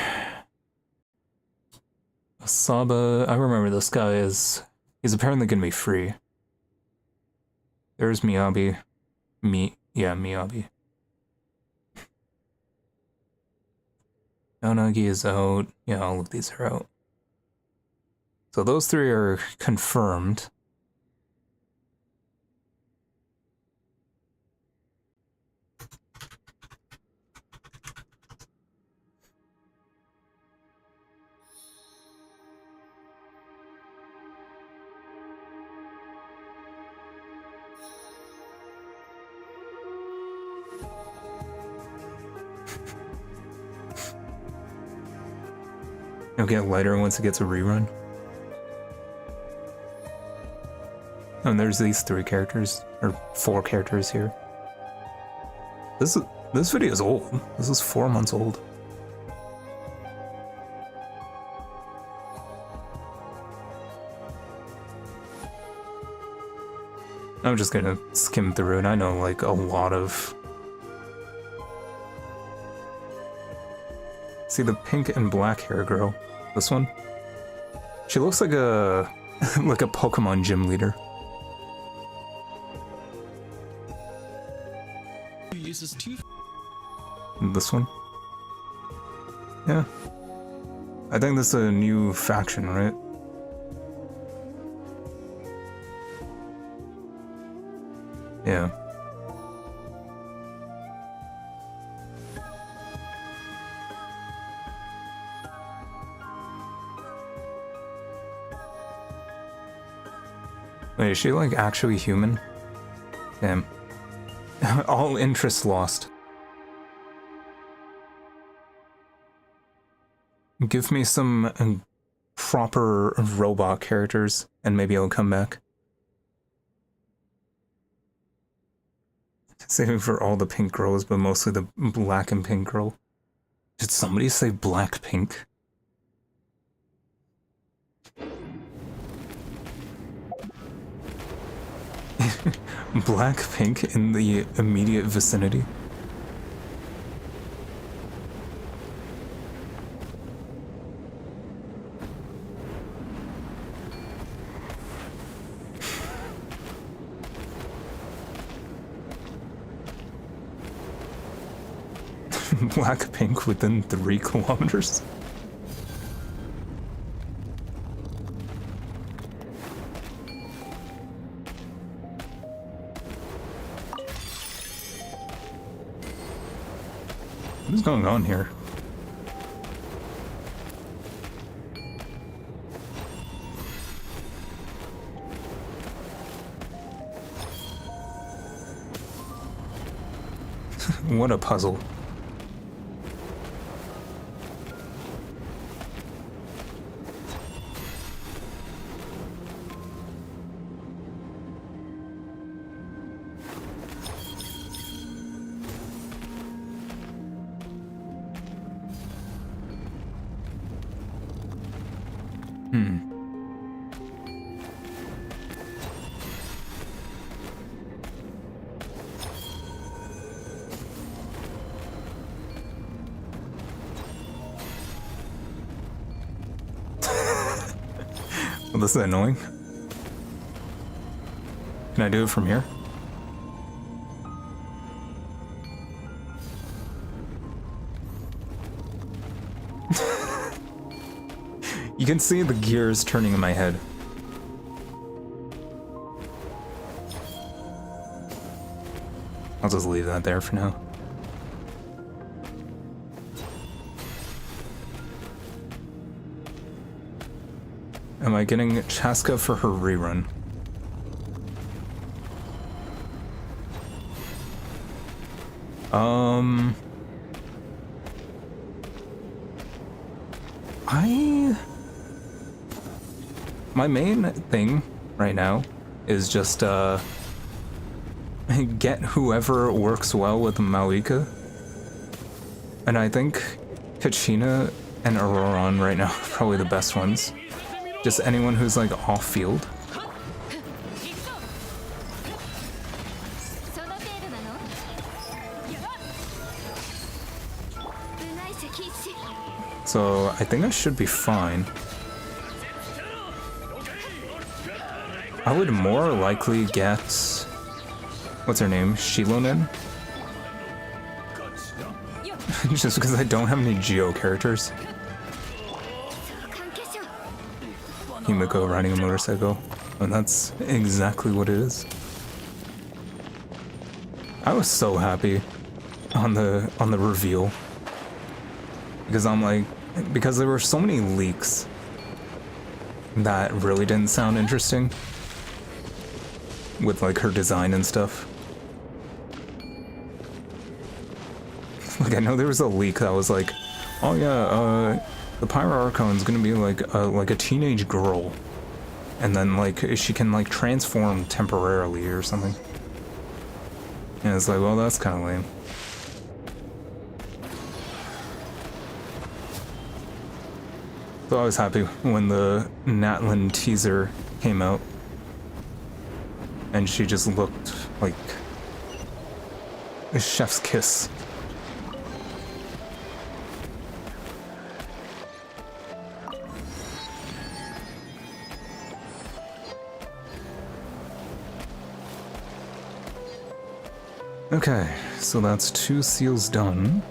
Saba, I remember this guy he's apparently gonna be free. There's Miyabi. Miyabi. Onagi is out. Yeah, all of these are out. So those 3 are confirmed. It'll get lighter once it gets a rerun. And there's these 3 characters, or 4 characters here. This video is old. This is 4 months old. I'm just gonna skim through it. I know like a lot of... See the pink and black hair girl? This one? She looks like a like a Pokemon gym leader. And this one? Yeah. I think this is a new faction, right? Yeah. Wait, is she like actually human? Damn. All interest lost. Give me some proper robot characters and maybe I'll come back. Saving for all the pink girls, but mostly the black and pink girl. Did somebody say black pink? Black pink in the immediate vicinity. Black pink within 3 kilometers? What's going on here? What a puzzle. Well, this is annoying. Can I do it from here? You can see the gears turning in my head. I'll just leave that there for now. Am I getting Chaska for her rerun? My main thing right now is just get whoever works well with Malika. And I think Kachina and Auroron right now are probably the best ones. Just anyone who's like off field. So I think I should be fine. I would more likely get, what's her name, Shilonen? Just because I don't have any Geo characters. Himiko riding a motorcycle, and that's exactly what it is. I was so happy on the reveal because I'm like, because there were so many leaks that really didn't sound interesting with like her design and stuff. Like I know there was a leak that was like, oh yeah, The Pyro Archon's gonna be like a teenage girl, and then like she can like transform temporarily or something. And it's like, well, that's kind of lame. So I was happy when the Natlin teaser came out, and she just looked like a chef's kiss. Okay, so that's 2 seals done.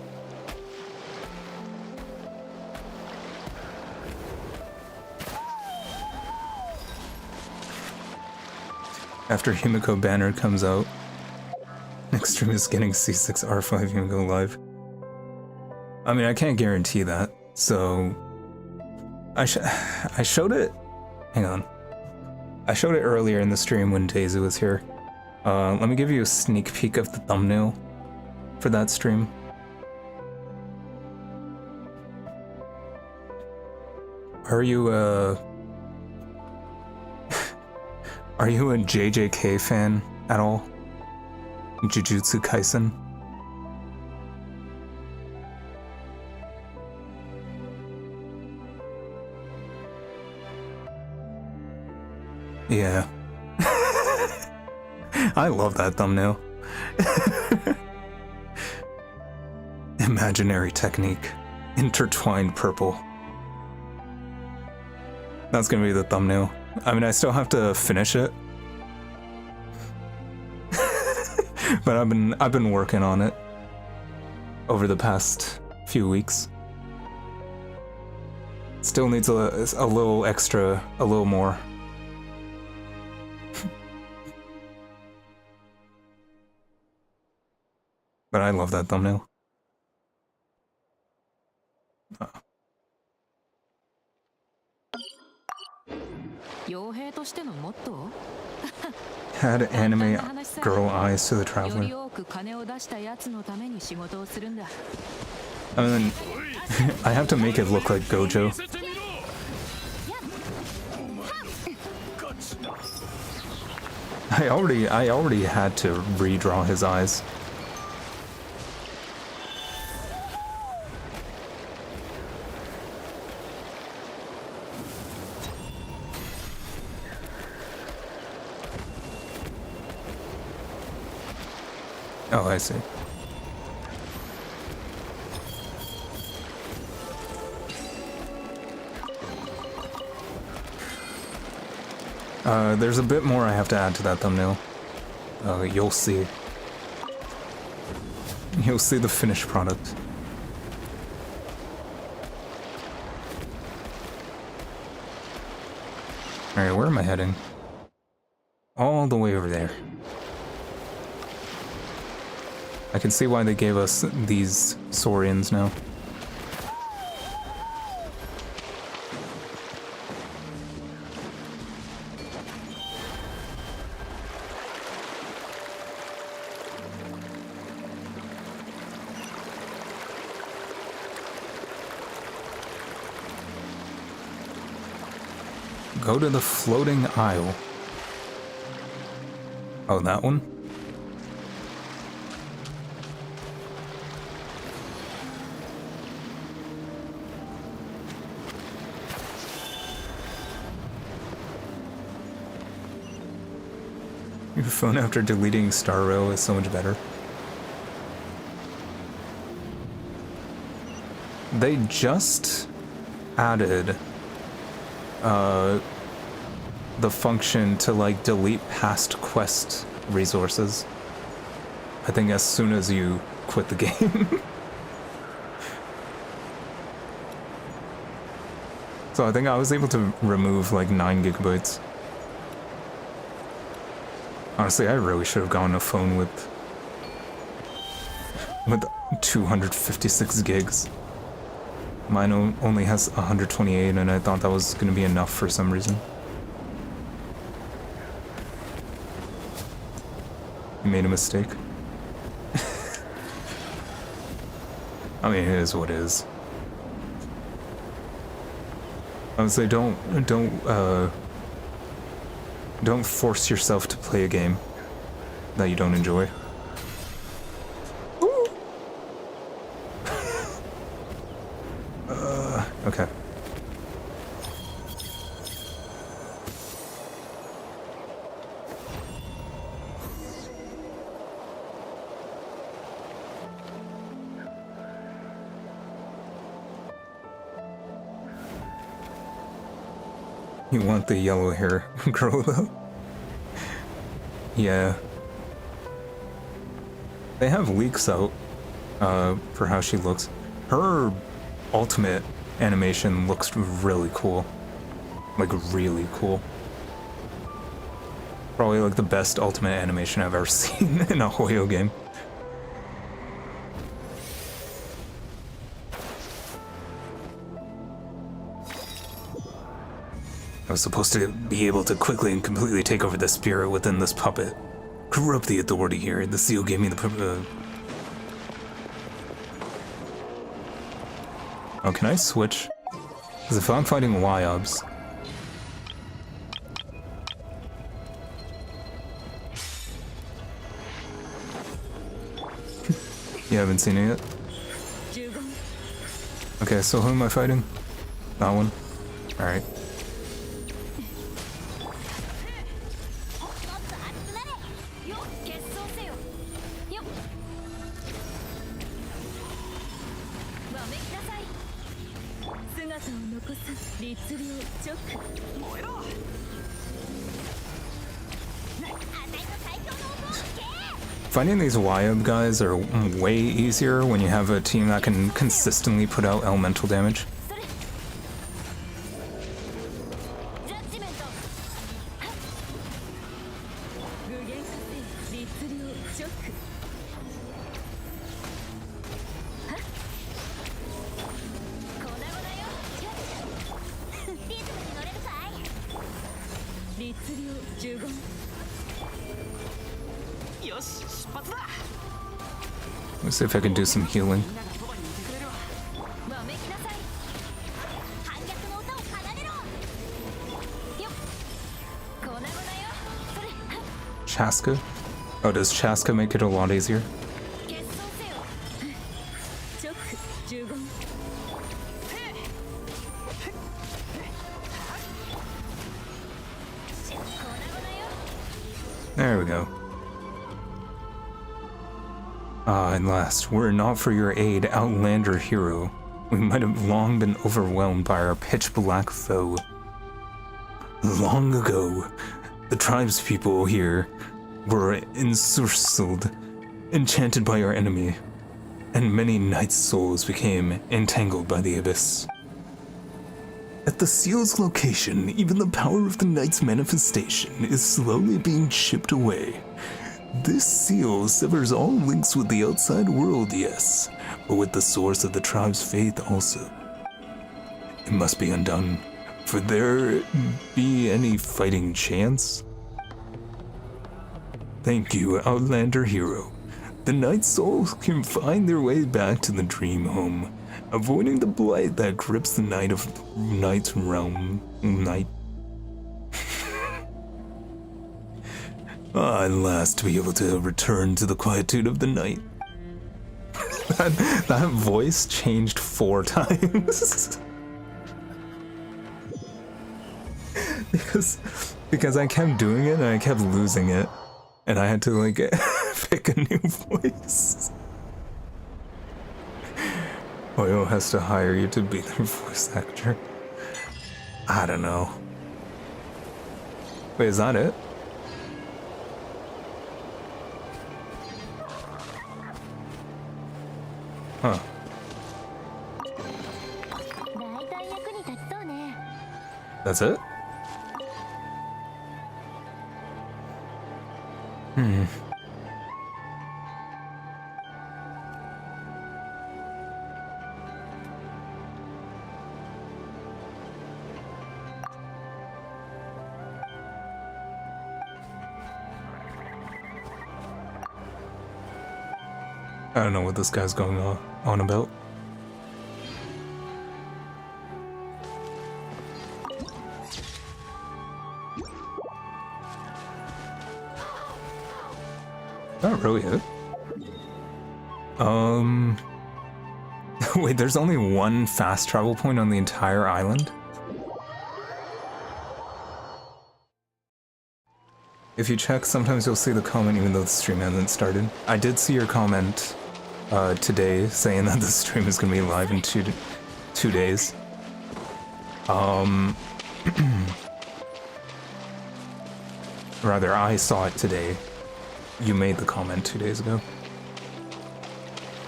After Himiko banner comes out, next stream is getting C6 R5 Himiko live. I mean, I can't guarantee that, so I showed it. Hang on, I showed it earlier in the stream when Daisy was here. Let me give you a sneak peek of the thumbnail for that stream. Are you a JJK fan at all? Jujutsu Kaisen? Yeah. I love that thumbnail. Imaginary technique. Intertwined purple. That's gonna be the thumbnail. I mean, I still have to finish it. But I've been working on it over the past few weeks. Still needs a little extra, a little more. But I love that thumbnail. Had anime girl eyes to the traveler. I mean, I have to make it look like Gojo. I already had to redraw his eyes. Oh, I see. There's a bit more I have to add to that thumbnail. You'll see. You'll see the finished product. Alright, where am I heading? All the way over there. I can see why they gave us these Saurians now. Go to the floating isle. Oh, that one? Your phone after deleting Star Rail is so much better. They just added the function to like delete past quest resources. I think as soon as you quit the game. So I think I was able to remove like 9 gigabytes. Honestly, I really should have gotten a phone with 256 gigs. Mine only has 128, and I thought that was going to be enough for some reason. You made a mistake. I mean, it is what it is. I would say don't force yourself to play a game that you don't enjoy. Okay. You want the yellow hair girl though? Yeah. They have leaks out for how she looks. Her ultimate animation looks really cool. Like really cool. Probably like the best ultimate animation I've ever seen in a Hoyo game. I was supposed to be able to quickly and completely take over the spirit within this puppet. Corrupt the authority here. The seal gave me the Oh, can I switch? Because if I'm fighting Wyobs... You haven't seen it yet? Okay, so who am I fighting? That one? Alright. Finding these Wyob guys are way easier when you have a team that can consistently put out elemental damage. Let's see if I can do some healing. Chaska? Oh, does Chaska make it a lot easier? There we go. Ah, and last, were it not for your aid, Outlander hero, we might have long been overwhelmed by our pitch-black foe. Long ago, the tribespeople here were ensorcelled, enchanted by our enemy, and many knights' souls became entangled by the abyss. At the seal's location, even the power of the knight's manifestation is slowly being chipped away. This seal severs all links with the outside world, yes, but with the source of the tribe's faith also. It must be undone, for there be any fighting chance? Thank you, Outlander hero. The knight's souls can find their way back to the dream home, avoiding the blight that grips the knight's realm. At last to be able to return to the quietude of the night. that voice changed 4 times. because I kept doing it and I kept losing it. And I had to like pick a new voice. Hoyo has to hire you to be their voice actor. I don't know. Wait, is that it? Huh. That's it? I don't know what this guy's going on about. row yet. Wait, there's only one fast travel point on the entire island? If you check, sometimes you'll see the comment even though the stream hasn't started. I did see your comment today saying that the stream is going to be live in two days. Rather, I saw it today. You made the comment 2 days ago.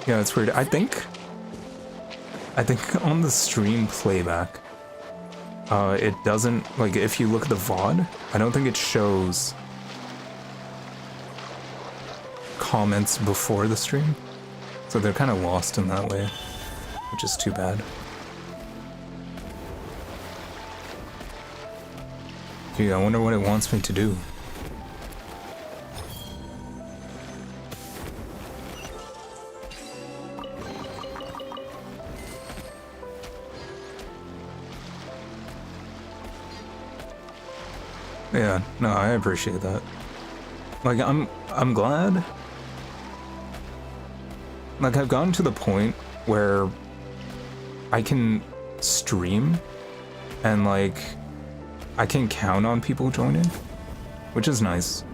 Yeah, it's weird. I think on the stream playback, it doesn't, like, if you look at the VOD, I don't think it shows comments before the stream. So they're kind of lost in that way, which is too bad. Gee, I wonder what it wants me to do. Yeah, no, I appreciate that. Like, I'm glad. Like, I've gotten to the point where I can stream and, like, I can count on people joining, which is nice.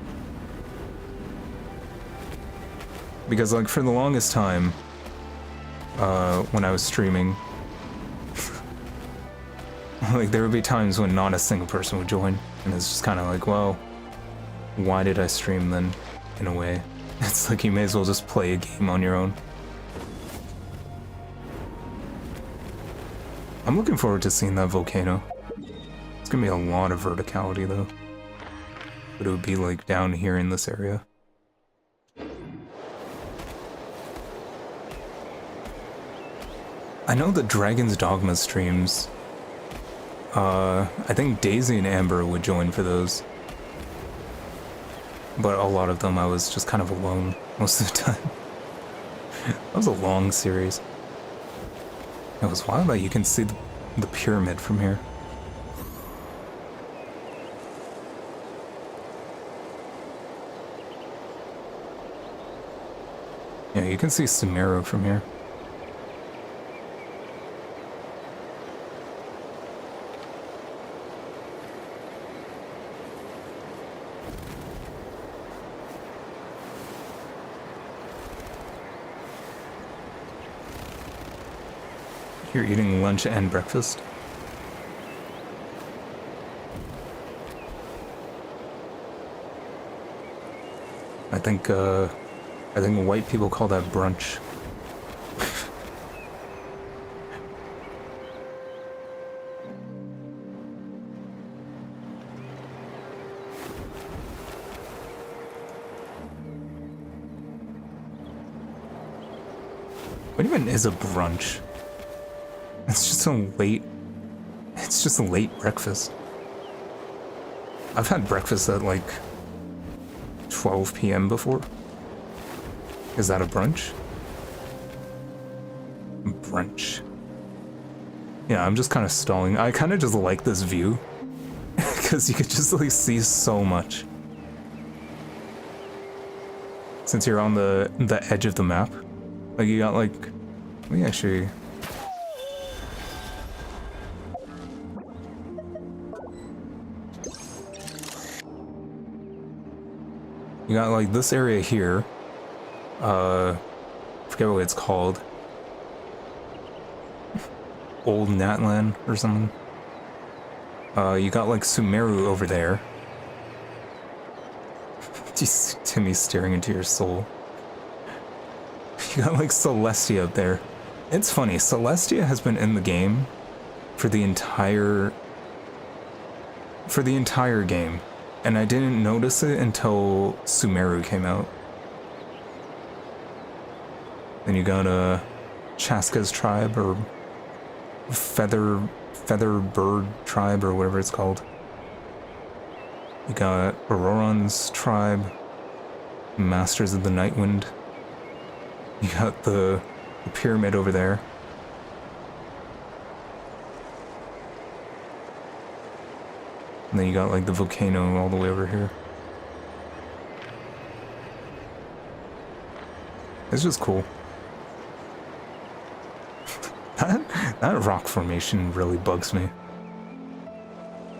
Because, like, for the longest time, when I was streaming, like, there would be times when not a single person would join, and it's just kind of like, well, why did I stream then, in a way? It's like you may as well just play a game on your own. I'm looking forward to seeing that volcano. It's gonna be a lot of verticality, though. But it would be, like, down here in this area. I know the Dragon's Dogma streams, I think Daisy and Amber would join for those. But a lot of them I was just kind of alone most of the time. That was a long series. It was wild that you can see the pyramid from here. Yeah, you can see Sumeru from here. You're eating lunch and breakfast? I think white people call that brunch. What even is a brunch? It's just a late breakfast. I've had breakfast at like 12 p.m. before. Is that a brunch? Brunch. Yeah, I'm just kind of stalling. I kind of just like this view because you could just like see so much. Since you're on the edge of the map, like you got like, let me actually. You got like this area here. Forget what it's called. Old Natlan or something. You got like Sumeru over there. Just Timmy staring into your soul. You got like Celestia up there. It's funny, Celestia has been in the game for the entire game. And I didn't notice it until Sumeru came out. Then you got Chaska's tribe, or Feather Bird tribe, or whatever it's called. You got Auroron's tribe, Masters of the Nightwind. You got the pyramid over there. And then you got like the volcano all the way over here. It's just cool. That rock formation really bugs me.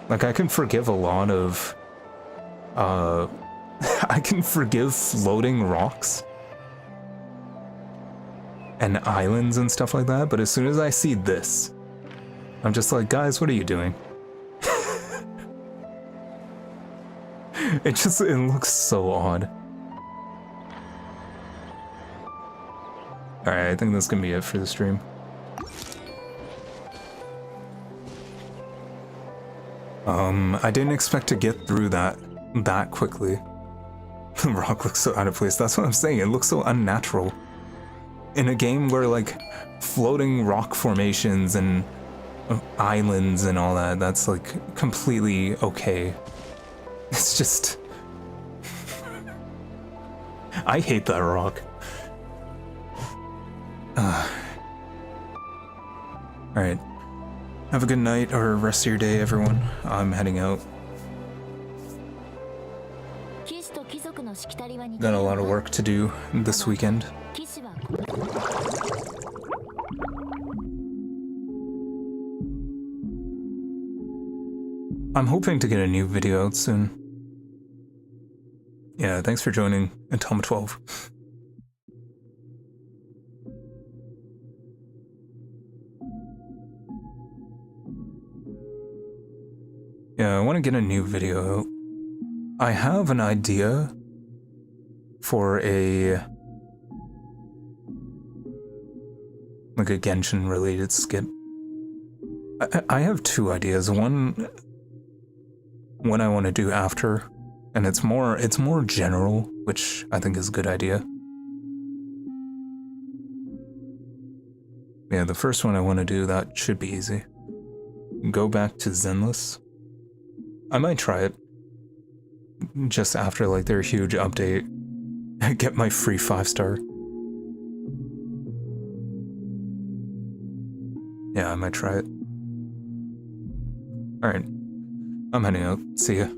Like, I can forgive a lot of, I can forgive floating rocks and islands and stuff like that, but as soon as I see this, I'm just like, guys, what are you doing? It looks so odd. Alright, I think that's gonna be it for the stream. I didn't expect to get through that quickly. The rock looks so out of place. That's what I'm saying. It looks so unnatural. In a game where, like, floating rock formations and islands and all that, that's, like, completely okay. It's just... I hate that rock. Alright. Have a good night or rest of your day, everyone. I'm heading out. Got a lot of work to do this weekend. I'm hoping to get a new video out soon. Yeah, thanks for joining, Atoma12. Yeah, I want to get a new video out. I have an idea for like a Genshin related skit. I have two ideas. One I want to do after, and it's more general, which I think is a good idea. Yeah, the first one I want to do, that should be easy. Go back to Zenless. I might try it. Just after, like, their huge update. Get my free 5-star. Yeah, I might try it. Alright. I'm heading out. See ya.